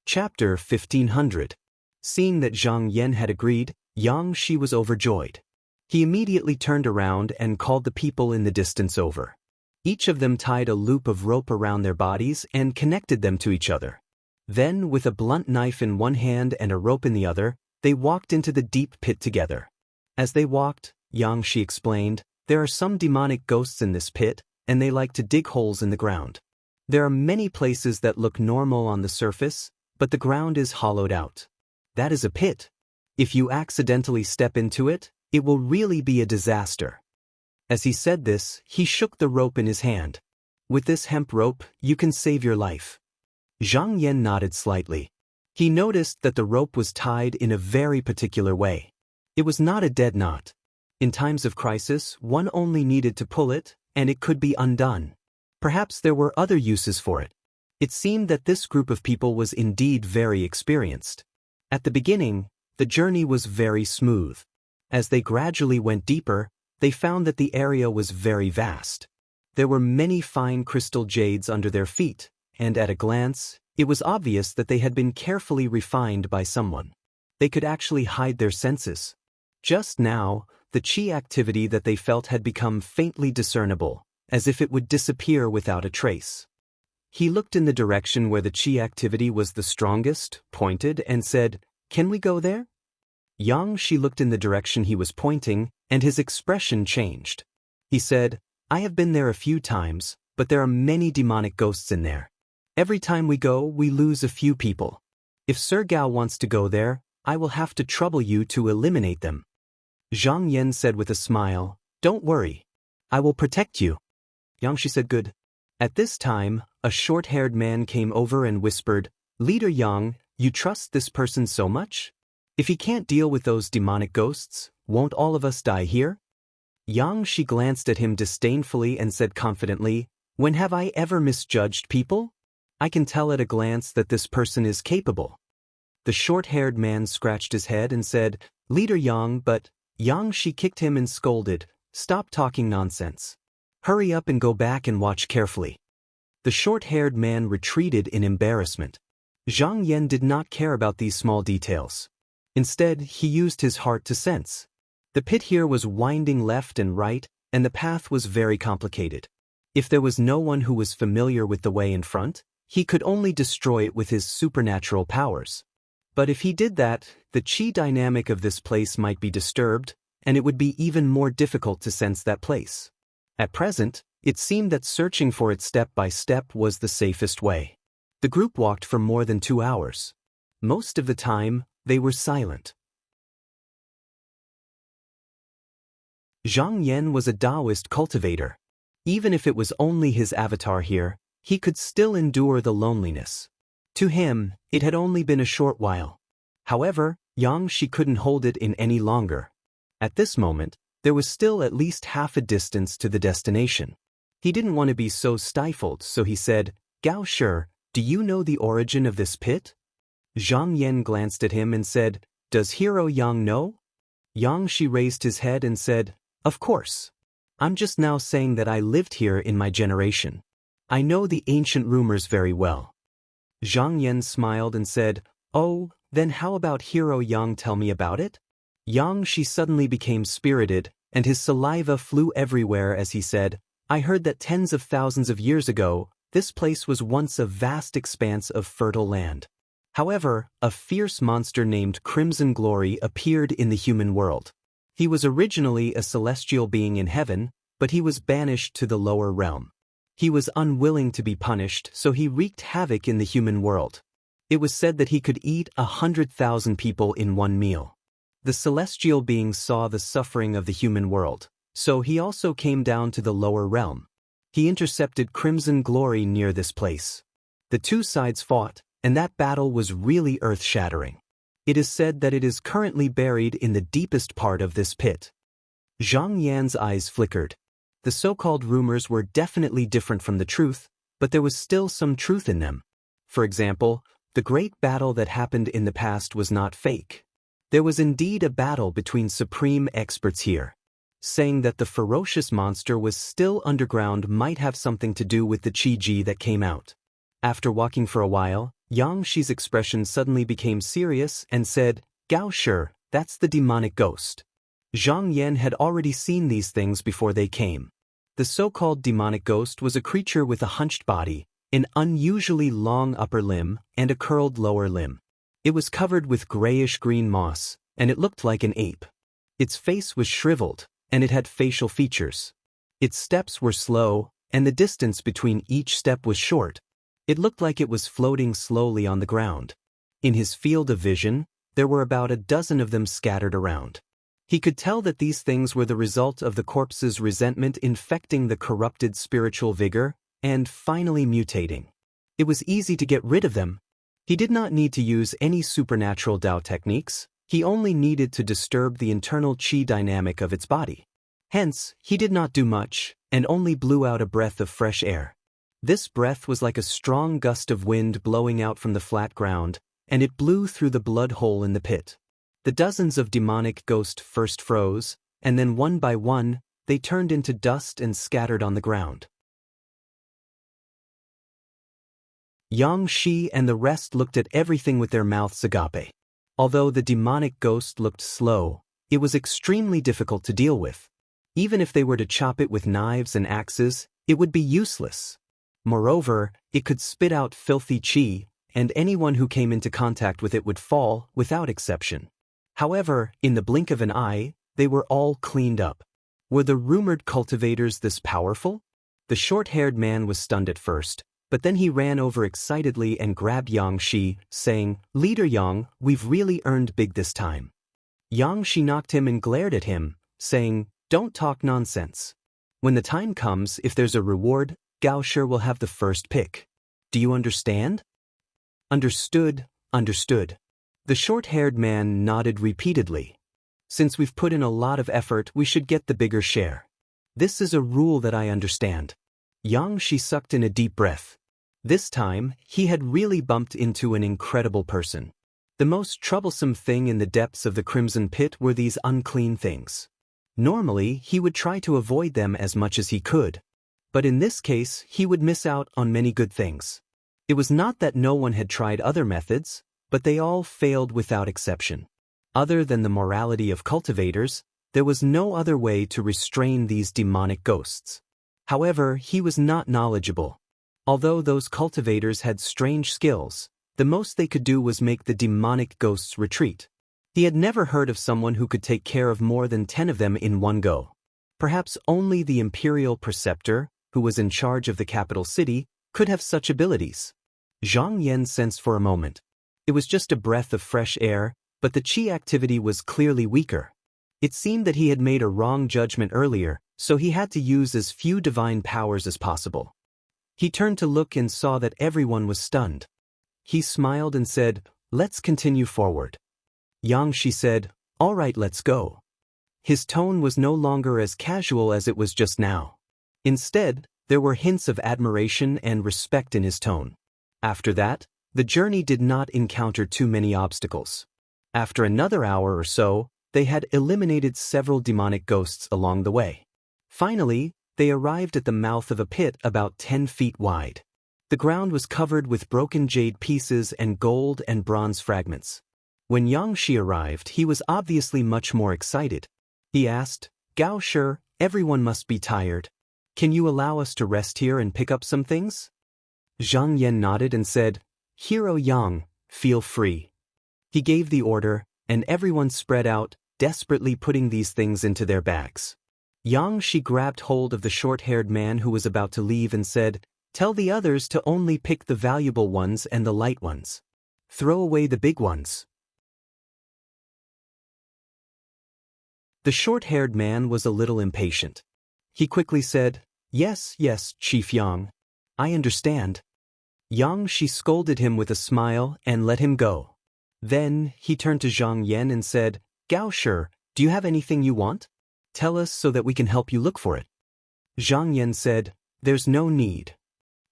Chapter 1500. Seeing that Zhang Yan had agreed, Yang Shi was overjoyed. He immediately turned around and called the people in the distance over. Each of them tied a loop of rope around their bodies and connected them to each other. Then, with a blunt knife in one hand and a rope in the other, they walked into the deep pit together. As they walked, Yang Shi explained, "There are some demonic ghosts in this pit, and they like to dig holes in the ground. There are many places that look normal on the surface, but the ground is hollowed out. That is a pit. If you accidentally step into it, it will really be a disaster." As he said this, he shook the rope in his hand. "With this hemp rope, you can save your life." Zhang Yan nodded slightly. He noticed that the rope was tied in a very particular way. It was not a dead knot. In times of crisis, one only needed to pull it, and it could be undone. Perhaps there were other uses for it. It seemed that this group of people was indeed very experienced. At the beginning, the journey was very smooth. As they gradually went deeper, they found that the area was very vast. There were many fine crystal jades under their feet, and at a glance, It was obvious that they had been carefully refined by someone. They could actually hide their senses. Just now, the chi activity that they felt had become faintly discernible, as if it would disappear without a trace. He looked in the direction where the chi activity was the strongest, pointed, and said, "Can we go there?" Yang Shi looked in the direction he was pointing, and his expression changed. He said, "I have been there a few times, but there are many demonic ghosts in there. Every time we go, we lose a few people. If Sir Gao wants to go there, I will have to trouble you to eliminate them." Zhang Yan said with a smile, "Don't worry. I will protect you." Yang Shi said, "Good." At this time, a short-haired man came over and whispered, "Leader Yang, you trust this person so much? If he can't deal with those demonic ghosts, won't all of us die here?" Yang Shi glanced at him disdainfully and said confidently, "When have I ever misjudged people? I can tell at a glance that this person is capable." The short-haired man scratched his head and said, "Leader Yang, but..." Yang Shi kicked him and scolded, "Stop talking nonsense. Hurry up and go back and watch carefully." The short-haired man retreated in embarrassment. Zhang Yan did not care about these small details. Instead, he used his heart to sense. The pit here was winding left and right, and the path was very complicated. If there was no one who was familiar with the way in front, he could only destroy it with his supernatural powers. But if he did that, the chi dynamic of this place might be disturbed, and it would be even more difficult to sense that place. At present, it seemed that searching for it step by step was the safest way. The group walked for more than 2 hours. Most of the time, they were silent. Zhang Yan was a Taoist cultivator. Even if it was only his avatar here, he could still endure the loneliness. To him, it had only been a short while. However, Yang Shi couldn't hold it in any longer. At this moment, there was still at least half a distance to the destination. He didn't want to be so stifled, so he said, "Gao Shi, do you know the origin of this pit?" Zhang Yan glanced at him and said, "Does Hero Yang know?" Yang Shi raised his head and said, "Of course. I'm just now saying that I lived here in my generation. I know the ancient rumors very well." Zhang Yan smiled and said, "Oh, then how about Hero Yang tell me about it?" Yang Shi suddenly became spirited, and his saliva flew everywhere as he said, "I heard that tens of thousands of years ago, this place was once a vast expanse of fertile land. However, a fierce monster named Crimson Glory appeared in the human world. He was originally a celestial being in heaven, but he was banished to the lower realm. He was unwilling to be punished, so he wreaked havoc in the human world. It was said that he could eat 100,000 people in one meal. The celestial being saw the suffering of the human world, so he also came down to the lower realm. He intercepted Crimson Glory near this place. The two sides fought, and that battle was really earth-shattering. It is said that it is currently buried in the deepest part of this pit." Zhang Yan's eyes flickered. The so-called rumors were definitely different from the truth, but there was still some truth in them. For example, the great battle that happened in the past was not fake. There was indeed a battle between supreme experts here. Saying that the ferocious monster was still underground might have something to do with the Chi-Ji that came out. After walking for a while, Yang Shi's expression suddenly became serious and said, "Gao Shi, that's the demonic ghost." Zhang Yan had already seen these things before they came. The so-called demonic ghost was a creature with a hunched body, an unusually long upper limb, and a curled lower limb. It was covered with grayish-green moss, and it looked like an ape. Its face was shriveled, and it had facial features. Its steps were slow, and the distance between each step was short. It looked like it was floating slowly on the ground. In his field of vision, there were about a dozen of them scattered around. He could tell that these things were the result of the corpse's resentment infecting the corrupted spiritual vigor, and finally mutating. It was easy to get rid of them. He did not need to use any supernatural Tao techniques, he only needed to disturb the internal chi dynamic of its body. Hence, he did not do much, and only blew out a breath of fresh air. This breath was like a strong gust of wind blowing out from the flat ground, and it blew through the blood hole in the pit. The dozens of demonic ghosts first froze, and then one by one, they turned into dust and scattered on the ground. Yang Shi and the rest looked at everything with their mouths agape. Although the demonic ghost looked slow, it was extremely difficult to deal with. Even if they were to chop it with knives and axes, it would be useless. Moreover, it could spit out filthy qi, and anyone who came into contact with it would fall, without exception. However, in the blink of an eye, they were all cleaned up. Were the rumored cultivators this powerful? The short-haired man was stunned at first, but then he ran over excitedly and grabbed Yang Shi, saying, "Leader Yang, we've really earned big this time." Yang Shi knocked him and glared at him, saying, "Don't talk nonsense. When the time comes, if there's a reward, Gao Shi will have the first pick. Do you understand?" "Understood, understood." The short-haired man nodded repeatedly. "Since we've put in a lot of effort, we should get the bigger share. This is a rule that I understand." Yang Shi sucked in a deep breath. This time, he had really bumped into an incredible person. The most troublesome thing in the depths of the Crimson Pit were these unclean things. Normally, he would try to avoid them as much as he could. But in this case, he would miss out on many good things. It was not that no one had tried other methods, but they all failed without exception. Other than the morality of cultivators, there was no other way to restrain these demonic ghosts. However, he was not knowledgeable. Although those cultivators had strange skills, the most they could do was make the demonic ghosts retreat. He had never heard of someone who could take care of more than 10 of them in one go. Perhaps only the imperial preceptor, who was in charge of the capital city, could have such abilities. Zhang Yan sensed for a moment. It was just a breath of fresh air, but the qi activity was clearly weaker. It seemed that he had made a wrong judgment earlier, so he had to use as few divine powers as possible. He turned to look and saw that everyone was stunned. He smiled and said, "Let's continue forward." Yang Shi said, "All right, let's go." His tone was no longer as casual as it was just now. Instead, there were hints of admiration and respect in his tone. After that, the journey did not encounter too many obstacles. After another hour or so, they had eliminated several demonic ghosts along the way. Finally, they arrived at the mouth of a pit about 10 feet wide. The ground was covered with broken jade pieces and gold and bronze fragments. When Yang Shi arrived, he was obviously much more excited. He asked, "Gao Shi, everyone must be tired. Can you allow us to rest here and pick up some things?" Zhang Yan nodded and said, "Hero Yang, feel free." He gave the order, and everyone spread out, desperately putting these things into their bags. Yang Shi grabbed hold of the short-haired man who was about to leave and said, "Tell the others to only pick the valuable ones and the light ones. Throw away the big ones." The short-haired man was a little impatient. He quickly said, "Yes, yes, Chief Yang. I understand." Yang Shi scolded him with a smile and let him go. Then, he turned to Zhang Yan and said, "Gao Shi, do you have anything you want? Tell us so that we can help you look for it." Zhang Yan said, "There's no need."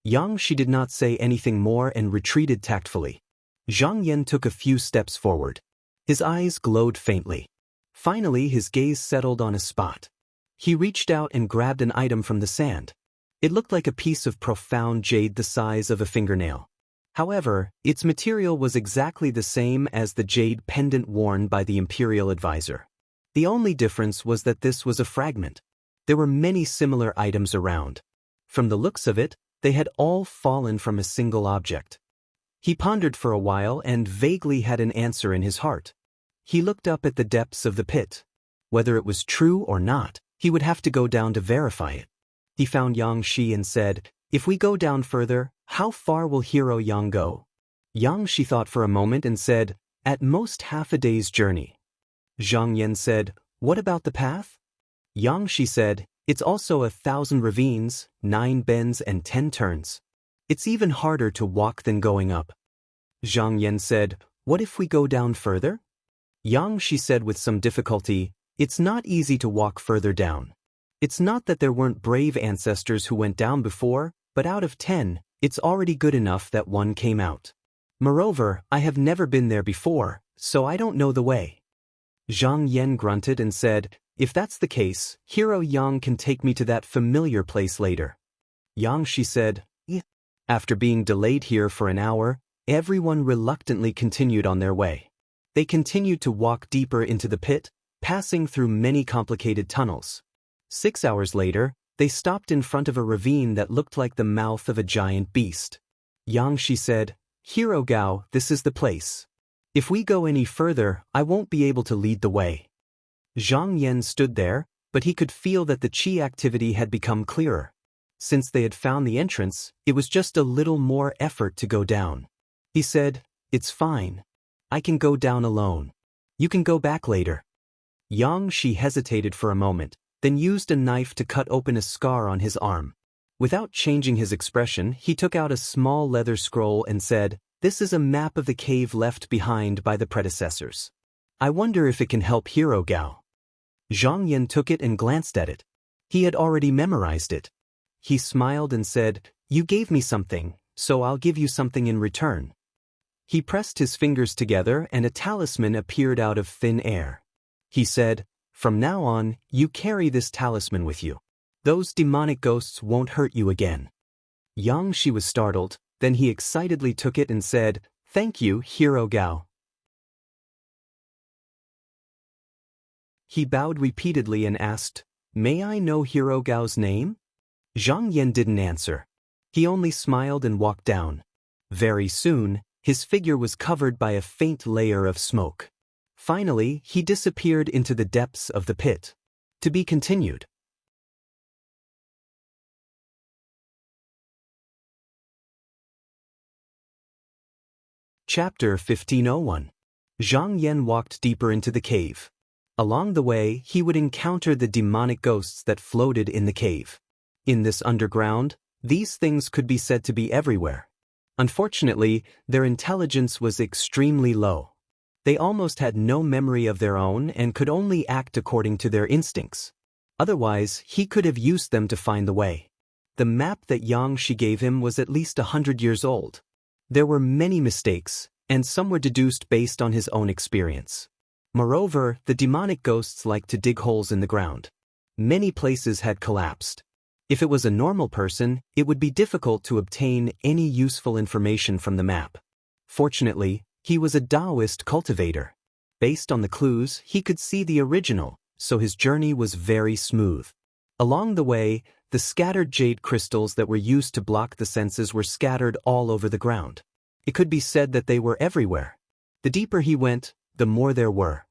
Yang Shi did not say anything more and retreated tactfully. Zhang Yan took a few steps forward. His eyes glowed faintly. Finally, his gaze settled on a spot. He reached out and grabbed an item from the sand. It looked like a piece of profound jade the size of a fingernail. However, its material was exactly the same as the jade pendant worn by the imperial advisor. The only difference was that this was a fragment. There were many similar items around. From the looks of it, they had all fallen from a single object. He pondered for a while and vaguely had an answer in his heart. He looked up at the depths of the pit. Whether it was true or not, he would have to go down to verify it. He found Yang Shi and said, "If we go down further, how far will Hero Yang go?" Yang Shi thought for a moment and said, "At most half a day's journey." Zhang Yan said, "What about the path?" Yang Shi said, "It's also 1,000 ravines, 9 bends and 10 turns. It's even harder to walk than going up." Zhang Yan said, "What if we go down further?" Yang Shi said with some difficulty, "It's not easy to walk further down. It's not that there weren't brave ancestors who went down before, but out of 10, it's already good enough that one came out. Moreover, I have never been there before, so I don't know the way." Zhang Yan grunted and said, "If that's the case, Hero Yang can take me to that familiar place later." Yang Shi said, After being delayed here for an hour, everyone reluctantly continued on their way. They continued to walk deeper into the pit, passing through many complicated tunnels. 6 hours later, they stopped in front of a ravine that looked like the mouth of a giant beast. Yangshi said, "Hero Gao, this is the place. If we go any further, I won't be able to lead the way." Zhang Yan stood there, but he could feel that the qi activity had become clearer. Since they had found the entrance, it was just a little more effort to go down. He said, "It's fine. I can go down alone. You can go back later." Yangshi hesitated for a moment, then used a knife to cut open a scar on his arm. Without changing his expression, he took out a small leather scroll and said, "This is a map of the cave left behind by the predecessors. I wonder if it can help Hero Gao." Zhang Yan took it and glanced at it. He had already memorized it. He smiled and said, "You gave me something, so I'll give you something in return." He pressed his fingers together and a talisman appeared out of thin air. He said, "From now on, you carry this talisman with you. Those demonic ghosts won't hurt you again." Yangshi was startled, then he excitedly took it and said, "Thank you, Hero Gao." He bowed repeatedly and asked, "May I know Hero Gao's name?" Zhang Yan didn't answer. He only smiled and walked down. Very soon, his figure was covered by a faint layer of smoke. Finally, he disappeared into the depths of the pit. To be continued. Chapter 1501. Zhang Yan walked deeper into the cave. Along the way, he would encounter the demonic ghosts that floated in the cave. In this underground, these things could be said to be everywhere. Unfortunately, their intelligence was extremely low. They almost had no memory of their own and could only act according to their instincts. Otherwise, he could have used them to find the way. The map that Yangshi gave him was at least 100 years old. There were many mistakes, and some were deduced based on his own experience. Moreover, the demonic ghosts liked to dig holes in the ground. Many places had collapsed. If it was a normal person, it would be difficult to obtain any useful information from the map. Fortunately, he was a Taoist cultivator. Based on the clues, he could see the original, so his journey was very smooth. Along the way, the scattered jade crystals that were used to block the senses were scattered all over the ground. It could be said that they were everywhere. The deeper he went, the more there were.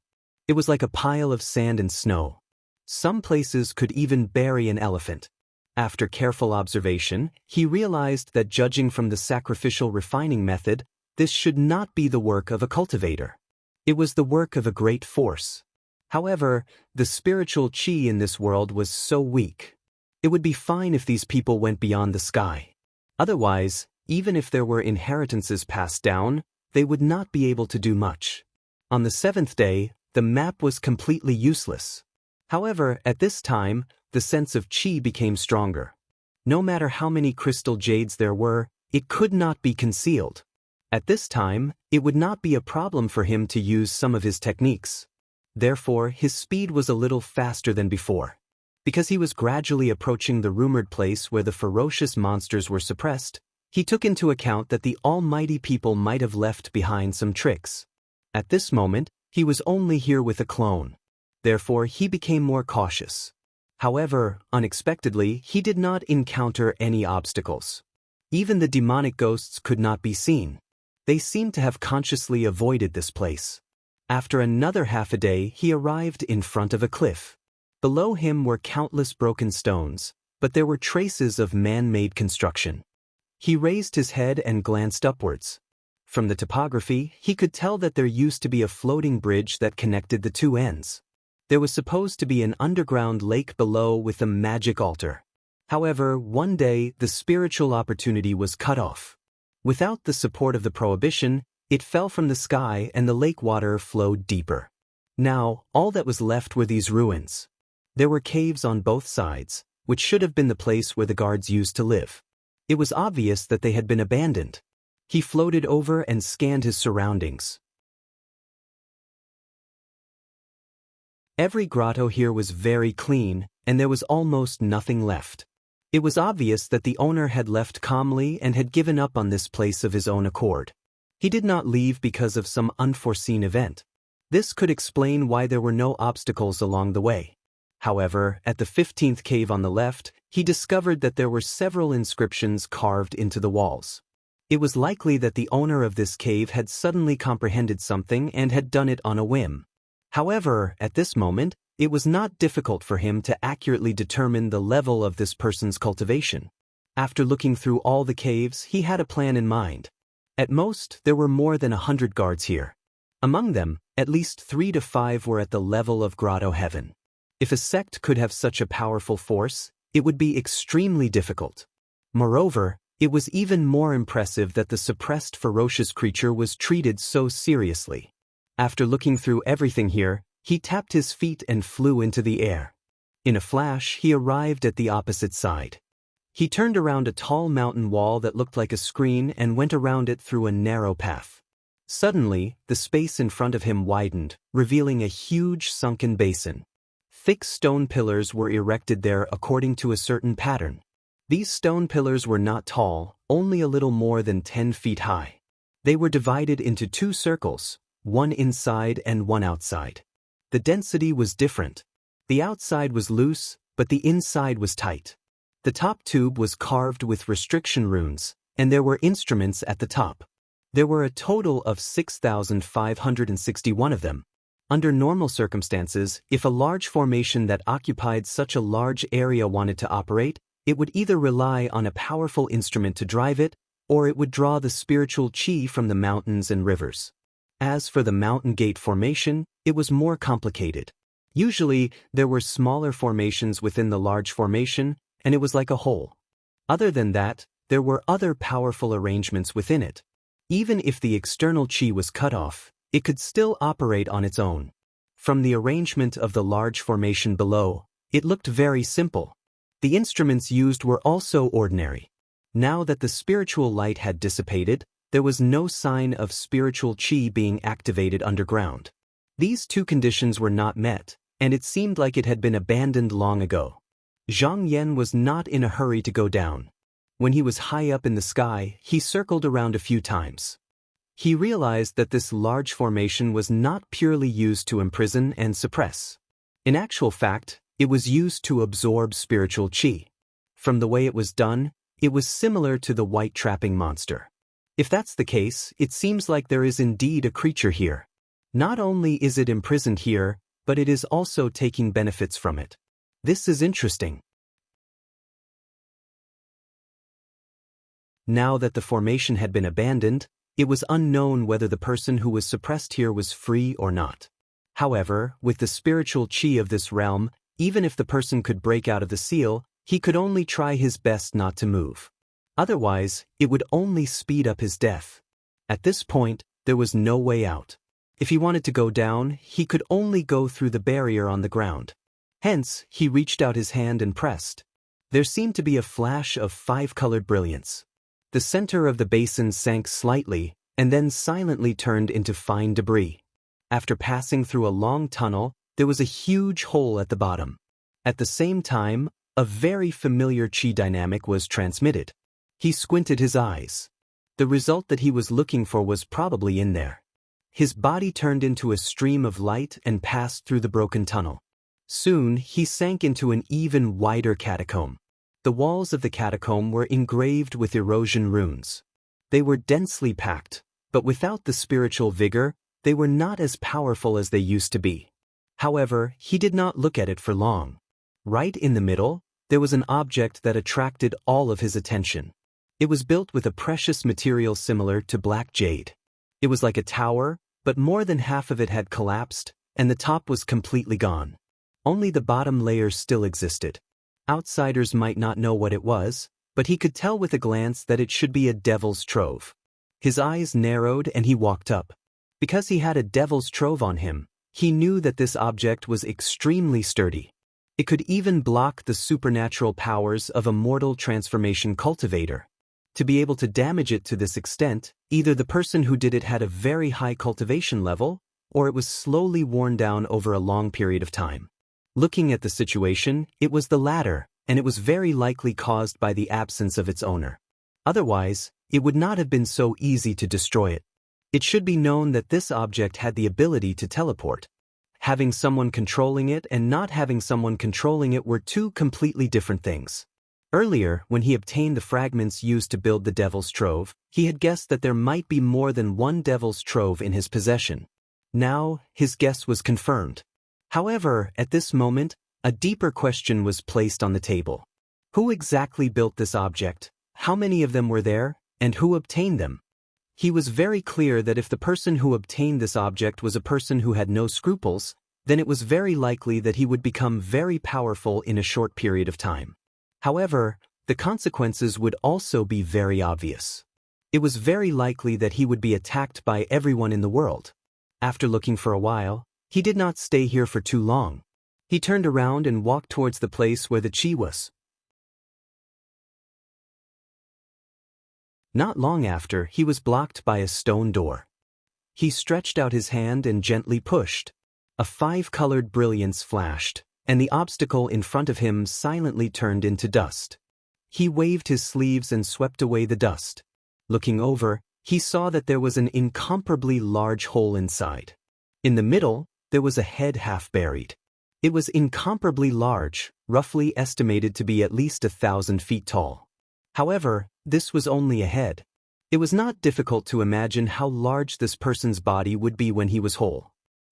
It was like a pile of sand and snow. Some places could even bury an elephant. After careful observation, he realized that judging from the sacrificial refining method, this should not be the work of a cultivator. It was the work of a great force. However, the spiritual qi in this world was so weak. It would be fine if these people went beyond the sky. Otherwise, even if there were inheritances passed down, they would not be able to do much. On the 7th day, the map was completely useless. However, at this time, the sense of qi became stronger. No matter how many crystal jades there were, it could not be concealed. At this time, it would not be a problem for him to use some of his techniques. Therefore, his speed was a little faster than before. Because he was gradually approaching the rumored place where the ferocious monsters were suppressed, he took into account that the almighty people might have left behind some tricks. At this moment, he was only here with a clone. Therefore, he became more cautious. However, unexpectedly, he did not encounter any obstacles. Even the demonic ghosts could not be seen. They seemed to have consciously avoided this place. After another half a day, he arrived in front of a cliff. Below him were countless broken stones, but there were traces of man-made construction. He raised his head and glanced upwards. From the topography, he could tell that there used to be a floating bridge that connected the two ends. There was supposed to be an underground lake below with a magic altar. However, one day, the spiritual opportunity was cut off. Without the support of the prohibition, it fell from the sky and the lake water flowed deeper. Now, all that was left were these ruins. There were caves on both sides, which should have been the place where the guards used to live. It was obvious that they had been abandoned. He floated over and scanned his surroundings. Every grotto here was very clean, and there was almost nothing left. It was obvious that the owner had left calmly and had given up on this place of his own accord. He did not leave because of some unforeseen event. This could explain why there were no obstacles along the way. However, at the 15th cave on the left, he discovered that there were several inscriptions carved into the walls. It was likely that the owner of this cave had suddenly comprehended something and had done it on a whim. However, at this moment, it was not difficult for him to accurately determine the level of this person's cultivation. After looking through all the caves, he had a plan in mind. At most, there were more than 100 guards here. Among them, at least 3 to 5 were at the level of grotto heaven. If a sect could have such a powerful force, it would be extremely difficult. Moreover, it was even more impressive that the suppressed ferocious creature was treated so seriously. After looking through everything here, he tapped his feet and flew into the air. In a flash, he arrived at the opposite side. He turned around a tall mountain wall that looked like a screen and went around it through a narrow path. Suddenly, the space in front of him widened, revealing a huge sunken basin. Thick stone pillars were erected there according to a certain pattern. These stone pillars were not tall, only a little more than 10 feet high. They were divided into 2 circles, one inside and one outside. The density was different. The outside was loose, but the inside was tight. The top tube was carved with restriction runes, and there were instruments at the top. There were a total of 6,561 of them. Under normal circumstances, if a large formation that occupied such a large area wanted to operate, it would either rely on a powerful instrument to drive it, or it would draw the spiritual chi from the mountains and rivers. As for the mountain gate formation, it was more complicated. Usually, there were smaller formations within the large formation, and it was like a hole. Other than that, there were other powerful arrangements within it. Even if the external chi was cut off, it could still operate on its own. From the arrangement of the large formation below, it looked very simple. The instruments used were also ordinary. Now that the spiritual light had dissipated, there was no sign of spiritual chi being activated underground. These 2 conditions were not met, and it seemed like it had been abandoned long ago. Zhang Yan was not in a hurry to go down. When he was high up in the sky, he circled around a few times. He realized that this large formation was not purely used to imprison and suppress. In actual fact, it was used to absorb spiritual chi. From the way it was done, it was similar to the white trapping monster. If that's the case, it seems like there is indeed a creature here. Not only is it imprisoned here, but it is also taking benefits from it. This is interesting. Now that the formation had been abandoned, it was unknown whether the person who was suppressed here was free or not. However, with the spiritual chi of this realm, even if the person could break out of the seal, he could only try his best not to move. Otherwise, it would only speed up his death. At this point, there was no way out. If he wanted to go down, he could only go through the barrier on the ground. Hence, he reached out his hand and pressed. There seemed to be a flash of 5-colored brilliance. The center of the basin sank slightly, and then silently turned into fine debris. After passing through a long tunnel, there was a huge hole at the bottom. At the same time, a very familiar chi dynamic was transmitted. He squinted his eyes. The result that he was looking for was probably in there. His body turned into a stream of light and passed through the broken tunnel. Soon, he sank into an even wider catacomb. The walls of the catacomb were engraved with erosion runes. They were densely packed, but without the spiritual vigor, they were not as powerful as they used to be. However, he did not look at it for long. Right in the middle, there was an object that attracted all of his attention. It was built with a precious material similar to black jade. It was like a tower, but more than half of it had collapsed, and the top was completely gone. Only the bottom layer still existed. Outsiders might not know what it was, but he could tell with a glance that it should be a devil's trove. His eyes narrowed and he walked up. Because he had a devil's trove on him, he knew that this object was extremely sturdy. It could even block the supernatural powers of a mortal transformation cultivator. To be able to damage it to this extent, either the person who did it had a very high cultivation level, or it was slowly worn down over a long period of time. Looking at the situation, it was the latter, and it was very likely caused by the absence of its owner. Otherwise, it would not have been so easy to destroy it. It should be known that this object had the ability to teleport. Having someone controlling it and not having someone controlling it were two completely different things. Earlier, when he obtained the fragments used to build the Devil's Trove, he had guessed that there might be more than one Devil's Trove in his possession. Now, his guess was confirmed. However, at this moment, a deeper question was placed on the table. Who exactly built this object? How many of them were there? And who obtained them? He was very clear that if the person who obtained this object was a person who had no scruples, then it was very likely that he would become very powerful in a short period of time. However, the consequences would also be very obvious. It was very likely that he would be attacked by everyone in the world. After looking for a while, he did not stay here for too long. He turned around and walked towards the place where the chi was. Not long after, he was blocked by a stone door. He stretched out his hand and gently pushed. A 5-colored brilliance flashed, and the obstacle in front of him silently turned into dust. He waved his sleeves and swept away the dust. Looking over, he saw that there was an incomparably large hole inside. In the middle, there was a head half buried. It was incomparably large, roughly estimated to be at least 1,000 feet tall. However, this was only a head. It was not difficult to imagine how large this person's body would be when he was whole.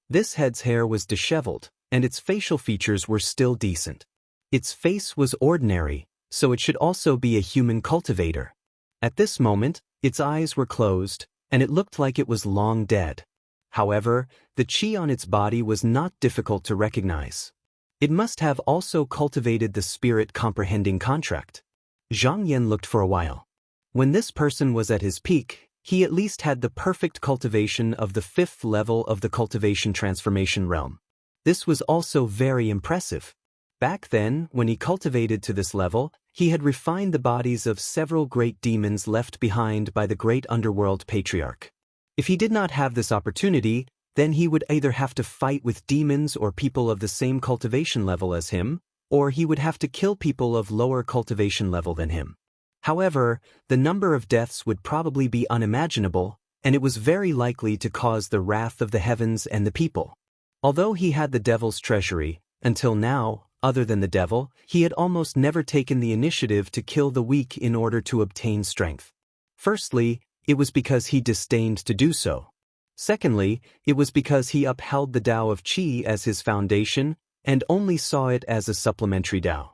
This head's hair was disheveled, and its facial features were still decent. Its face was ordinary, so it should also be a human cultivator. At this moment, its eyes were closed, and it looked like it was long dead. However, the chi on its body was not difficult to recognize. It must have also cultivated the spirit comprehending contract. Zhang Yan looked for a while. When this person was at his peak, he at least had the perfect cultivation of the 5th level of the cultivation transformation realm. This was also very impressive. Back then, when he cultivated to this level, he had refined the bodies of several great demons left behind by the great underworld patriarch. If he did not have this opportunity, then he would either have to fight with demons or people of the same cultivation level as him, or he would have to kill people of lower cultivation level than him. However, the number of deaths would probably be unimaginable, and it was very likely to cause the wrath of the heavens and the people. Although he had the devil's treasury, until now, other than the devil, he had almost never taken the initiative to kill the weak in order to obtain strength. Firstly, it was because he disdained to do so. Secondly, it was because he upheld the Tao of Qi as his foundation and only saw it as a supplementary Tao.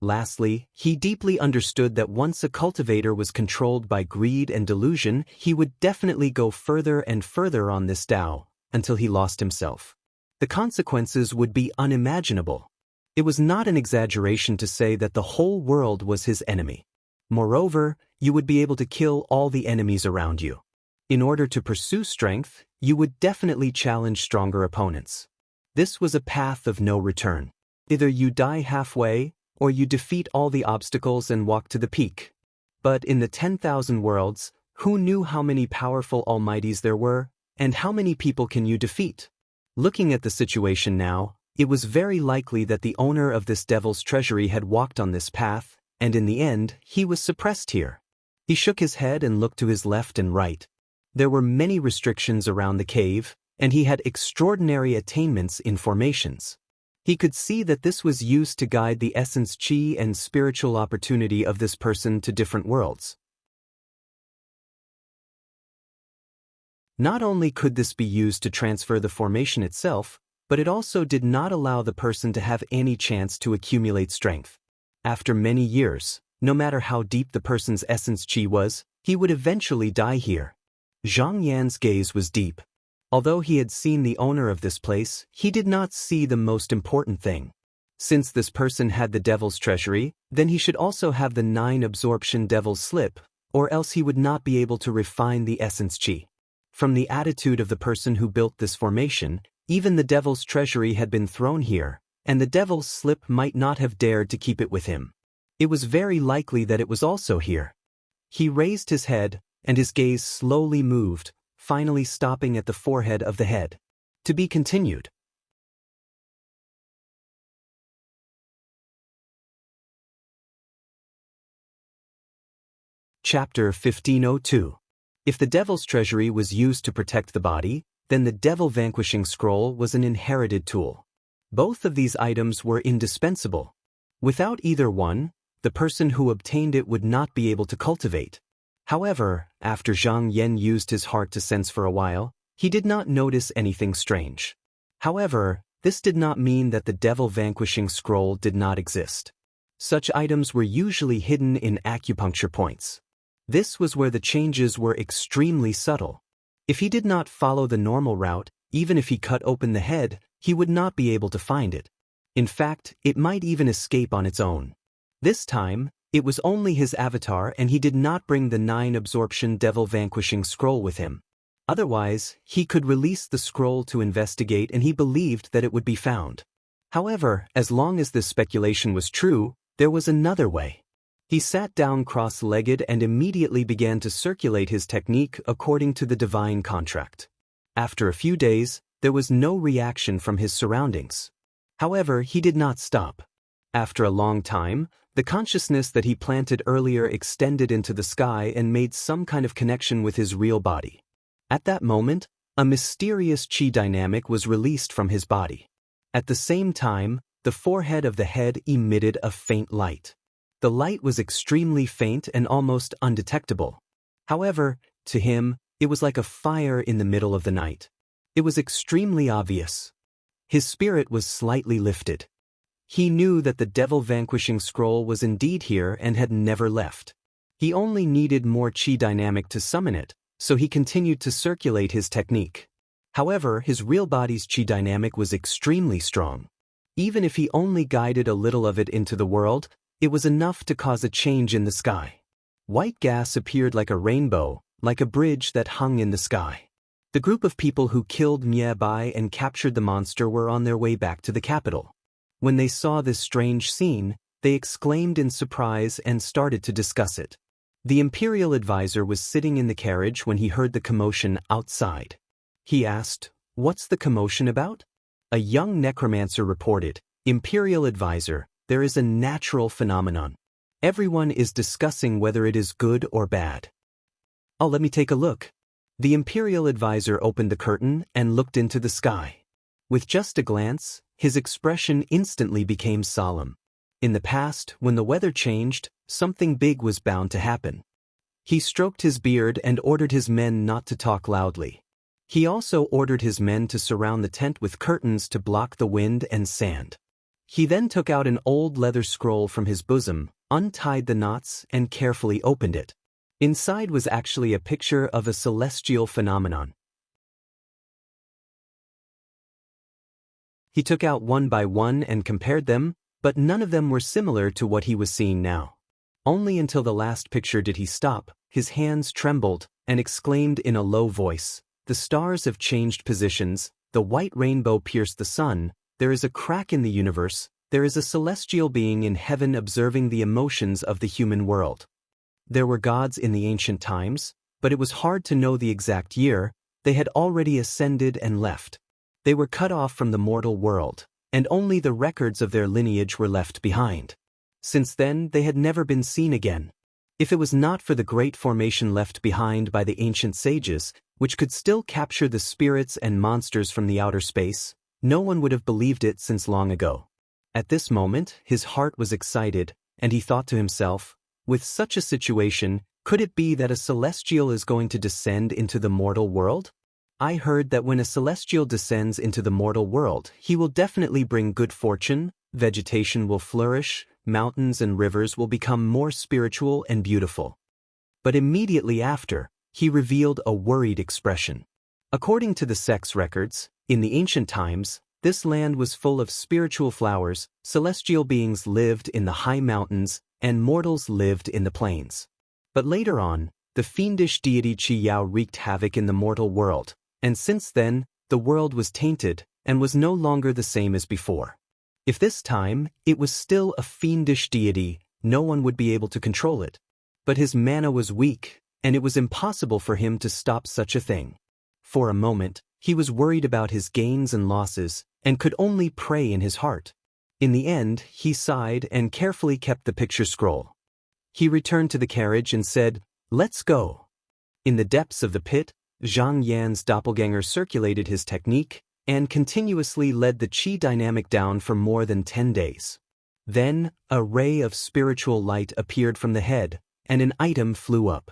Lastly, he deeply understood that once a cultivator was controlled by greed and delusion, he would definitely go further and further on this Tao, until he lost himself. The consequences would be unimaginable. It was not an exaggeration to say that the whole world was his enemy. Moreover, you would be able to kill all the enemies around you. In order to pursue strength, you would definitely challenge stronger opponents. This was a path of no return. Either you die halfway, or you defeat all the obstacles and walk to the peak. But in the 10,000 worlds, who knew how many powerful almighties there were, and how many people can you defeat? Looking at the situation now, it was very likely that the owner of this devil's treasury had walked on this path, and in the end, he was suppressed here. He shook his head and looked to his left and right. There were many restrictions around the cave, and he had extraordinary attainments in formations. He could see that this was used to guide the essence chi and spiritual opportunity of this person to different worlds. Not only could this be used to transfer the formation itself, but it also did not allow the person to have any chance to accumulate strength. After many years, no matter how deep the person's essence chi was, he would eventually die here. Zhang Yan's gaze was deep. Although he had seen the owner of this place, he did not see the most important thing. Since this person had the devil's treasury, then he should also have the 9 absorption devil's slip, or else he would not be able to refine the essence chi. From the attitude of the person who built this formation, even the devil's treasury had been thrown here, and the devil's slip might not have dared to keep it with him. It was very likely that it was also here. He raised his head, and his gaze slowly moved, finally stopping at the forehead of the head. To be continued. Chapter 1502. If the devil's treasury was used to protect the body, then the devil-vanquishing scroll was an inherited tool. Both of these items were indispensable. Without either one, the person who obtained it would not be able to cultivate. However, after Zhang Yan used his heart to sense for a while, he did not notice anything strange. However, this did not mean that the devil-vanquishing scroll did not exist. Such items were usually hidden in acupuncture points. This was where the changes were extremely subtle. If he did not follow the normal route, even if he cut open the head, he would not be able to find it. In fact, it might even escape on its own. This time, it was only his avatar and he did not bring the 9-absorption devil-vanquishing scroll with him. Otherwise, he could release the scroll to investigate and he believed that it would be found. However, as long as this speculation was true, there was another way. He sat down cross-legged and immediately began to circulate his technique according to the divine contract. After a few days, there was no reaction from his surroundings. However, he did not stop. After a long time, the consciousness that he planted earlier extended into the sky and made some kind of connection with his real body. At that moment, a mysterious chi dynamic was released from his body. At the same time, the forehead of the head emitted a faint light. The light was extremely faint and almost undetectable. However, to him, it was like a fire in the middle of the night. It was extremely obvious. His spirit was slightly lifted. He knew that the devil-vanquishing scroll was indeed here and had never left. He only needed more chi dynamic to summon it, so he continued to circulate his technique. However, his real body's chi dynamic was extremely strong. Even if he only guided a little of it into the world, it was enough to cause a change in the sky. White gas appeared like a rainbow, like a bridge that hung in the sky. The group of people who killed Mie Bai and captured the monster were on their way back to the capital. When they saw this strange scene, they exclaimed in surprise and started to discuss it. The imperial advisor was sitting in the carriage when he heard the commotion outside. He asked, "What's the commotion about?" A young necromancer reported, "Imperial advisor, there is a natural phenomenon. Everyone is discussing whether it is good or bad." "Oh, let me take a look." The imperial advisor opened the curtain and looked into the sky. With just a glance, his expression instantly became solemn. In the past, when the weather changed, something big was bound to happen. He stroked his beard and ordered his men not to talk loudly. He also ordered his men to surround the tent with curtains to block the wind and sand. He then took out an old leather scroll from his bosom, untied the knots, and carefully opened it. Inside was actually a picture of a celestial phenomenon. He took out one by one and compared them, but none of them were similar to what he was seeing now. Only until the last picture did he stop, his hands trembled, and exclaimed in a low voice, "The stars have changed positions, the white rainbow pierced the sun, there is a crack in the universe, there is a celestial being in heaven observing the emotions of the human world." There were gods in the ancient times, but it was hard to know the exact year. They had already ascended and left. They were cut off from the mortal world, and only the records of their lineage were left behind. Since then, they had never been seen again. If it was not for the great formation left behind by the ancient sages, which could still capture the spirits and monsters from the outer space, no one would have believed it since long ago. At this moment, his heart was excited, and he thought to himself, with such a situation, could it be that a celestial is going to descend into the mortal world? I heard that when a celestial descends into the mortal world, he will definitely bring good fortune, vegetation will flourish, mountains and rivers will become more spiritual and beautiful. But immediately after, he revealed a worried expression. According to the sex records, in the ancient times, this land was full of spiritual flowers, celestial beings lived in the high mountains, and mortals lived in the plains. But later on, the fiendish deity Qi Yao wreaked havoc in the mortal world, and since then, the world was tainted and was no longer the same as before. If this time, it was still a fiendish deity, no one would be able to control it. But his mana was weak, and it was impossible for him to stop such a thing. For a moment, he was worried about his gains and losses, and could only pray in his heart. In the end, he sighed and carefully kept the picture scroll. He returned to the carriage and said, Let's go. In the depths of the pit, Zhang Yan's doppelganger circulated his technique and continuously led the qi dynamic down for more than 10 days. Then, a ray of spiritual light appeared from the head, and an item flew up.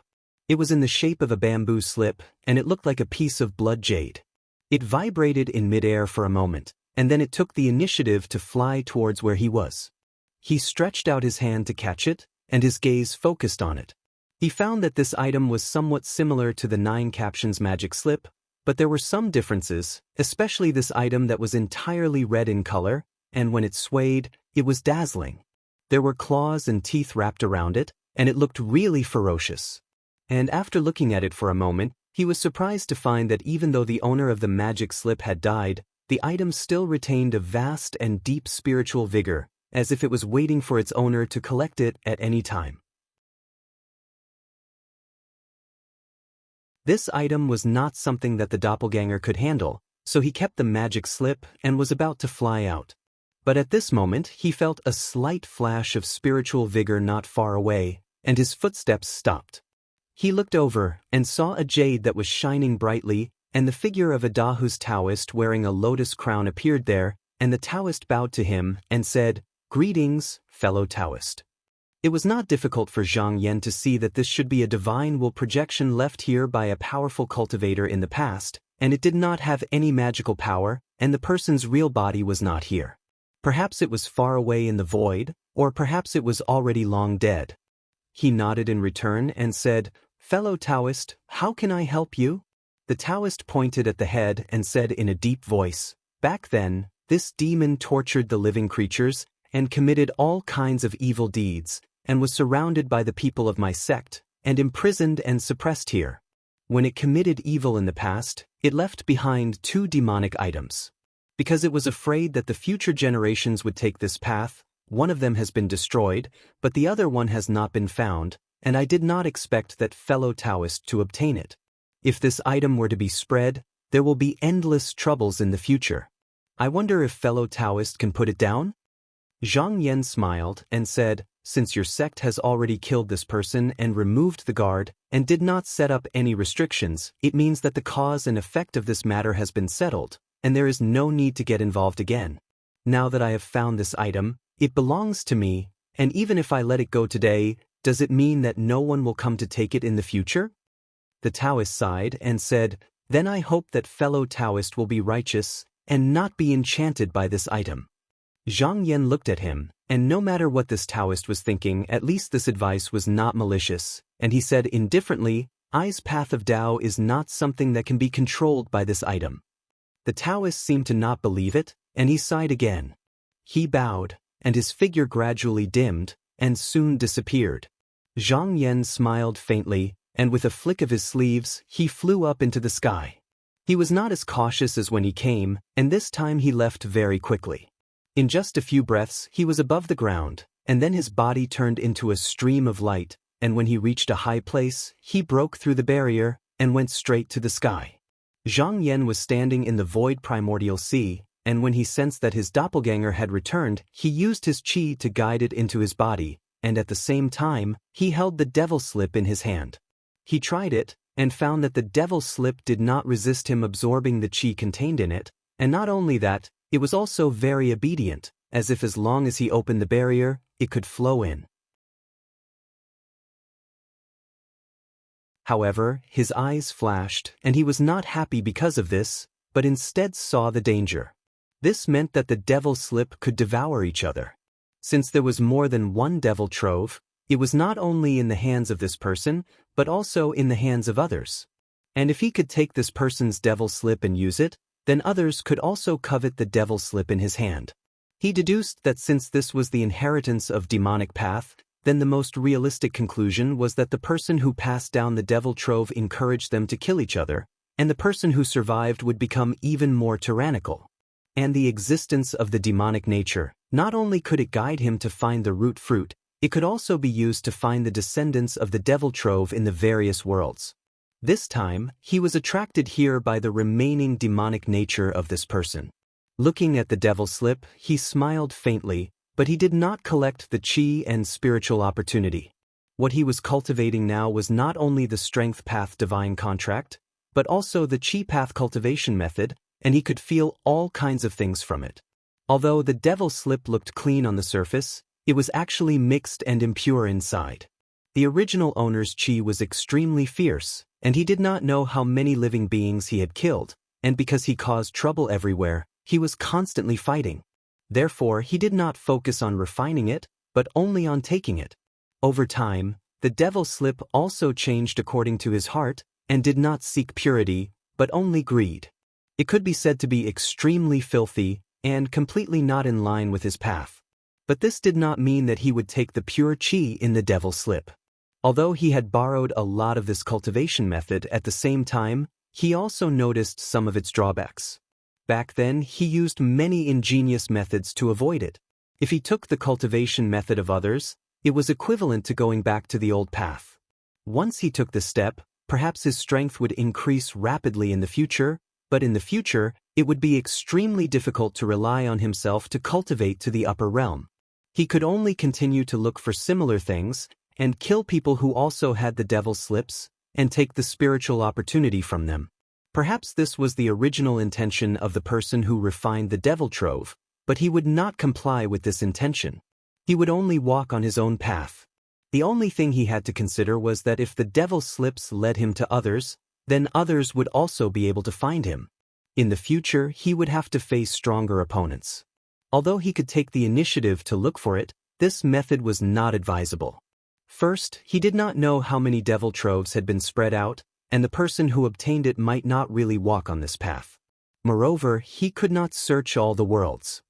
It was in the shape of a bamboo slip, and it looked like a piece of blood jade. It vibrated in midair for a moment, and then it took the initiative to fly towards where he was. He stretched out his hand to catch it, and his gaze focused on it. He found that this item was somewhat similar to the 9 captions magic slip, but there were some differences, especially this item that was entirely red in color, and when it swayed, it was dazzling. There were claws and teeth wrapped around it, and it looked really ferocious. And after looking at it for a moment, he was surprised to find that even though the owner of the magic slip had died, the item still retained a vast and deep spiritual vigor, as if it was waiting for its owner to collect it at any time. This item was not something that the doppelganger could handle, so he kept the magic slip and was about to fly out. But at this moment he felt a slight flash of spiritual vigor not far away, and his footsteps stopped. He looked over and saw a jade that was shining brightly, and the figure of a Dahu's Taoist wearing a lotus crown appeared there, and the Taoist bowed to him and said, "Greetings, fellow Taoist." It was not difficult for Zhang Yan to see that this should be a divine will projection left here by a powerful cultivator in the past, and it did not have any magical power, and the person's real body was not here. Perhaps it was far away in the void, or perhaps it was already long dead. He nodded in return and said, "Fellow Taoist, how can I help you?" The Taoist pointed at the head and said in a deep voice, "Back then, this demon tortured the living creatures and committed all kinds of evil deeds, and was surrounded by the people of my sect, and imprisoned and suppressed here. When it committed evil in the past, it left behind 2 demonic items. Because it was afraid that the future generations would take this path, one of them has been destroyed, but the other one has not been found, and I did not expect that fellow Taoist to obtain it. If this item were to be spread, there will be endless troubles in the future. I wonder if fellow Taoist can put it down?" Zhang Yan smiled and said, "Since your sect has already killed this person and removed the guard, and did not set up any restrictions, it means that the cause and effect of this matter has been settled, and there is no need to get involved again. Now that I have found this item, it belongs to me, and even if I let it go today, does it mean that no one will come to take it in the future?" The Taoist sighed and said, "Then I hope that fellow Taoist will be righteous, and not be enchanted by this item." Zhang Yan looked at him, and no matter what this Taoist was thinking, at least this advice was not malicious, and he said indifferently, "I's path of Tao is not something that can be controlled by this item." The Taoist seemed to not believe it, and he sighed again. He bowed, and his figure gradually dimmed, and soon disappeared. Zhang Yan smiled faintly, and with a flick of his sleeves, he flew up into the sky. He was not as cautious as when he came, and this time he left very quickly. In just a few breaths, he was above the ground, and then his body turned into a stream of light, and when he reached a high place, he broke through the barrier, and went straight to the sky. Zhang Yan was standing in the void primordial sea, and when he sensed that his doppelganger had returned, he used his qi to guide it into his body, and at the same time, he held the devil slip in his hand. He tried it, and found that the devil slip did not resist him absorbing the qi contained in it, and not only that, it was also very obedient, as if as long as he opened the barrier, it could flow in. However, his eyes flashed, and he was not happy because of this, but instead saw the danger. This meant that the devil slip could devour each other. Since there was more than one devil trove, it was not only in the hands of this person, but also in the hands of others. And if he could take this person's devil slip and use it, then others could also covet the devil slip in his hand. He deduced that since this was the inheritance of demonic path, then the most realistic conclusion was that the person who passed down the devil trove encouraged them to kill each other, and the person who survived would become even more tyrannical. And the existence of the demonic nature, not only could it guide him to find the root fruit, it could also be used to find the descendants of the devil trove in the various worlds. This time, he was attracted here by the remaining demonic nature of this person. Looking at the devil slip, he smiled faintly, but he did not collect the qi and spiritual opportunity. What he was cultivating now was not only the strength path divine contract, but also the chi path cultivation method, and he could feel all kinds of things from it. Although the devil slip looked clean on the surface, it was actually mixed and impure inside. The original owner's chi was extremely fierce, and he did not know how many living beings he had killed, and because he caused trouble everywhere, he was constantly fighting. Therefore, he did not focus on refining it, but only on taking it. Over time, the devil slip also changed according to his heart, and did not seek purity, but only greed. It could be said to be extremely filthy, and completely not in line with his path. But this did not mean that he would take the pure chi in the devil slip. Although he had borrowed a lot of this cultivation method at the same time, he also noticed some of its drawbacks. Back then, he used many ingenious methods to avoid it. If he took the cultivation method of others, it was equivalent to going back to the old path. Once he took the step, perhaps his strength would increase rapidly in the future, but in the future, it would be extremely difficult to rely on himself to cultivate to the upper realm. He could only continue to look for similar things, and kill people who also had the devil slips, and take the spiritual opportunity from them. Perhaps this was the original intention of the person who refined the devil trove, but he would not comply with this intention. He would only walk on his own path. The only thing he had to consider was that if the devil slips led him to others, then others would also be able to find him. In the future, he would have to face stronger opponents. Although he could take the initiative to look for it, this method was not advisable. First, he did not know how many devil troves had been spread out, and the person who obtained it might not really walk on this path. Moreover, he could not search all the worlds.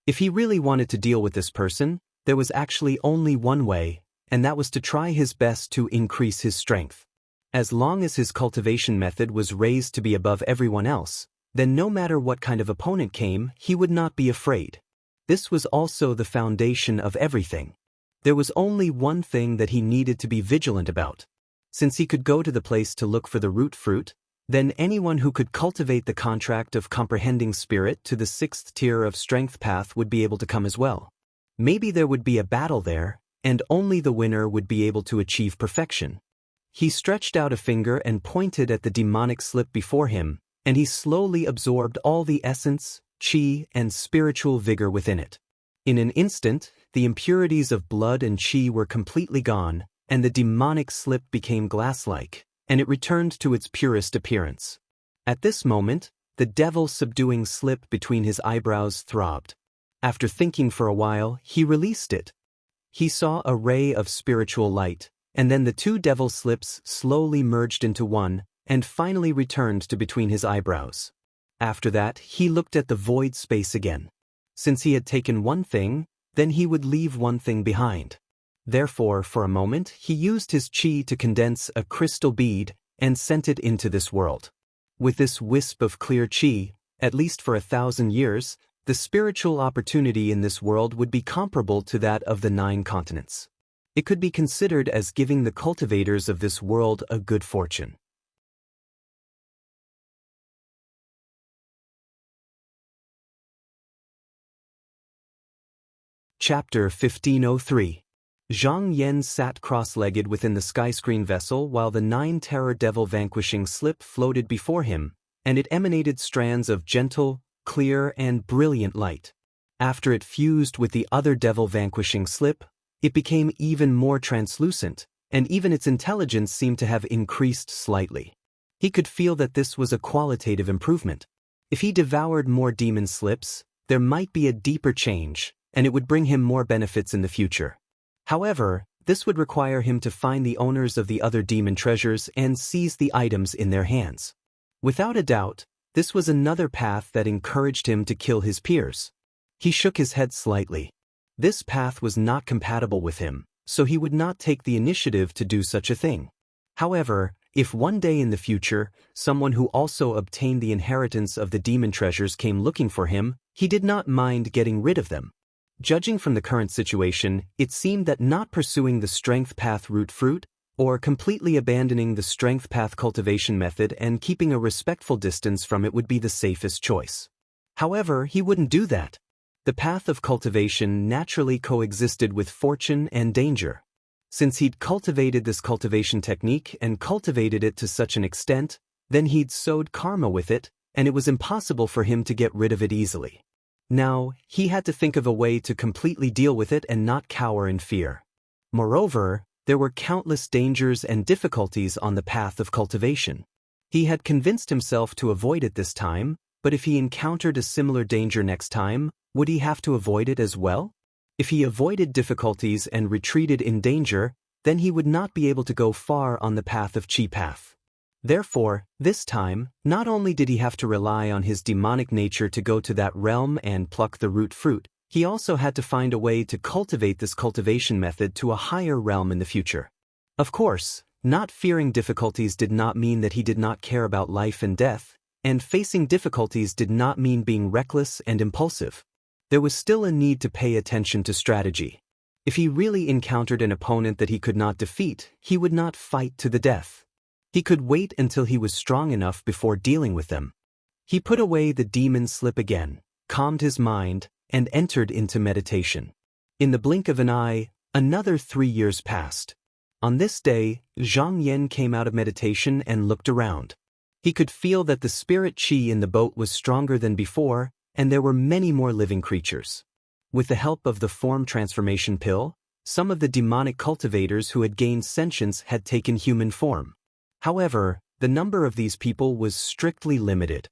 If he really wanted to deal with this person, there was actually only one way, and that was to try his best to increase his strength. As long as his cultivation method was raised to be above everyone else, then no matter what kind of opponent came, he would not be afraid. This was also the foundation of everything. There was only one thing that he needed to be vigilant about. Since he could go to the place to look for the root fruit, then anyone who could cultivate the contract of comprehending spirit to the 6th tier of strength path would be able to come as well. Maybe there would be a battle there, and only the winner would be able to achieve perfection. He stretched out a finger and pointed at the demonic slip before him, and he slowly absorbed all the essence, chi, and spiritual vigor within it. In an instant, the impurities of blood and chi were completely gone, and the demonic slip became glass-like, and it returned to its purest appearance. At this moment, the devil subduing slip between his eyebrows throbbed. After thinking for a while, he released it. He saw a ray of spiritual light, and then the two devil slips slowly merged into one, and finally returned to between his eyebrows. After that, he looked at the void space again. Since he had taken one thing, then he would leave one thing behind. Therefore, for a moment, he used his chi to condense a crystal bead and sent it into this world. With this wisp of clear chi, at least for 1,000 years, the spiritual opportunity in this world would be comparable to that of the 9 continents. It could be considered as giving the cultivators of this world a good fortune. Chapter 1503. Zhang Yan sat cross-legged within the skyscreen vessel while the 9 terror devil vanquishing slip floated before him, and it emanated strands of gentle, clear, and brilliant light. After it fused with the other devil vanquishing slip, it became even more translucent, and even its intelligence seemed to have increased slightly. He could feel that this was a qualitative improvement. If he devoured more demon slips, there might be a deeper change, and it would bring him more benefits in the future. However, this would require him to find the owners of the other demon treasures and seize the items in their hands. Without a doubt, this was another path that encouraged him to kill his peers. He shook his head slightly. This path was not compatible with him, so he would not take the initiative to do such a thing. However, if one day in the future, someone who also obtained the inheritance of the demon treasures came looking for him, he did not mind getting rid of them. Judging from the current situation, it seemed that not pursuing the strength path root fruit, or completely abandoning the strength path cultivation method and keeping a respectful distance from it would be the safest choice. However, he wouldn't do that. The path of cultivation naturally coexisted with fortune and danger. Since he'd cultivated this cultivation technique and cultivated it to such an extent, then he'd sowed karma with it, and it was impossible for him to get rid of it easily. Now, he had to think of a way to completely deal with it and not cower in fear. Moreover, there were countless dangers and difficulties on the path of cultivation. He had convinced himself to avoid it this time, but if he encountered a similar danger next time, would he have to avoid it as well? If he avoided difficulties and retreated in danger, then he would not be able to go far on the path of chi path. Therefore, this time, not only did he have to rely on his demonic nature to go to that realm and pluck the root fruit, he also had to find a way to cultivate this cultivation method to a higher realm in the future. Of course, not fearing difficulties did not mean that he did not care about life and death, and facing difficulties did not mean being reckless and impulsive. There was still a need to pay attention to strategy. If he really encountered an opponent that he could not defeat, he would not fight to the death. He could wait until he was strong enough before dealing with them. He put away the demon slip again, calmed his mind, and entered into meditation. In the blink of an eye, another 3 years passed. On this day, Zhang Yan came out of meditation and looked around. He could feel that the spirit qi in the boat was stronger than before, and there were many more living creatures. With the help of the form transformation pill, some of the demonic cultivators who had gained sentience had taken human form. However, the number of these people was strictly limited.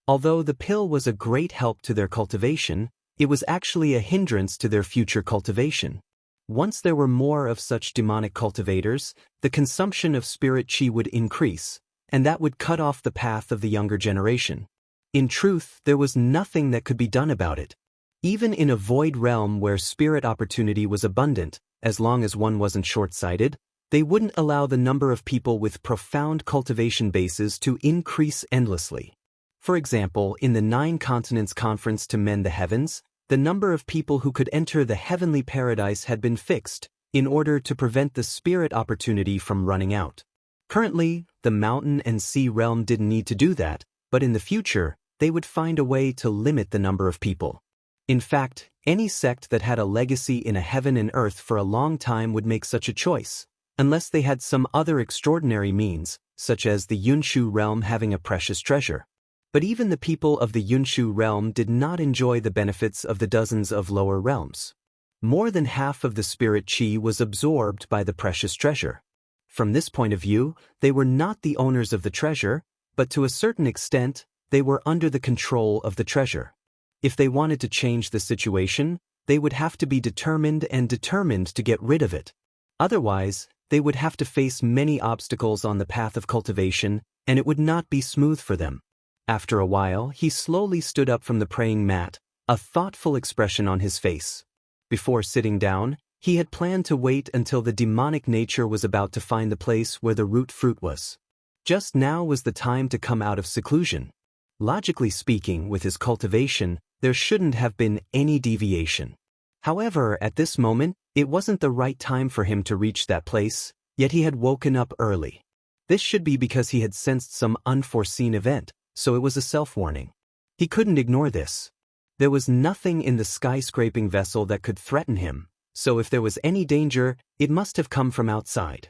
Although the pill was a great help to their cultivation, it was actually a hindrance to their future cultivation. Once there were more of such demonic cultivators, the consumption of spirit qi would increase, and that would cut off the path of the younger generation. In truth, there was nothing that could be done about it. Even in a void realm where spirit opportunity was abundant, as long as one wasn't short-sighted, they wouldn't allow the number of people with profound cultivation bases to increase endlessly. For example, in the 9 Continents Conference to Mend the Heavens, the number of people who could enter the heavenly paradise had been fixed, in order to prevent the spirit opportunity from running out. Currently, the mountain and sea realm didn't need to do that, but in the future, they would find a way to limit the number of people. In fact, any sect that had a legacy in a heaven and earth for a long time would make such a choice, unless they had some other extraordinary means, such as the Yunshu realm having a precious treasure. But even the people of the Yunshu realm did not enjoy the benefits of the dozens of lower realms. More than half of the spirit qi was absorbed by the precious treasure. From this point of view, they were not the owners of the treasure, but to a certain extent, they were under the control of the treasure. If they wanted to change the situation, they would have to be determined to get rid of it. Otherwise, they would have to face many obstacles on the path of cultivation, and it would not be smooth for them. After a while, he slowly stood up from the praying mat, a thoughtful expression on his face. Before sitting down, he had planned to wait until the demonic nature was about to find the place where the root fruit was. Just now was the time to come out of seclusion. Logically speaking, with his cultivation, there shouldn't have been any deviation. However, at this moment, it wasn't the right time for him to reach that place, yet he had woken up early. This should be because he had sensed some unforeseen event, so it was a self-warning. He couldn't ignore this. There was nothing in the skyscraping vessel that could threaten him, so if there was any danger, it must have come from outside.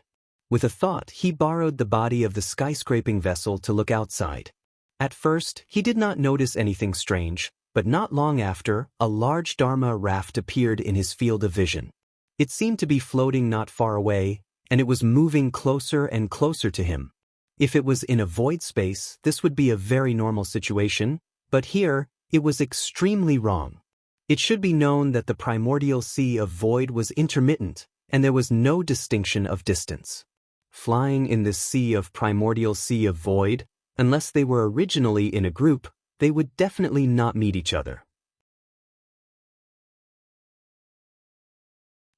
With a thought, he borrowed the body of the skyscraping vessel to look outside. At first, he did not notice anything strange, but not long after, a large Dharma raft appeared in his field of vision. It seemed to be floating not far away, and it was moving closer and closer to him. If it was in a void space, this would be a very normal situation, but here, it was extremely wrong. It should be known that the primordial sea of void was intermittent, and there was no distinction of distance. Flying in this primordial sea of void, unless they were originally in a group, they would definitely not meet each other.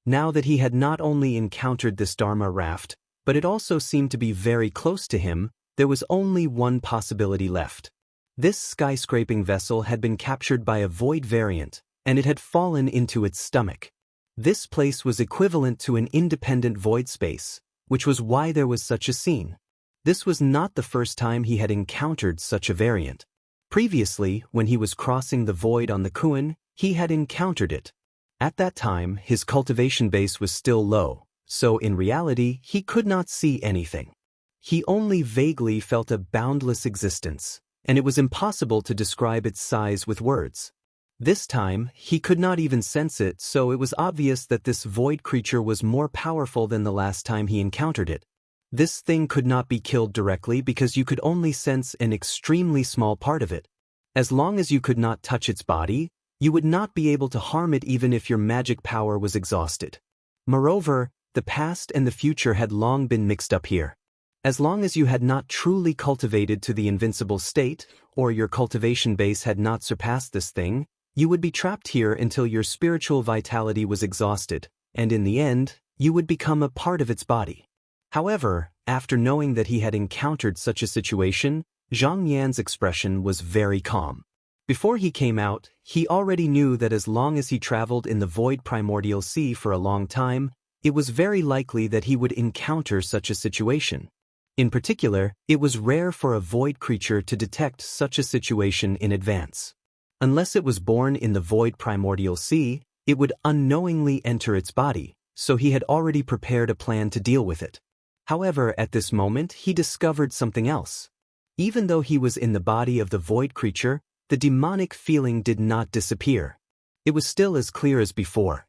Now that he had not only encountered this Dharma raft, but it also seemed to be very close to him, there was only one possibility left. This skyscraping vessel had been captured by a void variant, and it had fallen into its stomach. This place was equivalent to an independent void space, which was why there was such a scene. This was not the first time he had encountered such a variant. Previously, when he was crossing the void on the Kuan, he had encountered it. At that time, his cultivation base was still low, so in reality, he could not see anything. He only vaguely felt a boundless existence, and it was impossible to describe its size with words. This time, he could not even sense it, so it was obvious that this void creature was more powerful than the last time he encountered it. This thing could not be killed directly because you could only sense an extremely small part of it. As long as you could not touch its body, you would not be able to harm it even if your magic power was exhausted. Moreover, the past and the future had long been mixed up here. As long as you had not truly cultivated to the invincible state, or your cultivation base had not surpassed this thing, you would be trapped here until your spiritual vitality was exhausted, and in the end, you would become a part of its body. However, after knowing that he had encountered such a situation, Zhang Yan's expression was very calm. Before he came out, he already knew that as long as he traveled in the void primordial sea for a long time, it was very likely that he would encounter such a situation. In particular, it was rare for a void creature to detect such a situation in advance. Unless it was born in the void primordial sea, it would unknowingly enter its body, so he had already prepared a plan to deal with it. However, at this moment, he discovered something else. Even though he was in the body of the void creature, the demonic feeling did not disappear. It was still as clear as before.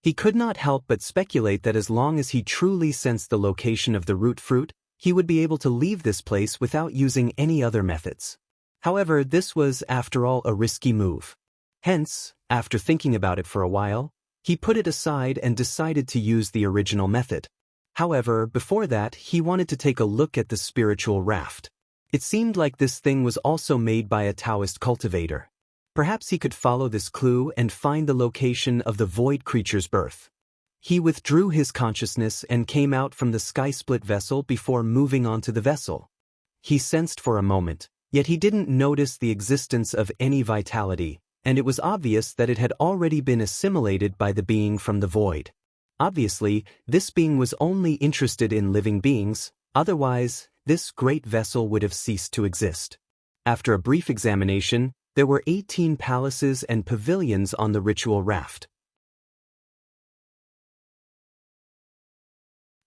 He could not help but speculate that as long as he truly sensed the location of the root fruit, he would be able to leave this place without using any other methods. However, this was, after all, a risky move. Hence, after thinking about it for a while, he put it aside and decided to use the original method. However, before that, he wanted to take a look at the spiritual raft. It seemed like this thing was also made by a Taoist cultivator. Perhaps he could follow this clue and find the location of the void creature's birth. He withdrew his consciousness and came out from the sky-split vessel before moving on to the vessel. He sensed for a moment, yet he didn't notice the existence of any vitality, and it was obvious that it had already been assimilated by the being from the void. Obviously, this being was only interested in living beings, otherwise, this great vessel would have ceased to exist. After a brief examination, there were 18 palaces and pavilions on the ritual raft.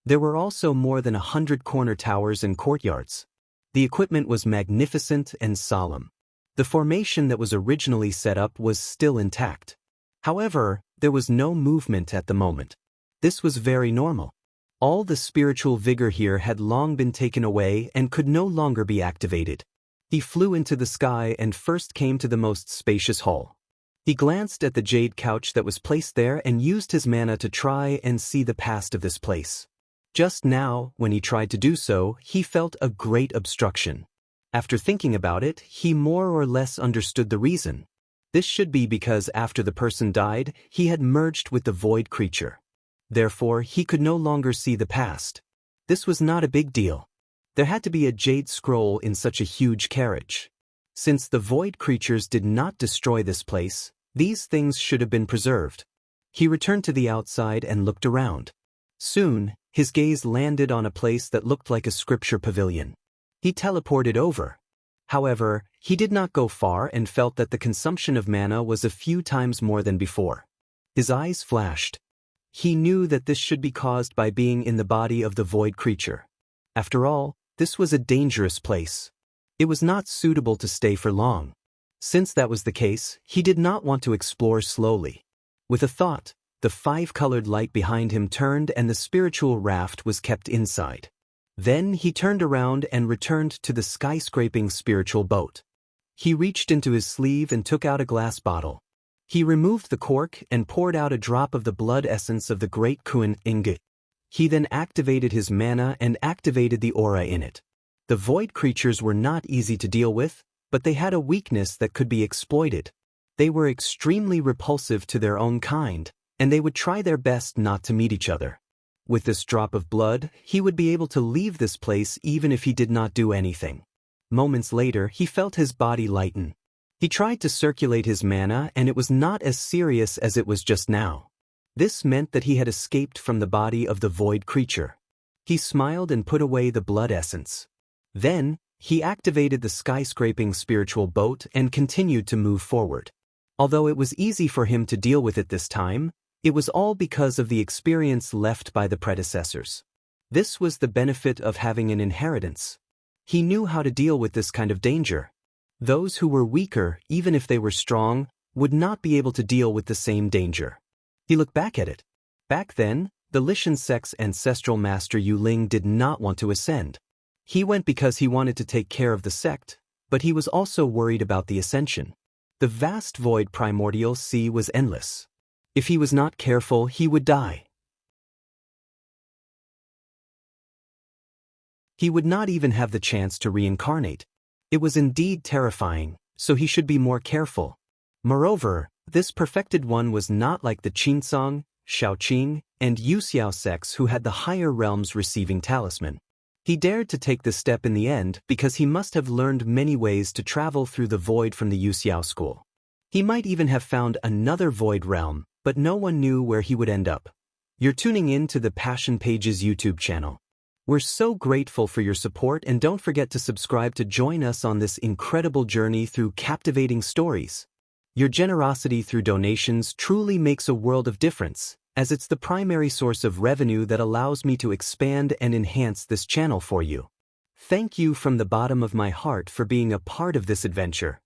There were also more than 100 corner towers and courtyards. The equipment was magnificent and solemn. The formation that was originally set up was still intact. However, there was no movement at the moment. This was very normal. All the spiritual vigor here had long been taken away and could no longer be activated. He flew into the sky and first came to the most spacious hall. He glanced at the jade couch that was placed there and used his mana to try and see the past of this place. Just now, when he tried to do so, he felt a great obstruction. After thinking about it, he more or less understood the reason. This should be because after the person died, he had merged with the void creature. Therefore, he could no longer see the past. This was not a big deal. There had to be a jade scroll in such a huge carriage. Since the void creatures did not destroy this place, these things should have been preserved. He returned to the outside and looked around. Soon, his gaze landed on a place that looked like a scripture pavilion. He teleported over. However, he did not go far and felt that the consumption of mana was a few times more than before. His eyes flashed. He knew that this should be caused by being in the body of the void creature. After all, this was a dangerous place. It was not suitable to stay for long. Since that was the case, he did not want to explore slowly. With a thought, the five-colored light behind him turned and the spiritual raft was kept inside. Then he turned around and returned to the skyscraping spiritual boat. He reached into his sleeve and took out a glass bottle. He removed the cork and poured out a drop of the blood essence of the great Kuan Inge. He then activated his mana and activated the aura in it. The void creatures were not easy to deal with, but they had a weakness that could be exploited. They were extremely repulsive to their own kind, and they would try their best not to meet each other. With this drop of blood, he would be able to leave this place even if he did not do anything. Moments later, he felt his body lighten. He tried to circulate his mana and it was not as serious as it was just now. This meant that he had escaped from the body of the void creature. He smiled and put away the blood essence. Then, He activated the skyscraping spiritual boat and continued to move forward. Although it was easy for him to deal with it this time, it was all because of the experience left by the predecessors. This was the benefit of having an inheritance. He knew how to deal with this kind of danger. Those who were weaker, even if they were strong, would not be able to deal with the same danger. He looked back at it. Back then, the Lishan sect's ancestral master Yu Ling did not want to ascend. He went because he wanted to take care of the sect, but he was also worried about the ascension. The vast void primordial sea was endless. If he was not careful, he would die. He would not even have the chance to reincarnate. It was indeed terrifying, so he should be more careful. Moreover, this perfected one was not like the Qinsong, Shaoqing, and Yuxiao sects who had the higher realms receiving talisman. He dared to take this step in the end because he must have learned many ways to travel through the void from the Yuxiao school. He might even have found another void realm, but no one knew where he would end up. You're tuning in to the Passion Pages YouTube channel. We're so grateful for your support, and don't forget to subscribe to join us on this incredible journey through captivating stories. Your generosity through donations truly makes a world of difference, as it's the primary source of revenue that allows me to expand and enhance this channel for you. Thank you from the bottom of my heart for being a part of this adventure.